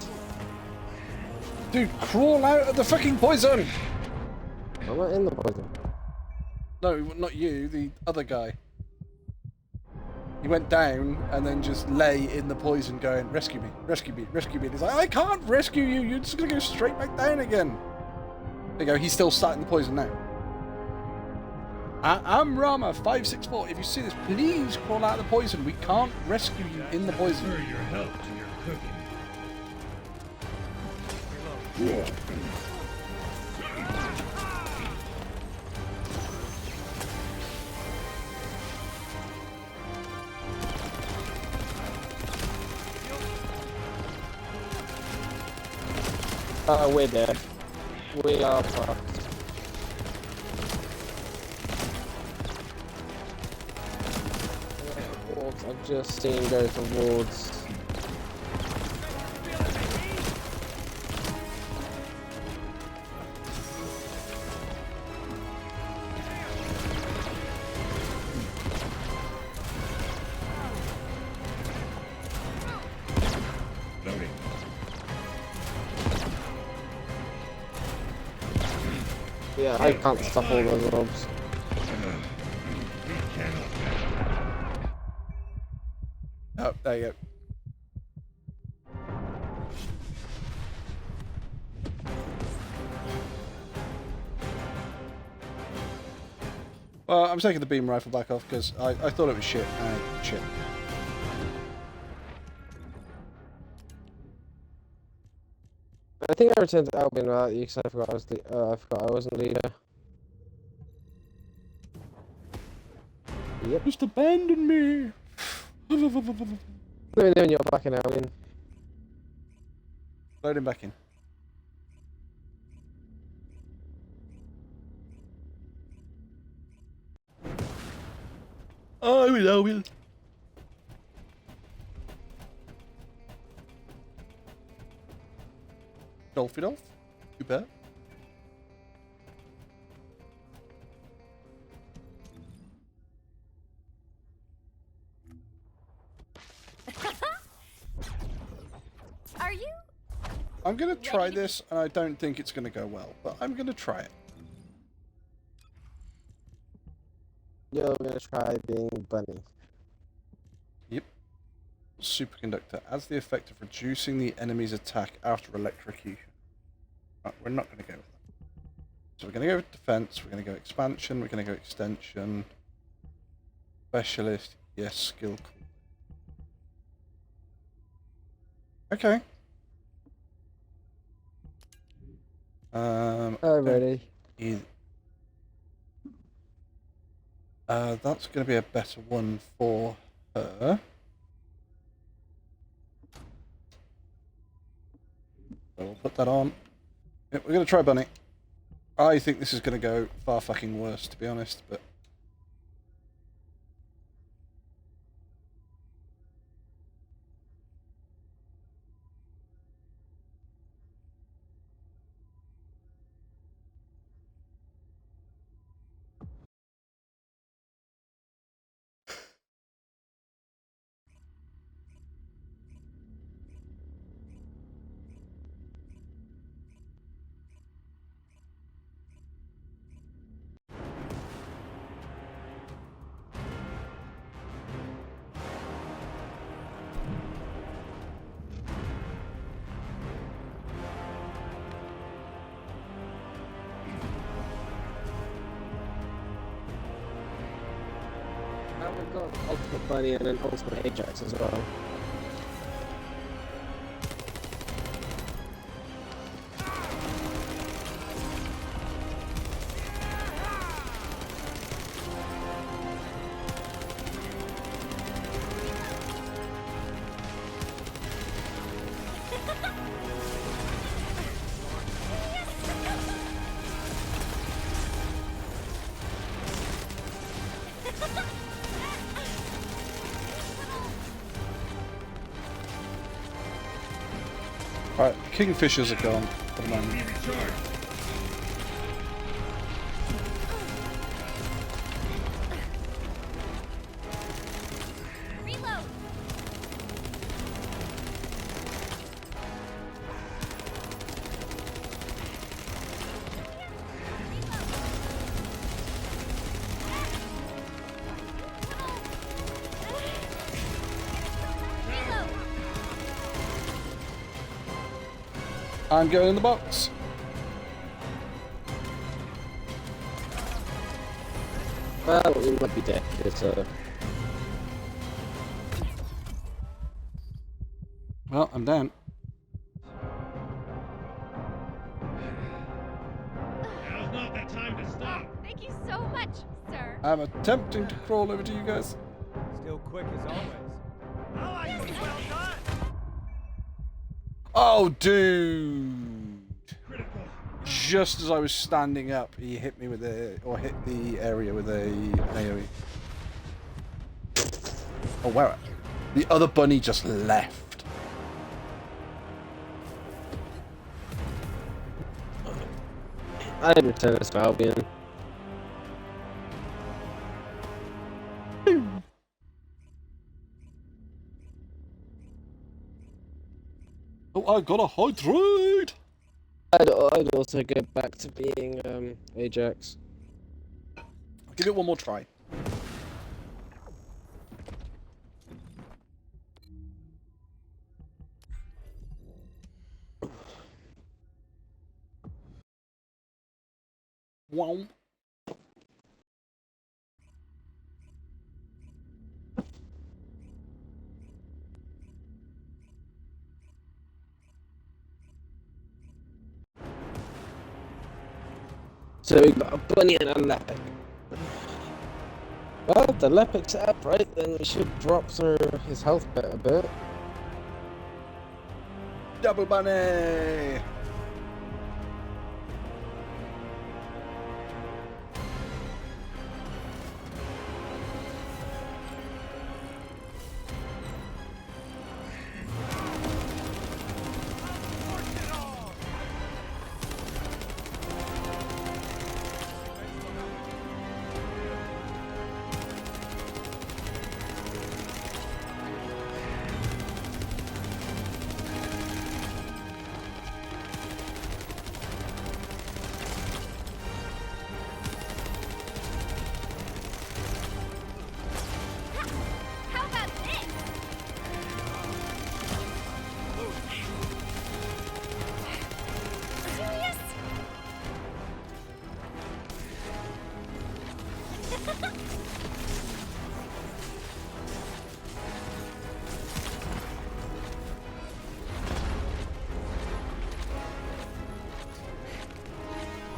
Dude, crawl out of the fucking poison! I'm not in the poison. No, not you, the other guy. He went down and then just lay in the poison going, rescue me, rescue me, rescue me. And he's like, I can't rescue you, you're just gonna go straight back down again. There you go, he's still sat in the poison now. I'm Rama564. If you see this, please crawl out of the poison. We can't rescue you in the poison. Transfer your help to your cooking. We're dead. We are fucked. I've just seen go towards. Loading. Yeah, I can't stop all those mobs. We cannot. Oh, there you go. Well, I'm taking the beam rifle back off because I thought it was shit. Shit. I think I returned to Albion without you because I forgot I forgot I wasn't leader. Yep. Just abandon me. What are you doing? You're back in Albion. Load him back in. I will. Dolphin off. You bet. Are you? I'm gonna try this, and I don't think it's gonna go well, but I'm gonna try it. You're gonna try being Bunny. Yep. Superconductor has the effect of reducing the enemy's attack after electrocution. Right, we're not gonna go with that. So we're gonna go with defense. We're gonna go expansion. We're gonna go extension. Specialist. Yes. Skill. Okay. Ready. That's going to be a better one for her. So we'll put that on. Yep, we're going to try Bunny. I think this is going to go far fucking worse, to be honest, but... we've got Ultimate Bunny and then Ultimate Ajax as well. Alright, Kingfishers are gone for the Be moment. recharged. Reload. Reload. I'm going in the box. Well, we might be dead. So Well, I'm down. Now's not the time to stop. Thank you so much, sir. I'm attempting to crawl over to you guys. Still quick as always. I like it. Well done. Oh, dude! Critical. Just as I was standing up, he hit me with a, or hit the area with a AoE. Oh wow! The other bunny just left. I return as Falbian. Oh, I got a hydrate! I'd also go back to being Ajax. I'll give it one more try. Wow. So we've got a bunny and a leopard. Well, the leopard's up, right? Then we should drop through his health bit a bit. Double bunny! How about this? Serious?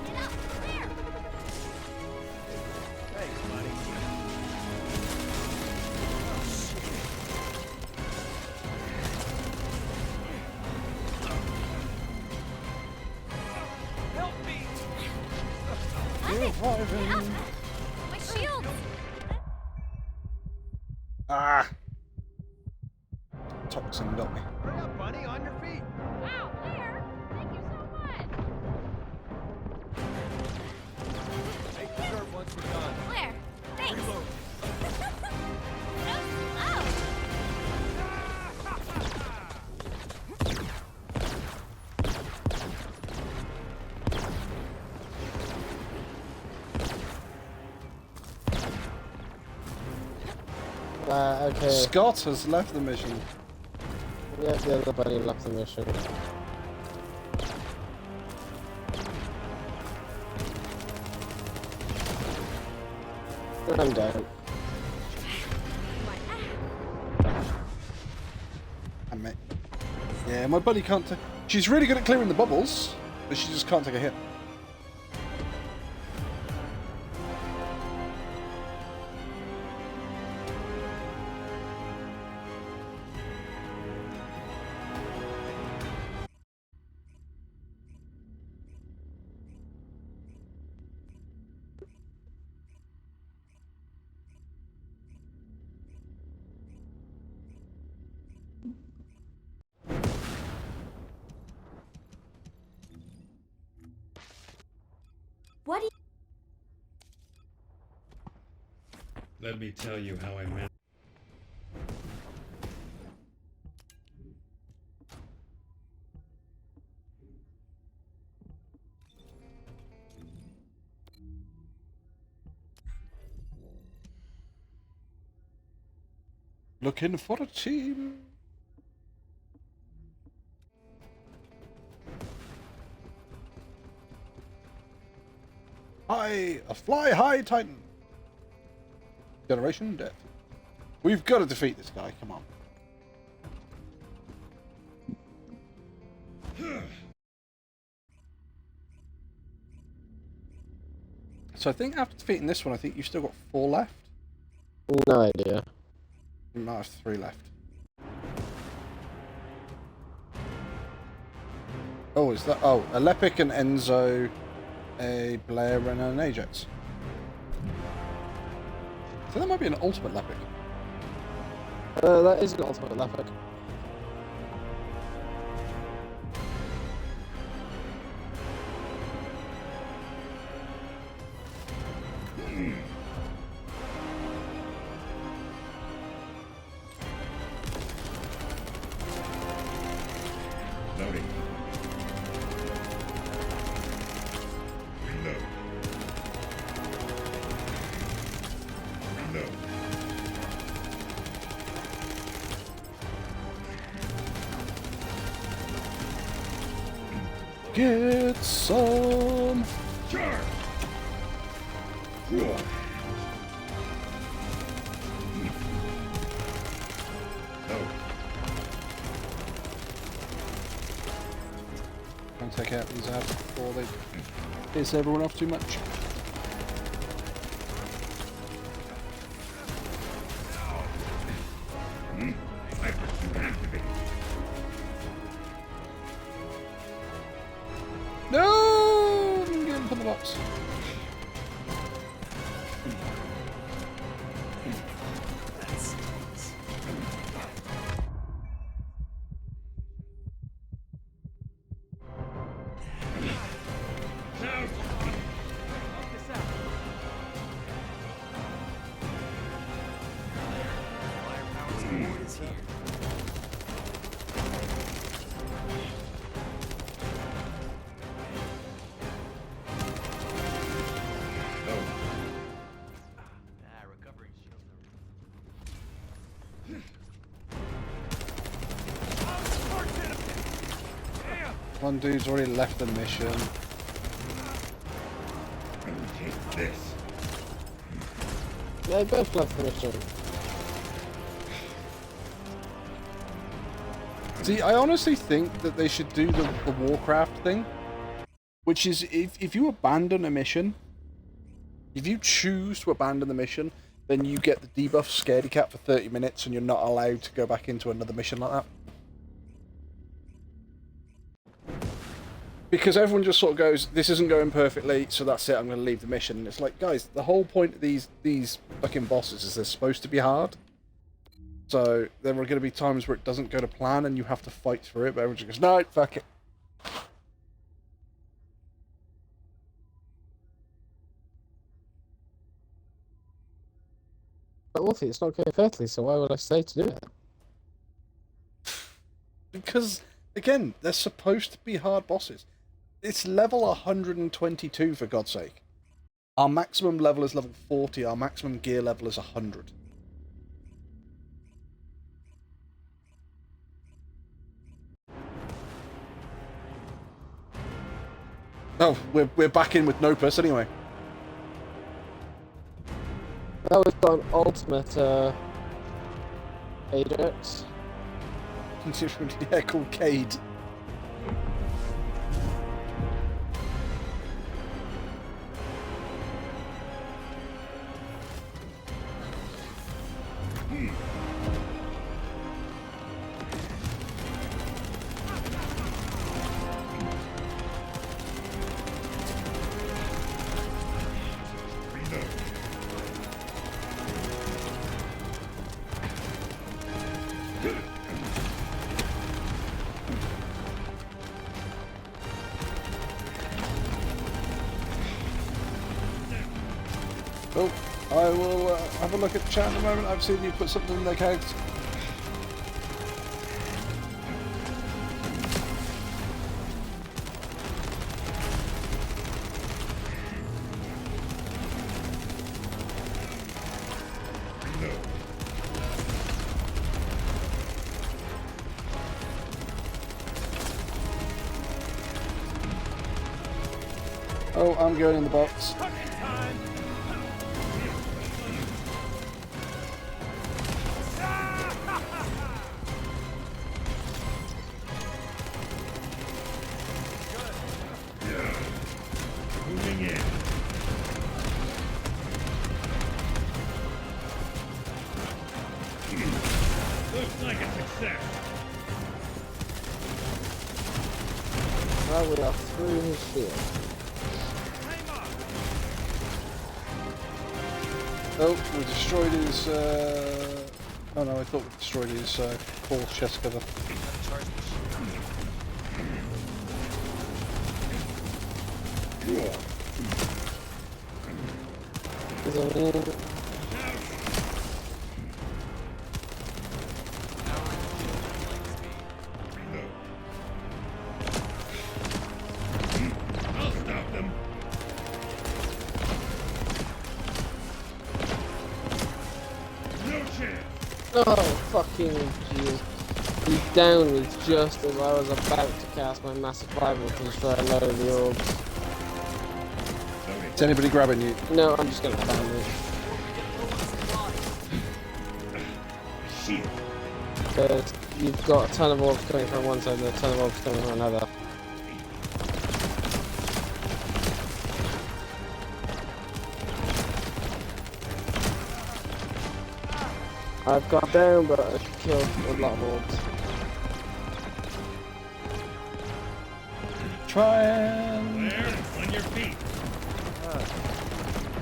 Get up there. Thanks, buddy. Help me! Get up. My shield. Ah! Toxin got me. Hurry up, buddy, on your feet. Wow, Blair. Thank you so much. Make the dirt once we're done. Blair, thanks. Reload. So slow. Okay. Scott has left the mission. Yeah, the other bunny left the mission. I'm down. mate. Yeah, my buddy can't. She's really good at clearing the bubbles, but she just can't take a hit. What do you... Let me tell you how I met. Looking for a team. A fly high Titan. Generation death. We've got to defeat this guy. Come on. So I think after defeating this one, I think you've still got 4 left. No idea. You might have 3 left. Oh, is that? Oh, a Lepic, an Enzo, a Blair, and an Ajax. So that might be an ultimate Lepic. That is an ultimate Leopard. Loading. Reload. Reload. Get some. Charge! Whoa. Load. Try and take out these out before they piss everyone off too much. No! Get him from the box. One dude's already left the mission. Take this. They both left the mission. See, I honestly think that they should do the Warcraft thing, which is if you abandon a mission, if you choose to abandon the mission, then you get the debuff Scaredy Cat for 30 minutes and you're not allowed to go back into another mission like that. Because everyone just sort of goes, this isn't going perfectly, so that's it, I'm going to leave the mission. And it's like, guys, the whole point of these fucking bosses is they're supposed to be hard. So there are going to be times where it doesn't go to plan and you have to fight through it, but everyone just goes, no, fuck it. But Wolfie, it's not going perfectly, so why would I say to do it? Because, again, they're supposed to be hard bosses. It's level 122, for God's sake. Our maximum level is level 40, our maximum gear level is 100. Oh, we're back in with Nopus anyway. Now we've got an ultimate Ajax. Yeah, called Cade. Oh, I will have a look at the chat in a moment. I've seen you put something in there, Cags. Oh, I'm going in the box. Moving in. Looks like a success. Well, we are through his shield. Oh, we destroyed his. Oh no, I thought we destroyed his core chest cover. Is it in? I'll stop them. No chance. Oh, fucking jeez. He downed me just as I was about to cast my massive rival to destroy a load of the orbs. Is anybody grabbing you? No, I'm just gonna down it. Shield. Because you've got a ton of orbs coming from one side and a ton of orbs coming from another. I've got down, but I've killed a lot of orbs. Try and. Claire, on your feet.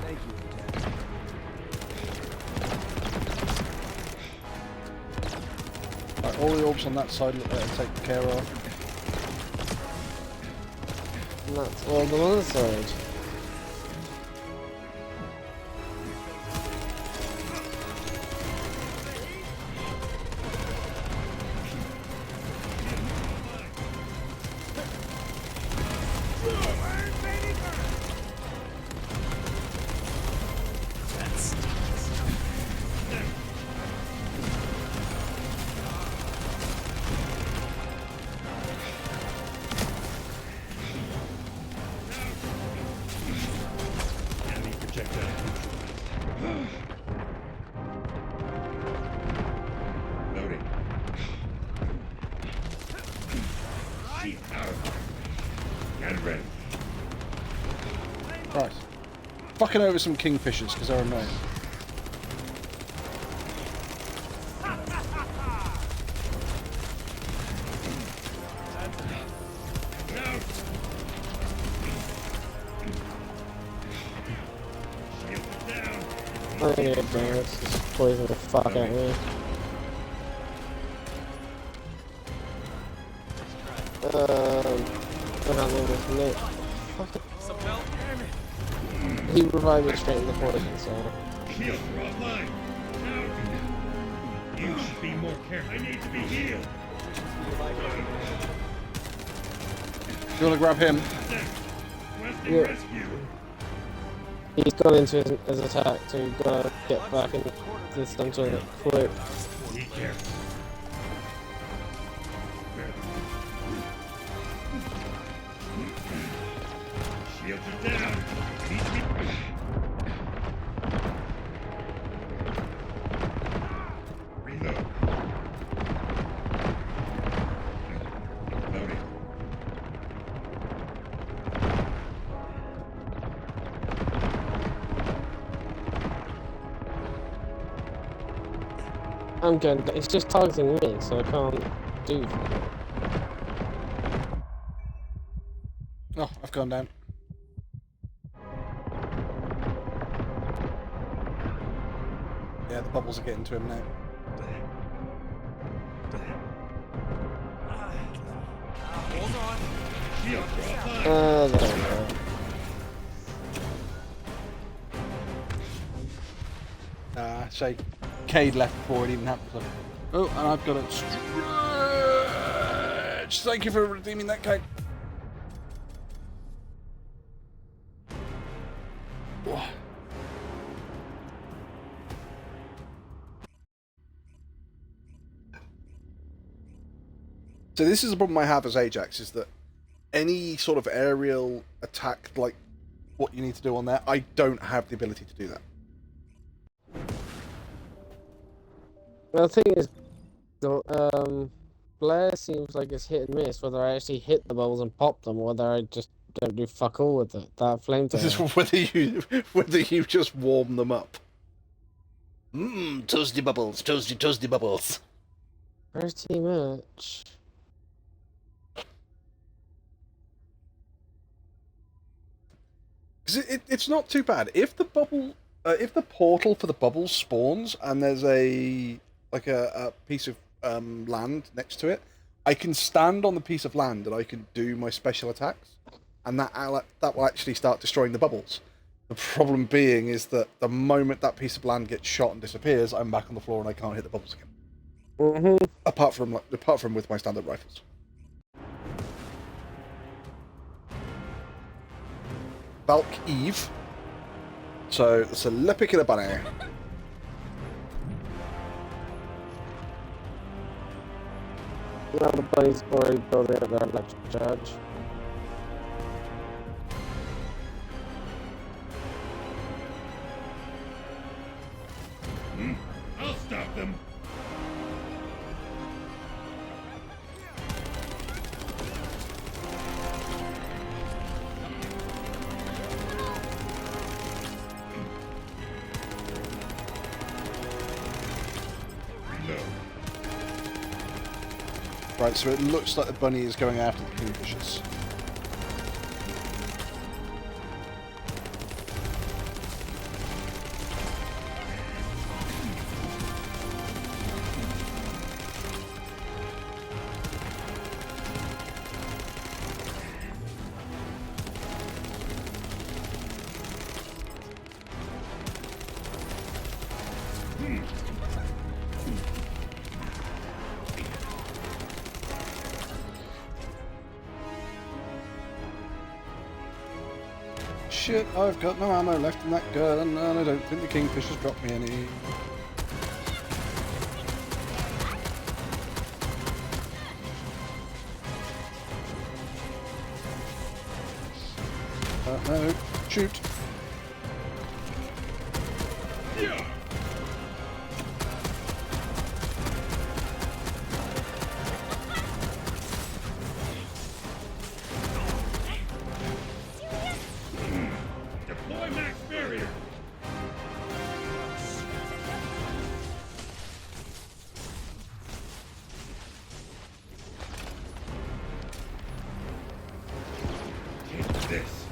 Thank you, Lieutenant. Right, all the orbs on that side look like they're taken care of. And that's all on the other side. Enemy projectile. Loading. Sheet out. And ready. Right. Fucking over some kingfishers because they're annoying. Out. Shield is down. I'm gonna get down, it's just poison the fuck out of me. I can't leave this lit. Fuck it. He revived me straight in the poison, so. Shields are offline. Out. You should be more careful. I need to be healed. You want to grab him? Requesting Yeah. rescue. He's gone into his attack, so you've got to get back in this dungeon quick. Be careful. Shields are down. Need to be. Reload. I'm going. It's just targeting me, so I can't do. Oh, I've gone down. Yeah, the bubbles are getting to him now. Hold on. Shield offline. There we go. So Cade left before it even happened. So. Oh, and I've got a stretch. Thank you for redeeming that, Cade. Whoa. So this is the problem I have as Ajax, is that any sort of aerial attack, like what you need to do on there, I don't have the ability to do that. Well, the thing is, Blair seems like it's hit and miss whether I actually hit the bubbles and pop them, or whether I just don't do fuck all with it. That This is flamethrower. whether you just warm them up. Toasty bubbles, toasty bubbles. Pretty much. Because it's not too bad if the portal for the bubbles spawns and there's a piece of land next to it, I can stand on the piece of land and I can do my special attacks, and that will actually start destroying the bubbles. The problem being is that the moment that piece of land gets shot and disappears, I'm back on the floor and I can't hit the bubbles again. Mm-hmm. Apart from with my standard rifles. Valk Eve. So it's a Lepic and a bunny. Now the bunny's already building up their electric charge. I'll stop them. Right, so it looks like the bunny is going after the kingfishers. Shit, I've got no ammo left in that gun, and I don't think the kingfishers dropped me any. No, shoot. Deploy max barrier. Take this.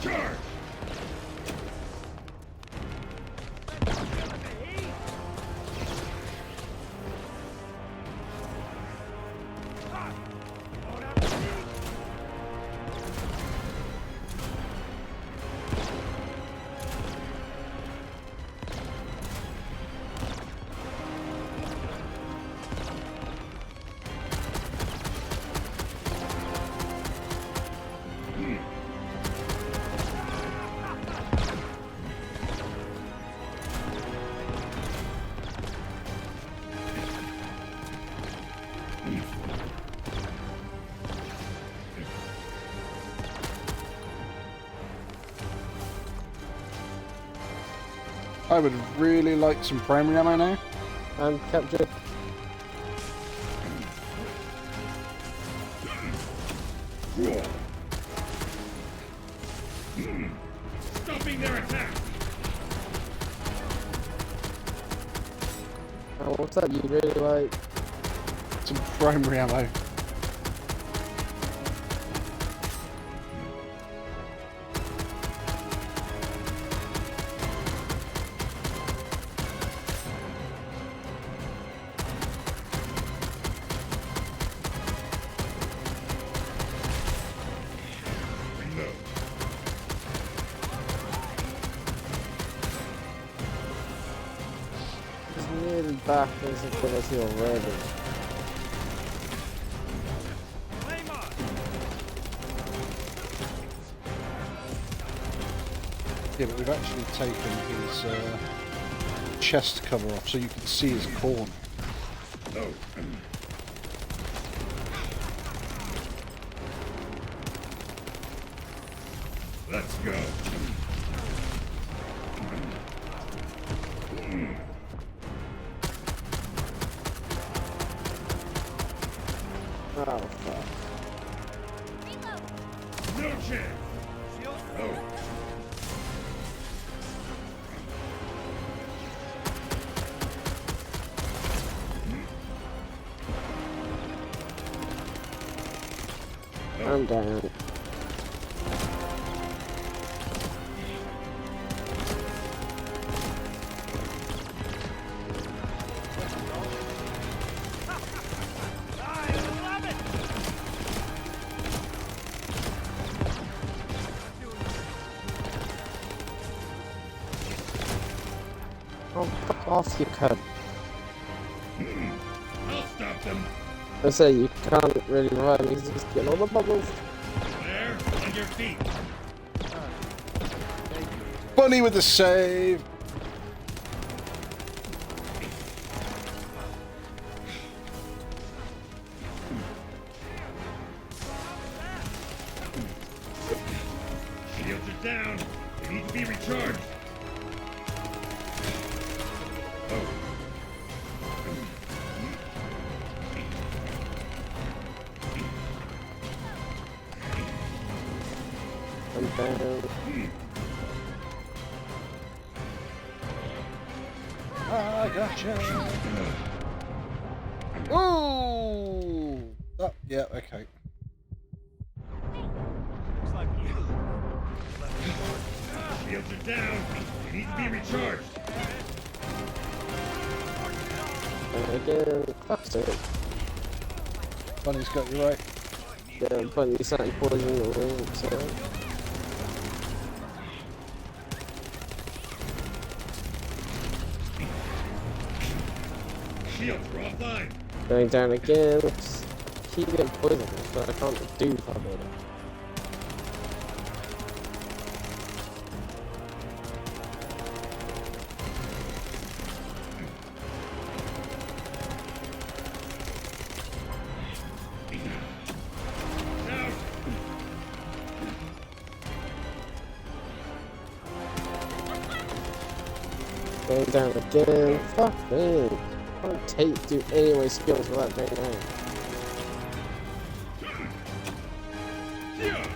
Charge. I would really like some primary ammo now. I'm captured. Stopping their attack. Oh, what's that you really like? Some primary ammo. He's nearly back his ability already. Yeah, but we've actually taken his chest cover off so you can see his corn. Oh. Let's go. Oh, fuck. No chance. Oh. I'm down. Oh, fuck off, you cunt. I'll stop them. I say you can't really revive me because he's getting all the bubbles. There, on your feet. Bunny with the save! Shields are down. They need to be recharged. Oh. I'm down. I gotcha! Ooh! Oh, yeah, okay. Shields are down. They need to be recharged. And again, fuck's sake. Bunny's got you right. Yeah, but you started poisoning the room, so. Shields are offline. Going down again. Just keep getting poisoned, but I can't do about it. Out. Going down again. Fuck me. I can't do any of my skills without going down. Yeah.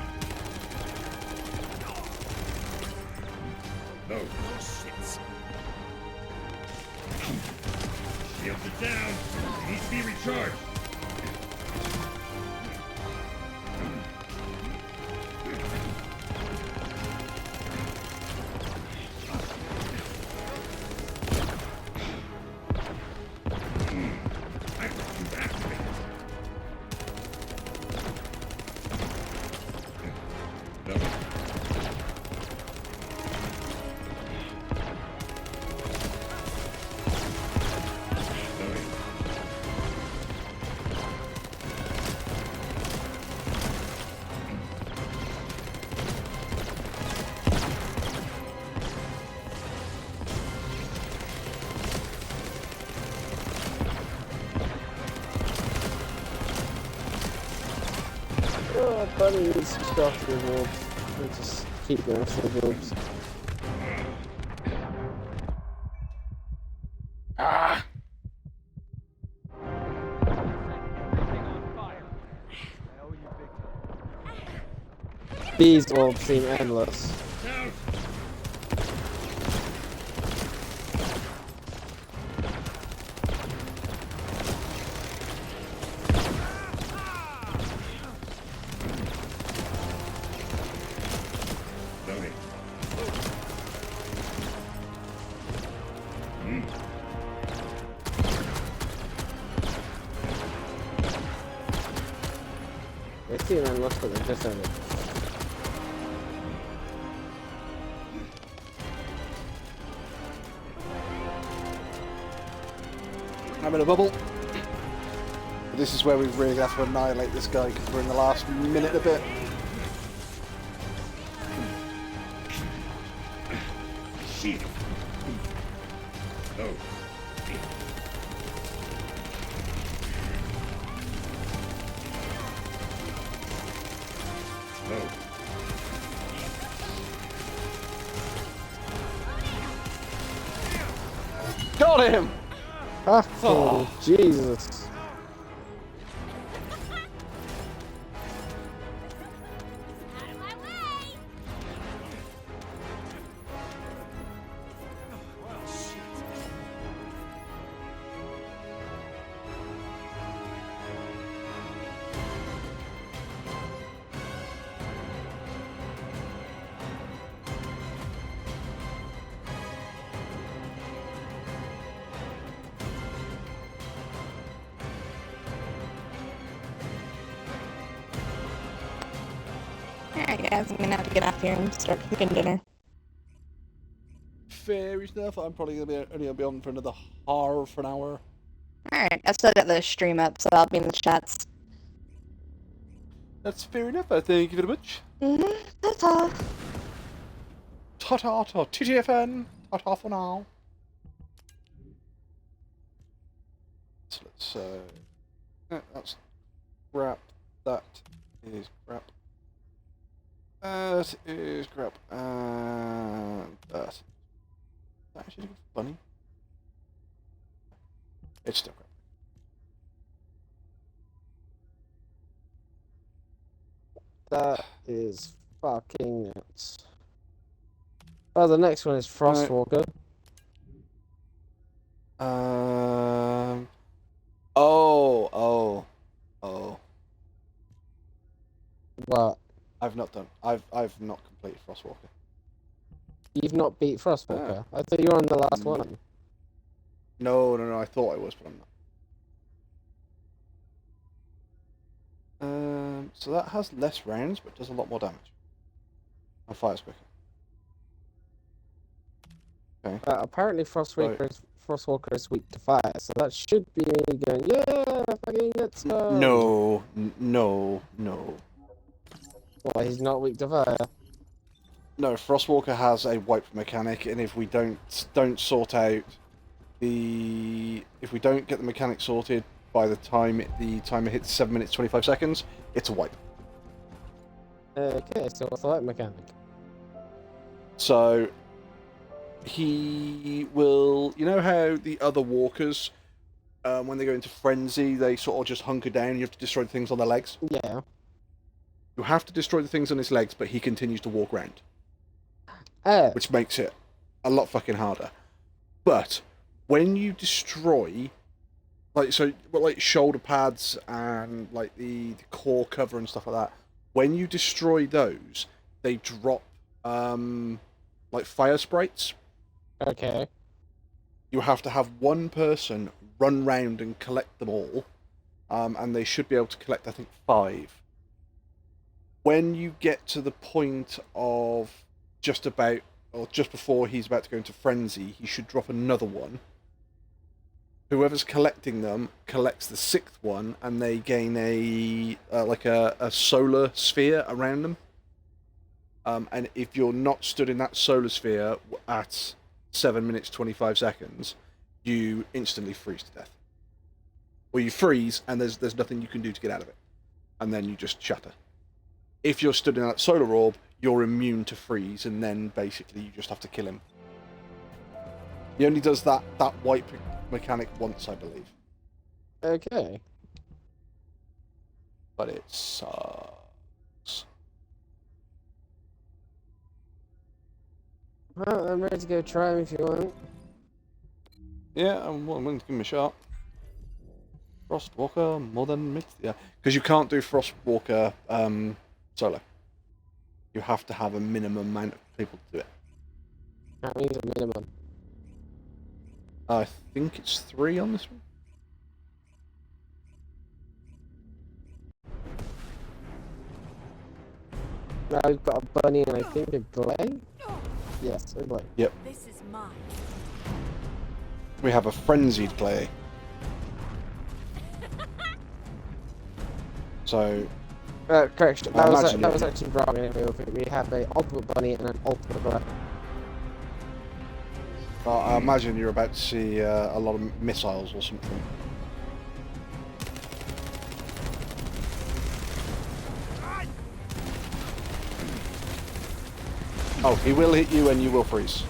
Oh, shit. Shields are down. They need to be recharged. Activate. No. Oh, buddy, it's just after the wolves. We'll just keep going after the wolves. Ah! These wolves seem endless. Out. See, man, let's put them just over. I'm in a bubble. But this is where we really have to annihilate this guy because we're in the last minute a bit. Shit. Oh. Oh. Got him! Oh, Jesus. Out of my way! Alright, guys, I'm gonna have to get off here and start cooking dinner. Fair enough. I'm probably only gonna be on for another half an hour. Alright, I've still got the stream up, so I'll be in the chats. That's fair enough. Thank you very much. That's all. Ta-ta, ta, TTFN. Ta-ta for now. So let's crap. That is crap. That is crap. And that actually funny. It's still crap. That is fucking nuts. Oh, the next one is Frostwalker. Oh. What? I've not not completed Frostwalker. You've not beat Frostwalker? I thought you were on the last one. No, I thought I was, but I'm not. So that has less rounds, but does a lot more damage. And fires quicker. Okay. Apparently Frostwalker is weak to fire, so that should be me going, yeah, fucking let's go. No. Well, he's not weak to fire. No, Frostwalker has a wipe mechanic, and if we don't sort out if we don't get the mechanic sorted by the time the timer hits 7 minutes 25 seconds, it's a wipe. Okay, so what's the wipe mechanic? So he will, you know how the other walkers, when they go into frenzy, they sort of just hunker down. You have to destroy the things on their legs. Yeah. You have to destroy the things on his legs, but he continues to walk around. Which makes it a lot fucking harder. But when you destroy, like shoulder pads and like the core cover and stuff like that, when you destroy those, they drop like fire sprites. Okay. You have to have one person run round and collect them all, and they should be able to collect, I think, 5. When you get to the point of just before he's about to go into frenzy, he should drop another one. Whoever's collecting them collects the 6th one, and they gain a solar sphere around them. And if you're not stood in that solar sphere at 7 minutes 25 seconds, you instantly freeze to death. Or you freeze, and there's nothing you can do to get out of it, and then you just shatter. If you're stood in that solar orb, you're immune to freeze, and then basically you just have to kill him. He only does that wipe mechanic once, I believe. Okay. But it sucks. Well, I'm ready to go try him if you want. Yeah, I'm willing to give him a shot. Frostwalker, more than mixed, yeah. Because you can't do Frostwalker solo. You have to have a minimum amount of people to do it. That means a minimum. I think it's 3 on this one. Now we've got a bunny and I think a glay? Yes, a glay. Yep. This is mine. We have a frenzied play. So, Correction, I that was, imagine that you- was actually wrong anyway. We have a ultimate bunny and an ultimate glay. I imagine you're about to see a lot of missiles or something. Oh, he will hit you and you will freeze.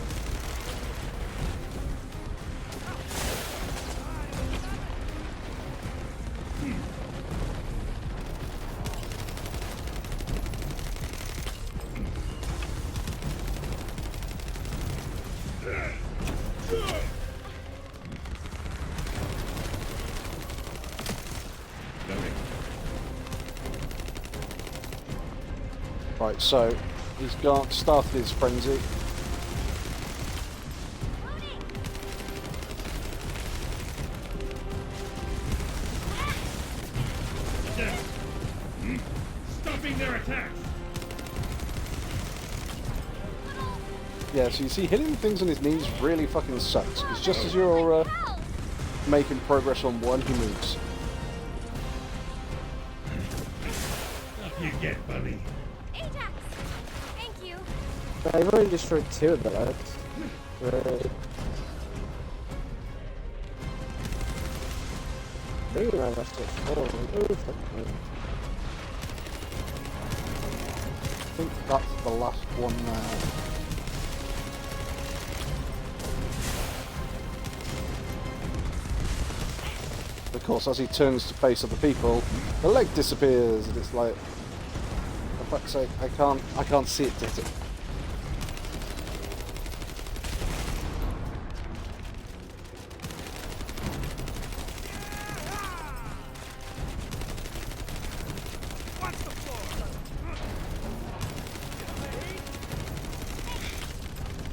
Right, so he's started his frenzy. Yes. Stopping their attacks. Yeah, so you see, hitting things on his knees really fucking sucks. Because just as you're making progress on one, he moves. Up you get, buddy. Ajax! Thank you. I've already destroyed 2 of the legs. Right. Maybe I must have fallen over. I think that's the last one now. Of course, as he turns to face other people, the leg disappears, and it's like, for fuck's sake, I can't see it hit it.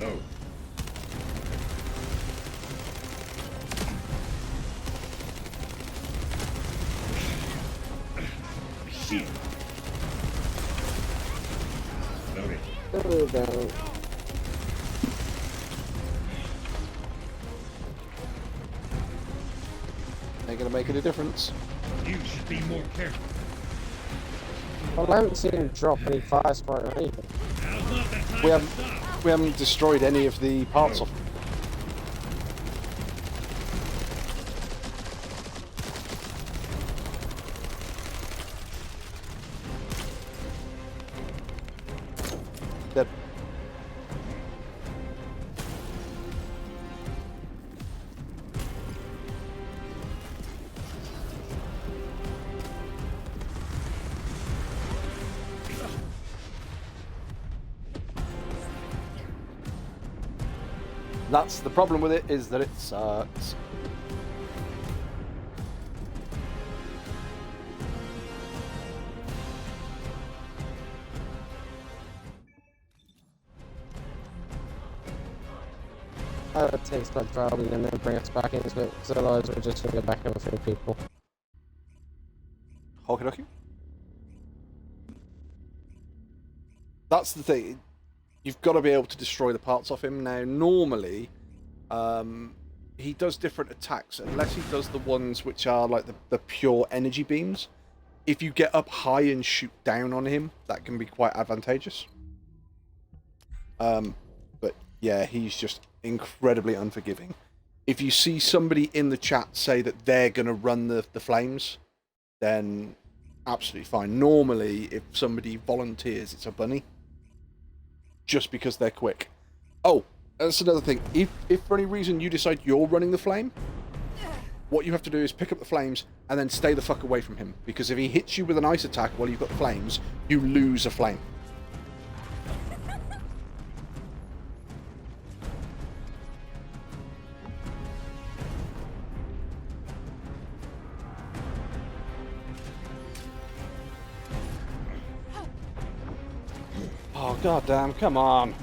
Oh. Shit. Loading. Oh, down. Ain't gonna make any difference. You should be more careful. Well, I haven't seen him drop any fire spot or anything. Now's not the time We to haven't stop. we haven't destroyed any of the parts of. Dead. That's the problem with it, is that it sucks. It takes Blood Trial and then bring us back into it, because otherwise we're just going to go back over 3 people. Okie dokie. That's the thing. You've got to be able to destroy the parts off him. Now, normally, he does different attacks, unless he does the ones which are like the pure energy beams. If you get up high and shoot down on him, that can be quite advantageous. But yeah, he's just incredibly unforgiving. If you see somebody in the chat say that they're going to run the flames, then absolutely fine. Normally, if somebody volunteers, it's a bunny. Just because they're quick. Oh, that's another thing. If for any reason you decide you're running the flame, what you have to do is pick up the flames and then stay the fuck away from him. Because if he hits you with an ice attack while you've got the flames, you lose a flame. Oh, goddamn, come on.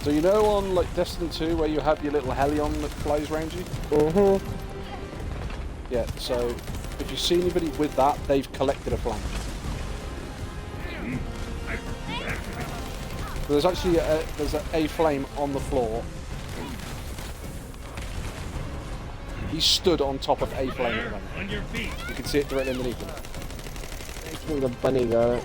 So you know on like Destiny 2 where you have your little helion that flies around you? Mm-hmm. Yeah, so if you see anybody with that, they've collected a flame. So there's actually a flame on the floor. He's stood on top of a flame at the moment. On your feet. You can see it directly underneath him. I think the bunny got it.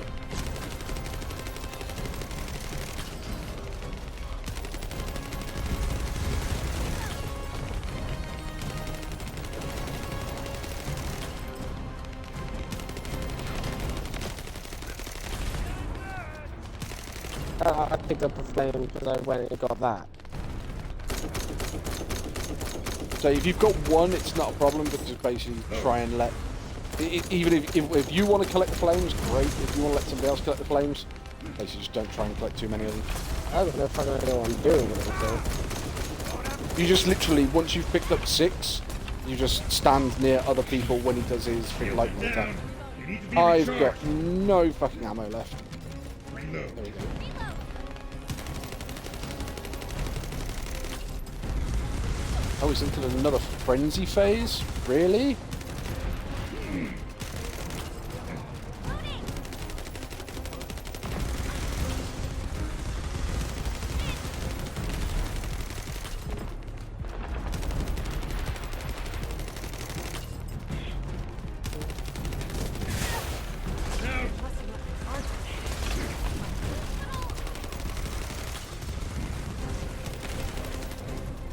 I picked up a flame because I went and got that. So if you've got one, it's not a problem, but just basically try and let... Even if you want to collect the flames, great. If you want to let somebody else collect the flames, basically just don't try and collect too many of them. I don't know if I know what I'm doing with it, so. You just literally, once you've picked up 6, you just stand near other people when he does his big lightning attack. You need to be I've recharged. got no fucking ammo left. Reload. There we go. Oh, he's into another frenzy phase? Really?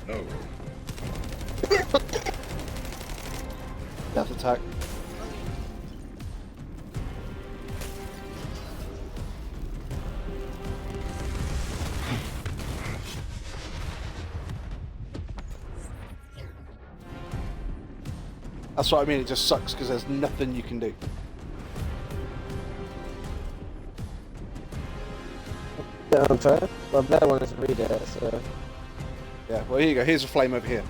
No. Death attack. That's what I mean, it just sucks because there's nothing you can do. Yeah, I'm fair. Well, that one is read it, so. Yeah, well here you go, here's a flame over here.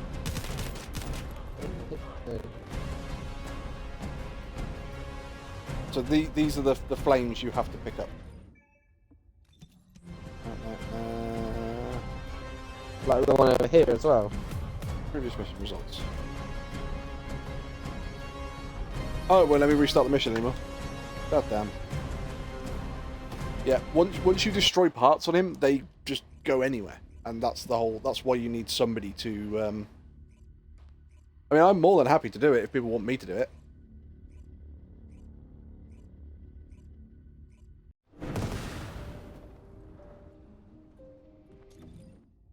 So these are the flames you have to pick up. Like the one over here as well. Previous mission results. Oh, well, let me restart the mission anymore. God damn. Yeah, once you destroy parts on him, they just go anywhere. And that's why you need somebody to, I mean, I'm more than happy to do it if people want me to do it.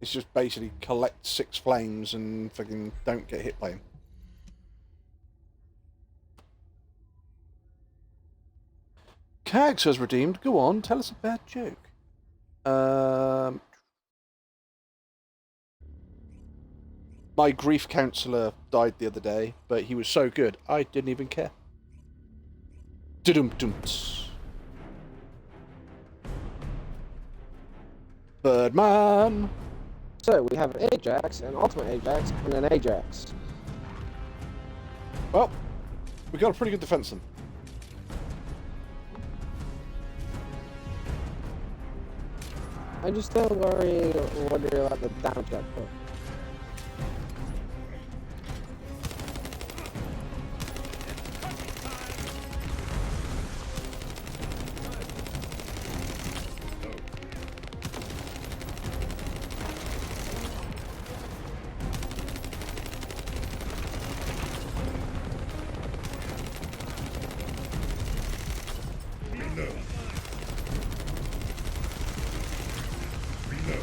It's just basically collect 6 flames and fucking don't get hit by him. Cags has redeemed. Go on, tell us a bad joke. My grief counsellor died the other day, but he was so good, I didn't even care. Dum-dum-ts. Birdman! So we have an Ajax, an Ultimate Ajax, and an Ajax. Well, we got a pretty good defense then. I just still wonder about the damage output. Reload. Reload.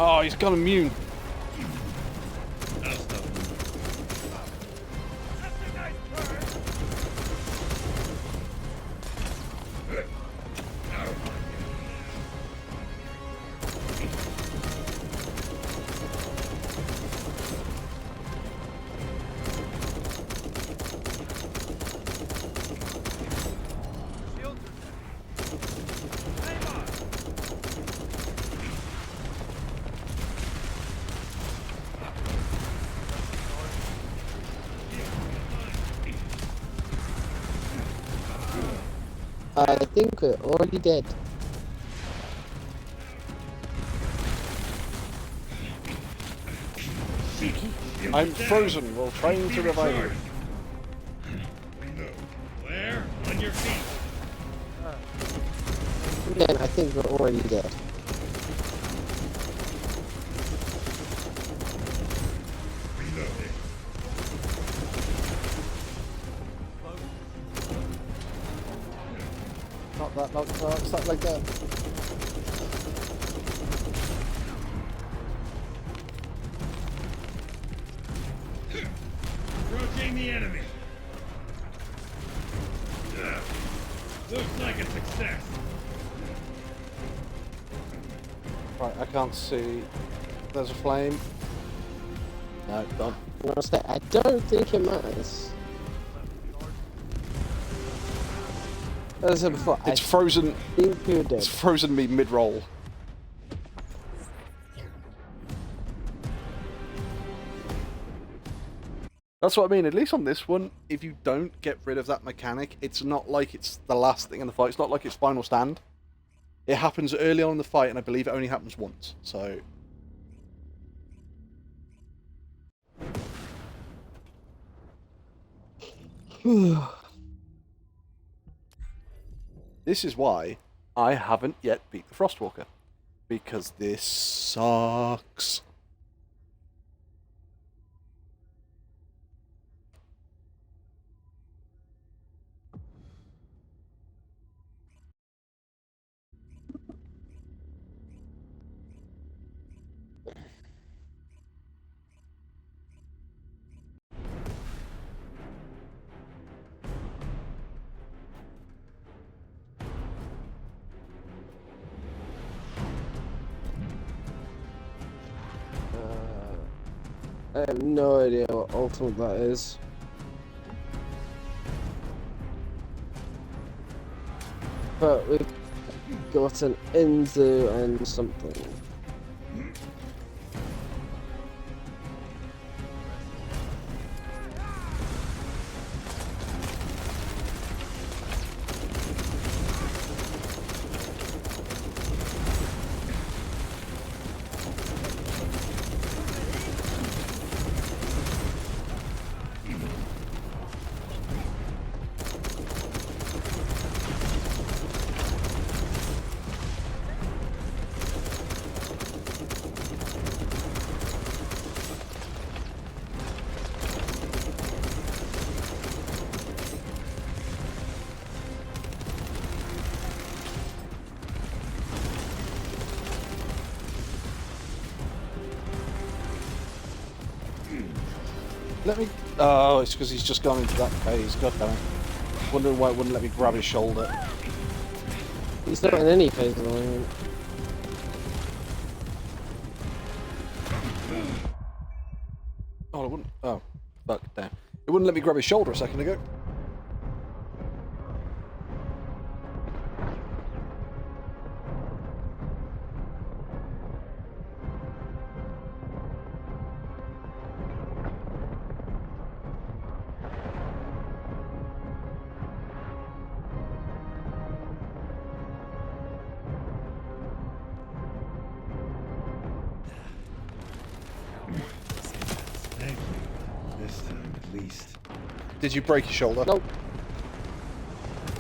Oh, he's gone immune. That'll stop him. I think we're already dead. I'm frozen while trying to revive him. Claire, on your feet. Again, I think we're already dead. Reloading. Not that, it's not like that. Approaching the enemy. Looks like a success. Right, I can't see. There's a flame. No, gone. I don't think it matters. As I said before, It's frozen. I think we're dead. It's frozen me mid-roll. That's what I mean. At least on this one, if you don't get rid of that mechanic, it's not like it's the last thing in the fight. It's not like it's final stand. It happens early on in the fight, and I believe it only happens once. So. This is why I haven't yet beat the Frostwalker. Because this sucks. I have no idea what ultimate that is. But we've got an Enzo and something. Let me. Oh, it's because he's just gone into that phase. God damn it. Wondering why it wouldn't let me grab his shoulder. He's not in any phase at the moment. Oh, it wouldn't. Oh, fuck, damn. It wouldn't let me grab his shoulder a second ago. Thank you. This time, at least. Did you break your shoulder? Nope.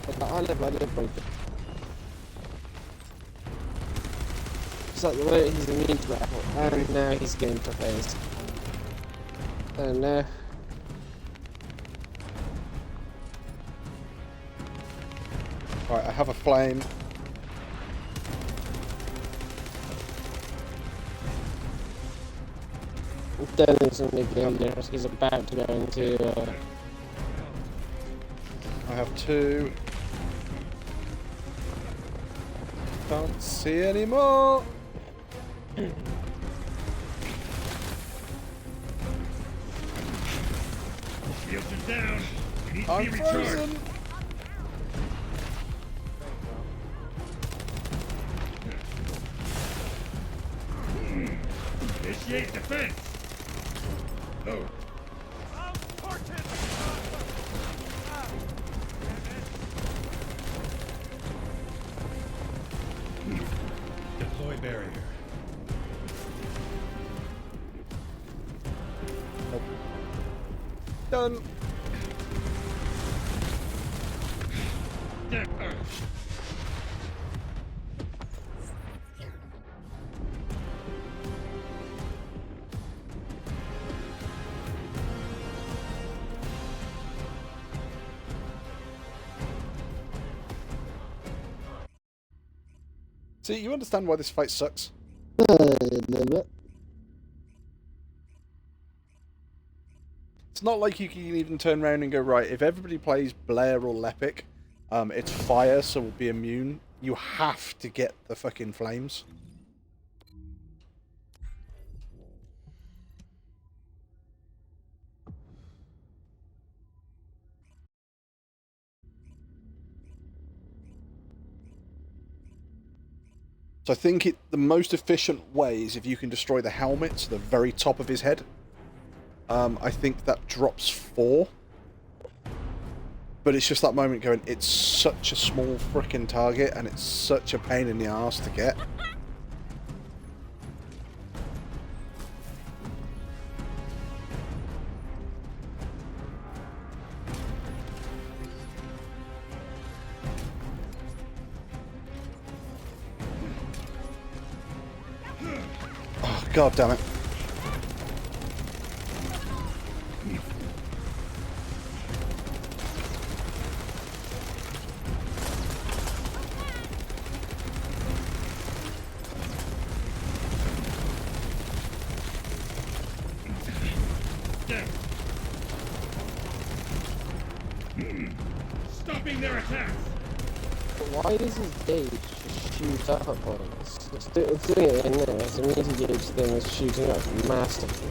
But I didn't break it. It's like the way he's immune to battle, and now he's getting to phase. And now. Right, I have a flame. Dennis and Miguel, he's about to go into. I have 2. Can't see anymore. Shields are down. You need to I'm be recharged. frozen. Initiate defense. Oh. Deploy barrier. Done. See, you understand why this fight sucks? A little bit. It's not like you can even turn around and go, right, if everybody plays Blair or Lepic, it's fire, so we'll be immune. You have to get the fucking flames. So I think the most efficient way is if you can destroy the helmet, so the very top of his head. I think that drops 4. But it's just that moment going, it's such a small frickin' target, and it's such a pain in the arse to get. Oh, god damn it. Stopping their attacks. Why does his gauge just shoot up on us? It's doing it in there. It's a meter gauge thing is shooting up massively.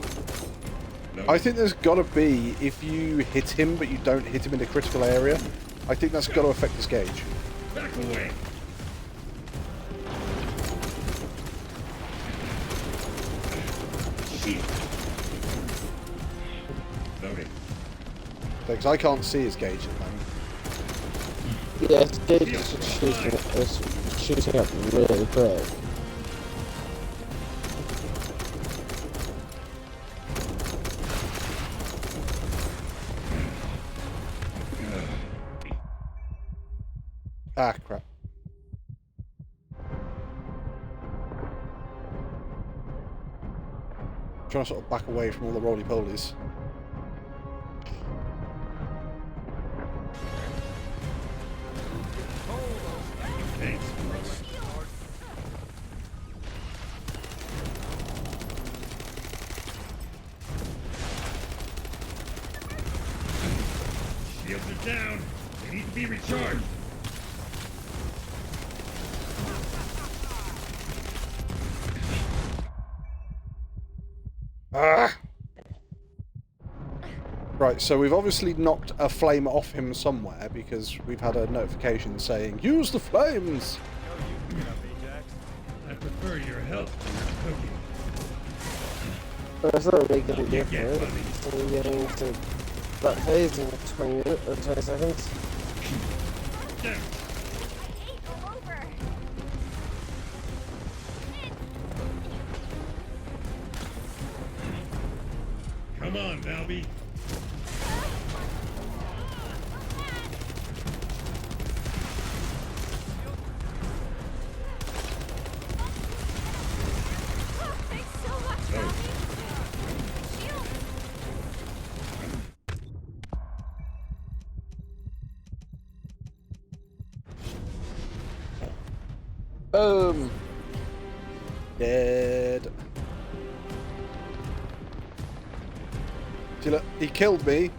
I think there's got to be, if you hit him but you don't hit him in a critical area, I think that's got to affect his gauge. Back away. Shit. Loading. Because I can't see his gauge at the moment. Yeah, his gauge is just shooting up really quick. Ah, crap. Trying to sort of back away from all the roly-polies. Thanks. Shields are down. They need to be recharged. Ah! Right, so we've obviously knocked a flame off him somewhere because we've had a notification saying, use the flames! No, you can get up, Ajax. I prefer your help to your cooking. But it's not really going to Get different. buddy. So we're getting to that phase in 20 minutes or 20 seconds. Down. Go over. Come on, Valby. Thanks so much, Oh. Robbie. Shield. Boom! Dead. See, look, he killed me.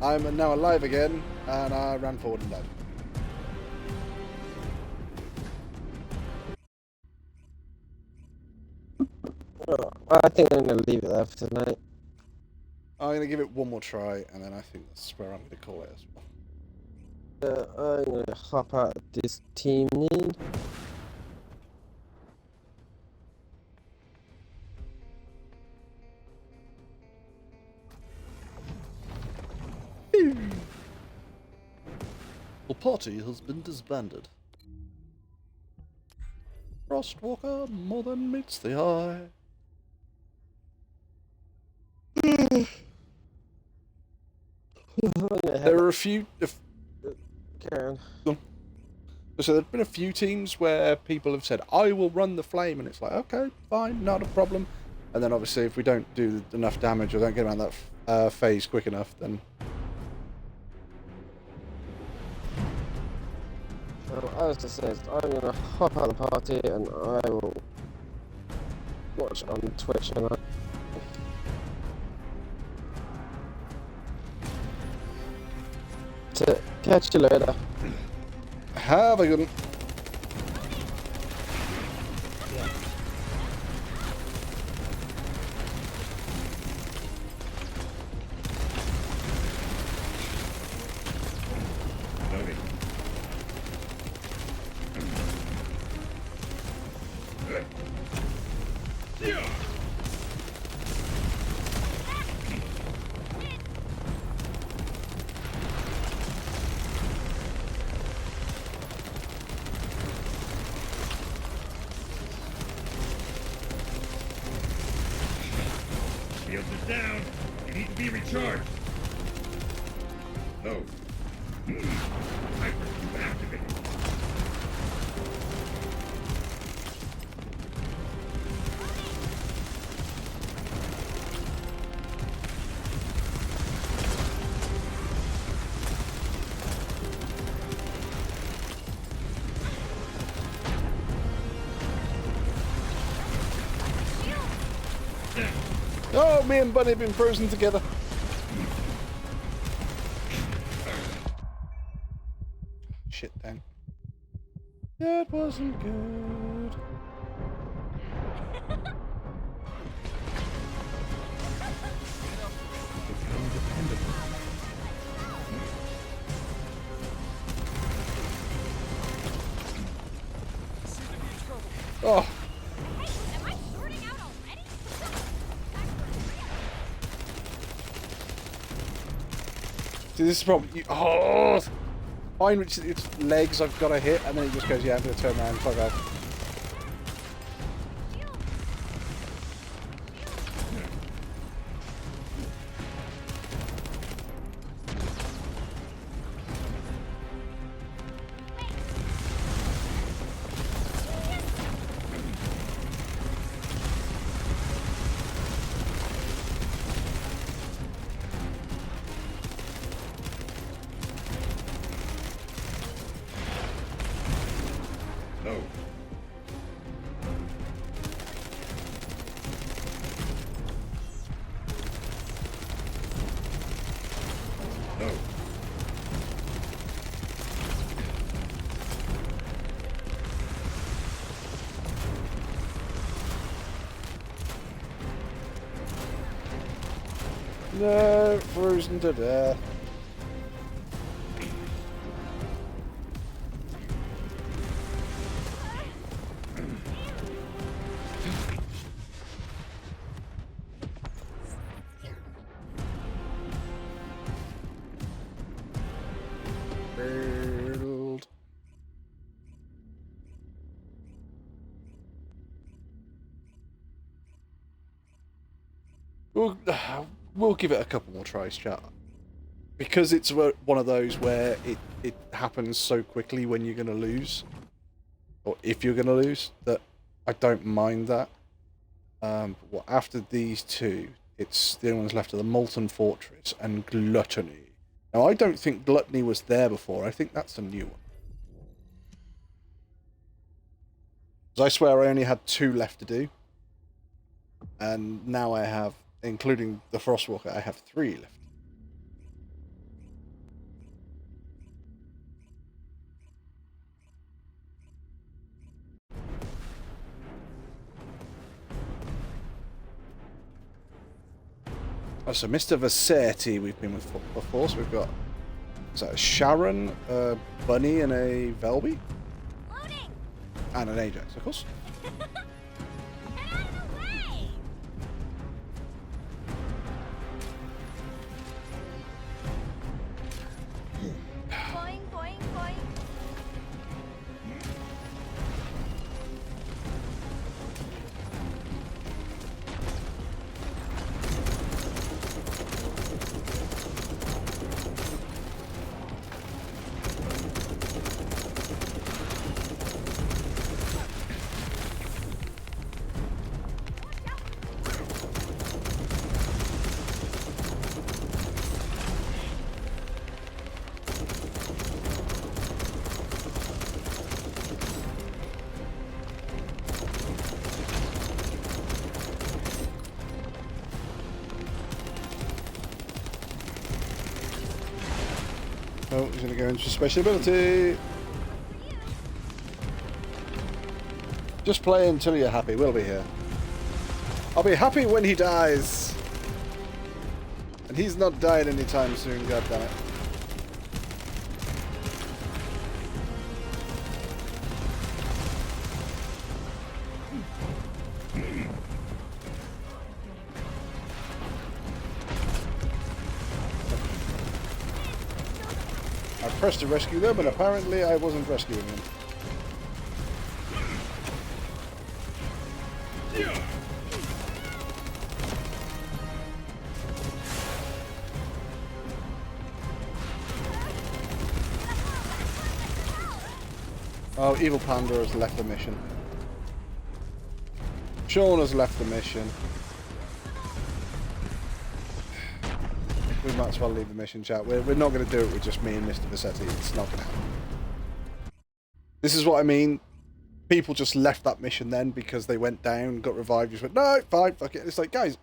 I'm now alive again, and I ran forward and died. Oh, I think I'm gonna leave it there for tonight. I'm going to give it one more try, and then I think that's where I'm going to call it as well. I'm gonna hop out of this team in. The party has been disbanded. Frostwalker more than meets the eye. There are a few. Karen. So there've been a few teams where people have said, "I will run the flame," and it's like, okay, fine, not a problem. And then obviously, if we don't do enough damage or don't get around that phase quick enough, then As I said, I'm gonna hop out of the party and I will watch on Twitch and to catch you later. have a good one. Loading. Yeah. Shields is down. You need to be recharged. Load. Hyper activated. Oh, me and Bunny have been frozen together. Shit, then. That wasn't good. Oh. Am I sorting out already? See, this is probably. Oh! Fine, which its legs I've got to hit, and then it just goes, yeah, I'm going to turn around, fuck off. Load. Load. No, frozen to death. World. We'll give it a couple more tries, chat. Because it's one of those where it happens so quickly when you're going to lose, or if you're going to lose, that I don't mind that. Well, after these two, it's the only ones left are the Molten Fortress and Gluttony. Now, I don't think Gluttony was there before. I think that's a new one. 'Cause I swear I only had two left to do. And now I have including the Frostwalker, I have 3 left. Oh, so Mr. Vassetti we've been with before, so we've got, is that a Sharon, a Bunny, and a Velby? Loading! And an Ajax, of course. Get out of the way! Boing, boing, boing. Oh, he's going to go into special ability. Just play until you're happy. We'll be here. I'll be happy when he dies. And he's not dying anytime soon, goddammit. I pressed to rescue them, and apparently I wasn't rescuing them. Oh, Evil Panda has left the mission. Sean has left the mission. We might as well leave the mission, chat. We're not going to do it with just me and Mr. Vassetti. It's not going to happen. This is what I mean. People just left that mission then because they went down, got revived, just went, no, fine, fuck it. It's like, guys,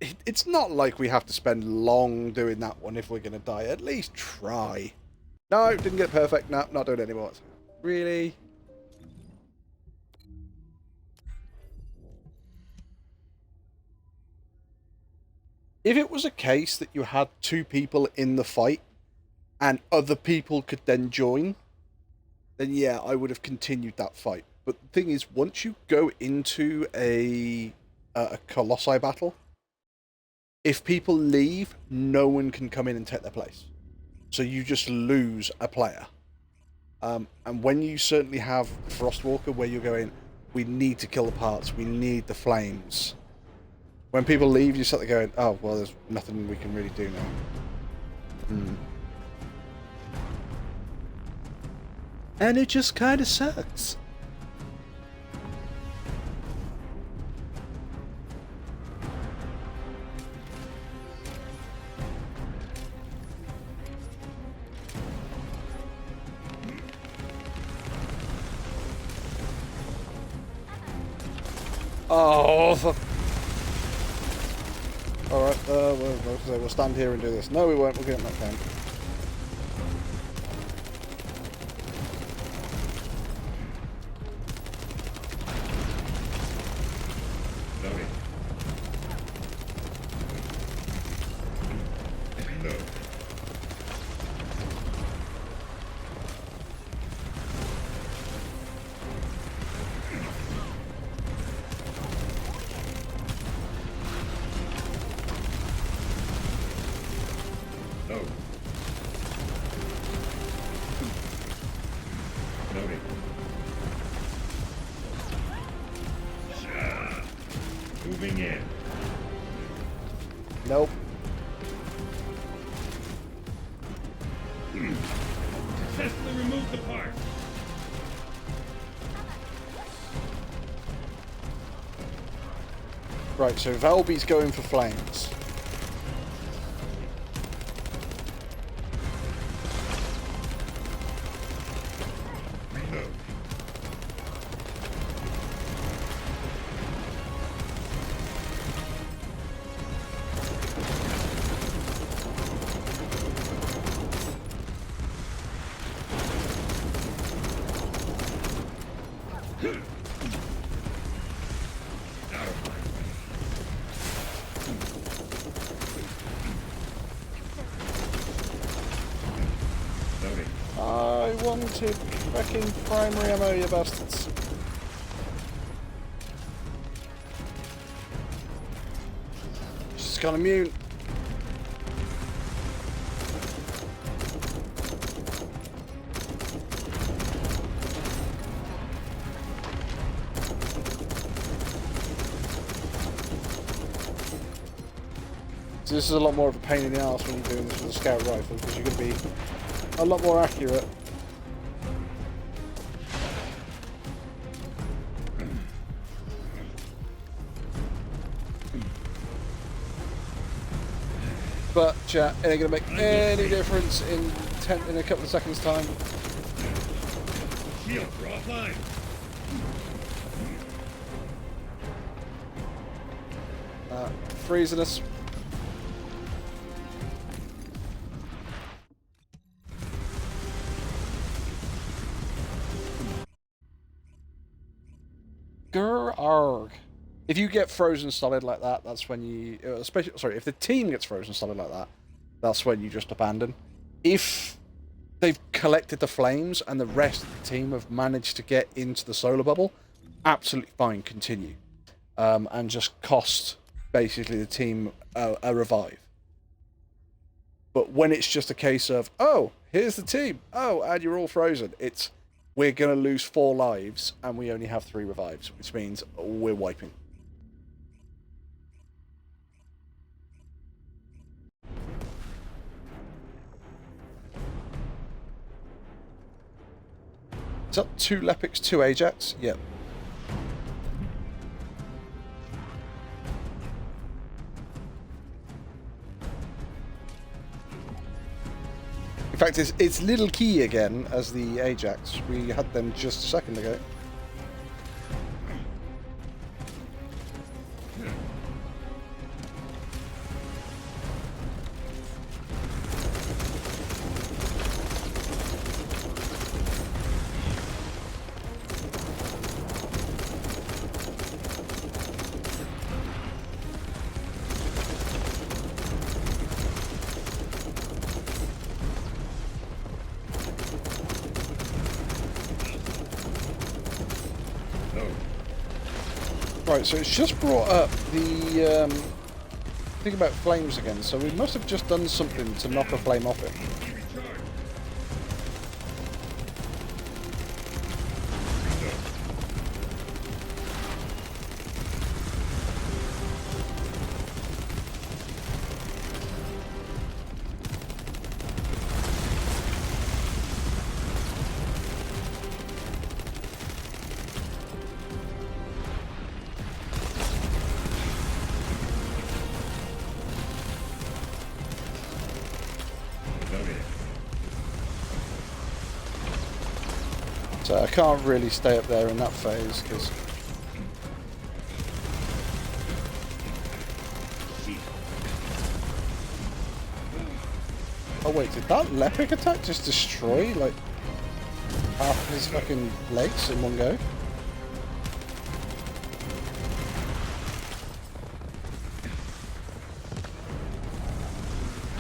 it's not like we have to spend long doing that one if we're going to die. At least try. No, didn't get perfect. No, not doing it anymore. Really? If it was a case that you had 2 people in the fight and other people could then join, then yeah, I would have continued that fight. But the thing is, once you go into a colossi battle, if people leave, no one can come in and take their place. So you just lose a player. And when you certainly have Frostwalker, where you're going, we need to kill the parts, we need the flames. When people leave, you start there going, oh, well, there's nothing we can really do now. And it just kind of sucks. Oh, fuck. Alright, we'll stand here and do this. No, we won't. We'll get knocked down. Loading. Load. Load. Loading. Moving in. Nope. Successfully remove the part. Right, so Velby's going for flames. Reload. wanted fucking primary ammo, you bastards. She's gone immune. So this is a lot more of a pain in the arse when you're doing this with a scout rifle, because you're going to be a lot more accurate. But chat, it ain't going to make any difference in a couple of seconds time. Shields are offline. Freezing us. Grr-arg. If you get frozen solid like that, that's when you... especially, sorry, if the team gets frozen solid like that, that's when you just abandon. If they've collected the flames and the rest of the team have managed to get into the solar bubble, absolutely fine, continue. And just cost, basically, the team a revive. But when it's just a case of, oh, here's the team, oh, and you're all frozen, it's... we're going to lose 4 lives, and we only have 3 revives, which means we're wiping. Is that 2 Lepics, 2 Ajax? Yep. In fact, it's Little Key again as the Ajax. We had them just a second ago. Right, so it's just brought up the thing about flames again, so we must have just done something to knock a flame off it. So I can't really stay up there in that phase because oh wait, did that Lepic attack just destroy like half of his fucking legs in one go?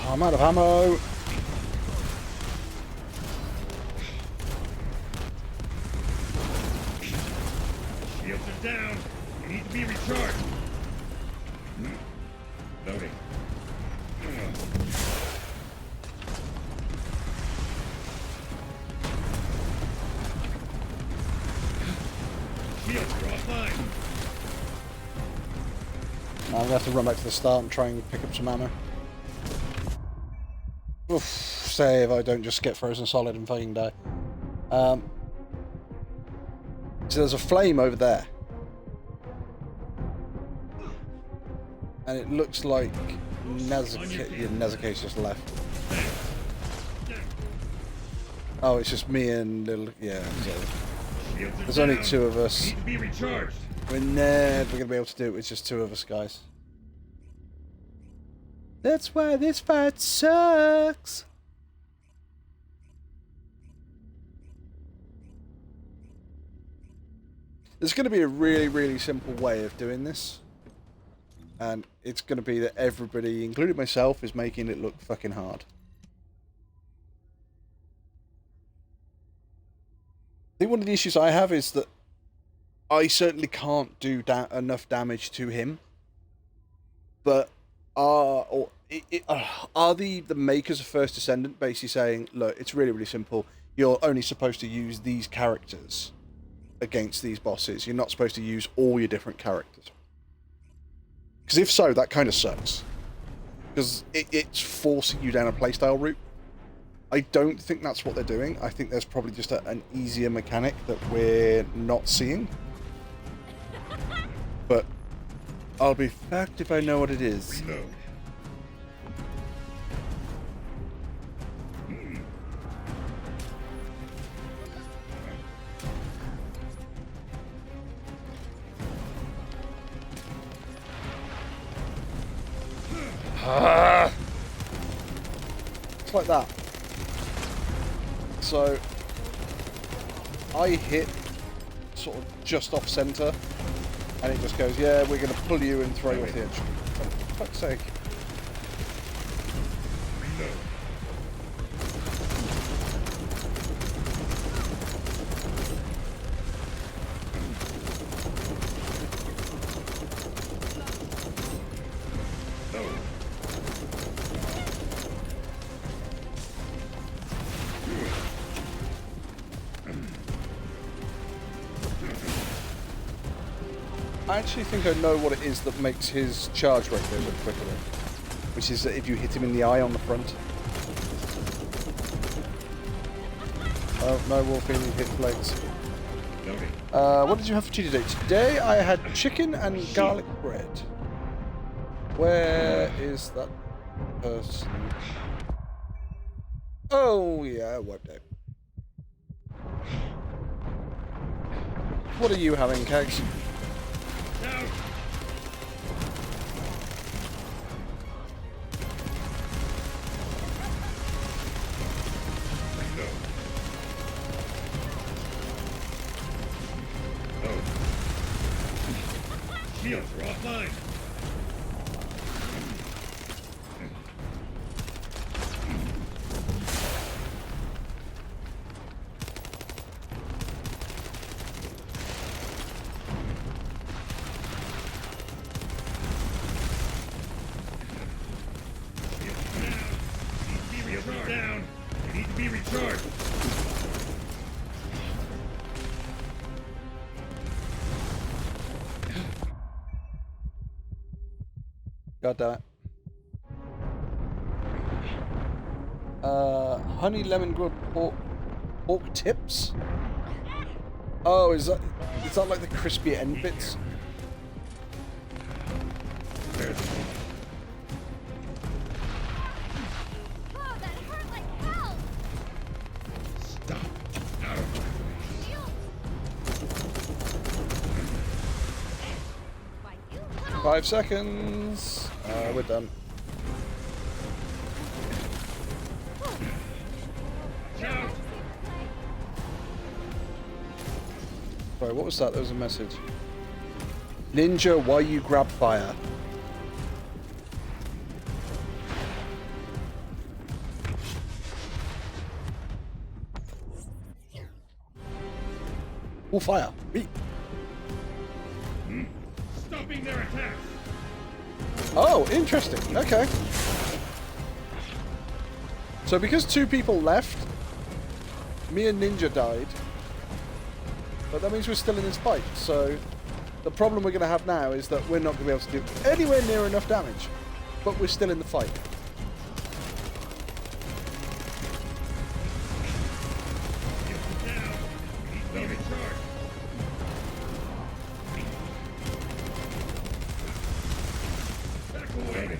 Oh, I'm out of ammo. Down. You need to be recharged. Loading. Shields are offline. Now I'm gonna have to run back to the start and try and pick up some ammo. Oof, save I don't just get frozen solid and fucking die. So there's a flame over there. And it looks like Nezuka's just left. Oh, it's just me and little... yeah. So there's only 2 of us. Need to be recharged. We're never going to be able to do it with just 2 of us, guys. That's why this fight sucks. There's going to be a really, really simple way of doing this. And it's going to be that everybody, including myself, is making it look fucking hard. think one of the issues I have is that I certainly can't do enough damage to him. But are the makers of First Descendant basically saying, look, it's really, really simple. You're only supposed to use these characters against these bosses. You're not supposed to use all your different characters. Because if so, that kind of sucks. Because it's forcing you down a playstyle route. I don't think that's what they're doing. I think there's probably just an easier mechanic that we're not seeing. But I'll be fucked if I know what it is. Reload. It's like that. So I hit sort of just off center, and it just goes, yeah, we're going to pull you and throw you off the edge. For fuck's sake. Reload. I actually think I know what it is that makes his charge rate go a bit quicker, which is that if you hit him in the eye on the front. Oh, no, Wolfie, you hit legs. Loading. What did you have for tea today? Today I had chicken and garlic bread. Where is that person? Oh, yeah, I wiped out. What are you having, Kegs? Down. Reload. Load. Shields are offline. Shields down. You need to be recharged. God damn it. Honey lemon grilled pork tips? Oh, is that like the crispy end bits? Oh, that hurt like hell! Stop. Out of my way. Shield! Why, you little... 5 seconds. We're done. Out. Sorry, what was that? There was a message. Ninja, why you grab fire? Oh, fire. Me. Stopping their attacks. Oh, interesting. Okay. So because 2 people left, me and Ninja died. But that means we're still in this fight. So the problem we're going to have now is that we're not going to be able to do anywhere near enough damage. But we're still in the fight. Shields down. You need to be recharged. Back away.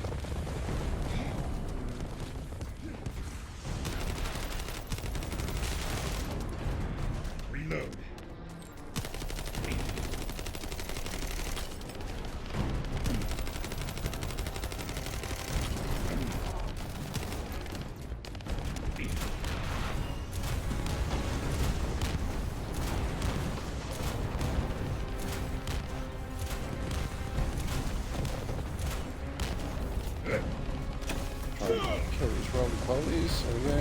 Reload. Alright, kill these roly polies. There we go.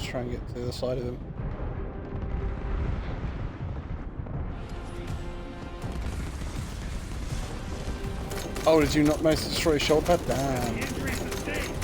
try and get to the other side of him. Oh, did you not manage to destroy his shoulder pad? Damn. Injury sustained.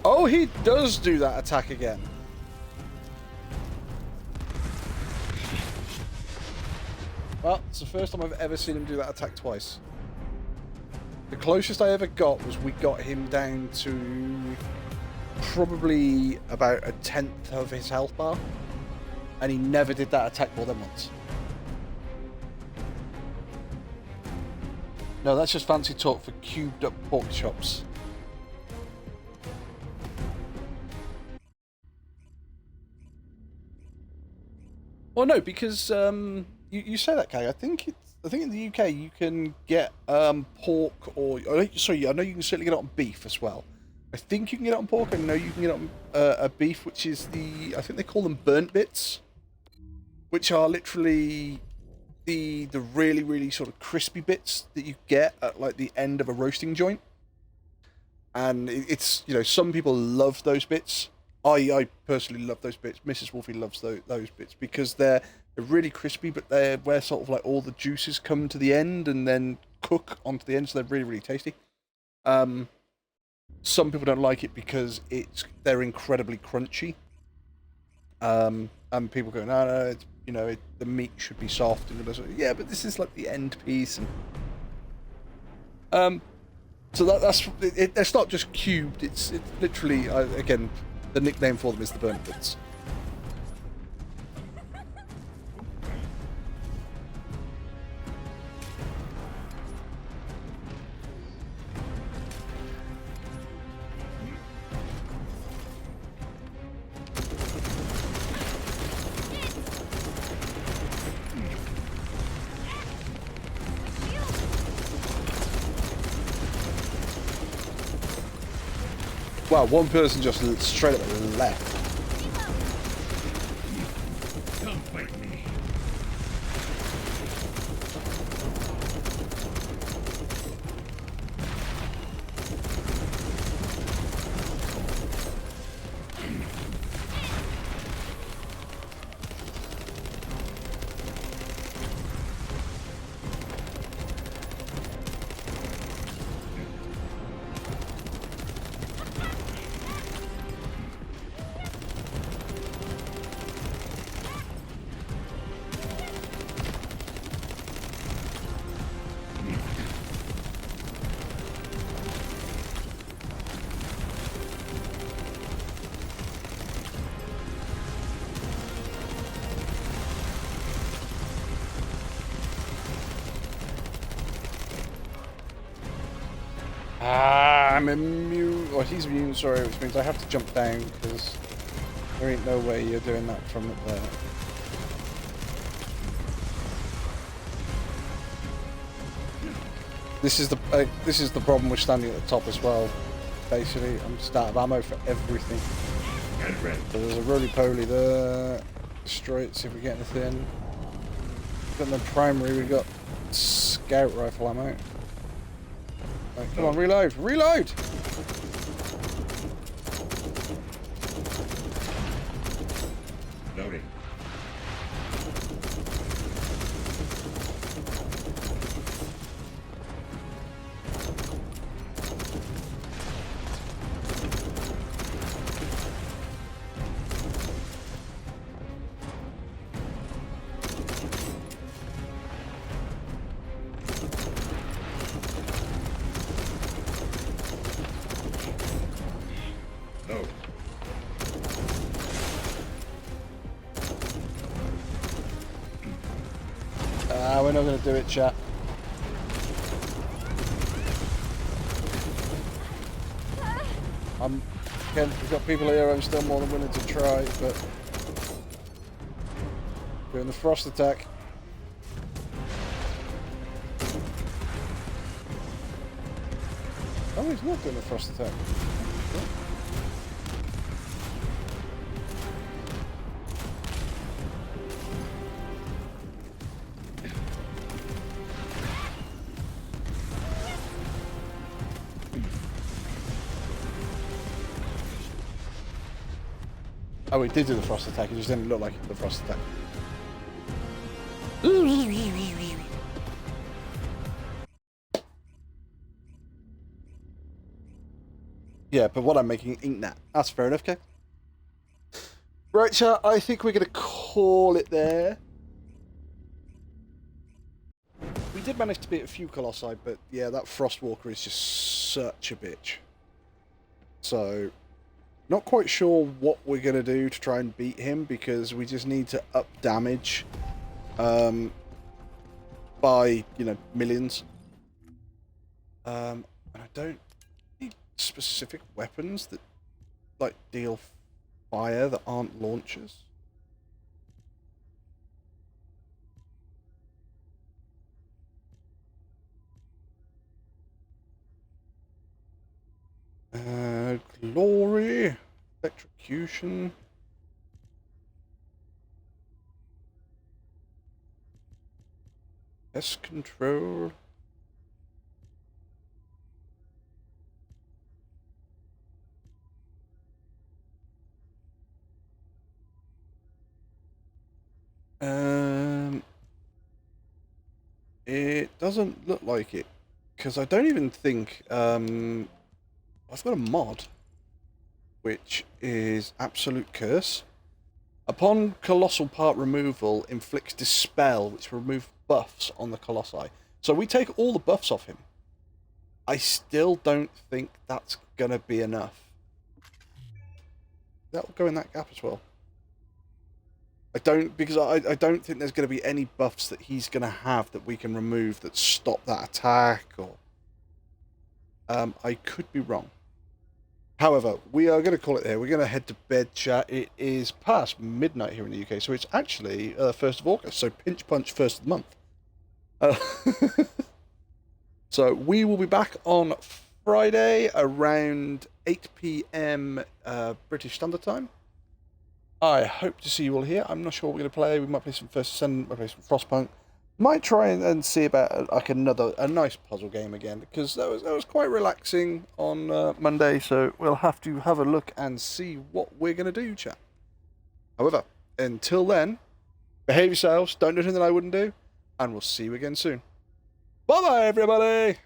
Oh, he does do that attack again. Well, it's the first time I've ever seen him do that attack twice. The closest I ever got was we got him down to probably about 1/10 of his health bar. And he never did that attack more than once. No, that's just fancy talk for cubed up pork chops. Well, no, because you say that, Kay. I think in the UK you can get pork or sorry, I know you can certainly get it on beef as well. I think you can get it on pork. I know you can get it on a beef, which is I think they call them burnt bits, which are literally the really sort of crispy bits that you get at like the end of a roasting joint. And it's, you know, some people love those bits. I personally love those bits. Mrs. Wolfie loves those bits because they're really crispy, but they're where sort of like all the juices come to the end and then cook onto the end, so they're really tasty. Some people don't like it because they're incredibly crunchy. And people go, no, it's, you know, the meat should be soft, and yeah, but this is like the end piece, and so that's it's not just cubed. It's literally again, the nickname for them is the burnt bits. Wow, one person just straight up left. Come fight me. I'm immune, or he's immune, sorry, which means I have to jump down because there ain't no way you're doing that from up there. This is the problem with standing at the top as well. Basically, I'm just out of ammo for everything. So there's a roly-poly there. Destroy it, see if we get anything. Got the primary, we got scout rifle ammo. Right, come on, reload! Reload! Loading. we're not going to do it, chat. Again, we've got people here I'm still more than willing to try, but doing the frost attack. Oh, he's not doing the frost attack. Oh, he did do the frost attack, it just didn't look like the frost attack. Yeah, but what I'm making ain't that. That's fair enough, okay? Right, chat, I think we're going to call it there. We did manage to beat a few colossi, but yeah, that Frostwalker is just such a bitch. So, not quite sure what we're going to do to try and beat him, because we just need to up damage by, you know, millions. And I don't need specific weapons that, like, deal fire that aren't launchers. Glory, electrocution. Pest control. It doesn't look like it, because I don't even think I've got a mod which is Absolute Curse. Upon colossal part removal, inflicts Dispel, which removes buffs on the colossi. So we take all the buffs off him. I still don't think that's gonna be enough. That'll go in that gap as well. I don't think there's going to be any buffs that he's going to have that we can remove that stop that attack, or I could be wrong. However, we are going to call it there. We're going to head to bed, chat. It is past midnight here in the UK, so it's actually 1st of August, so pinch punch 1st of the month. So we will be back on Friday around 8 p.m. British Standard Time. I hope to see you all here. I'm not sure what we're going to play. We might play some First Ascendant, might play some Frostpunk. Might try and see about like a nice puzzle game again, because that was quite relaxing on Monday. So we'll have to have a look and see what we're going to do, chat. However, until then, behave yourselves. Don't do anything that I wouldn't do, and we'll see you again soon. Bye bye, everybody.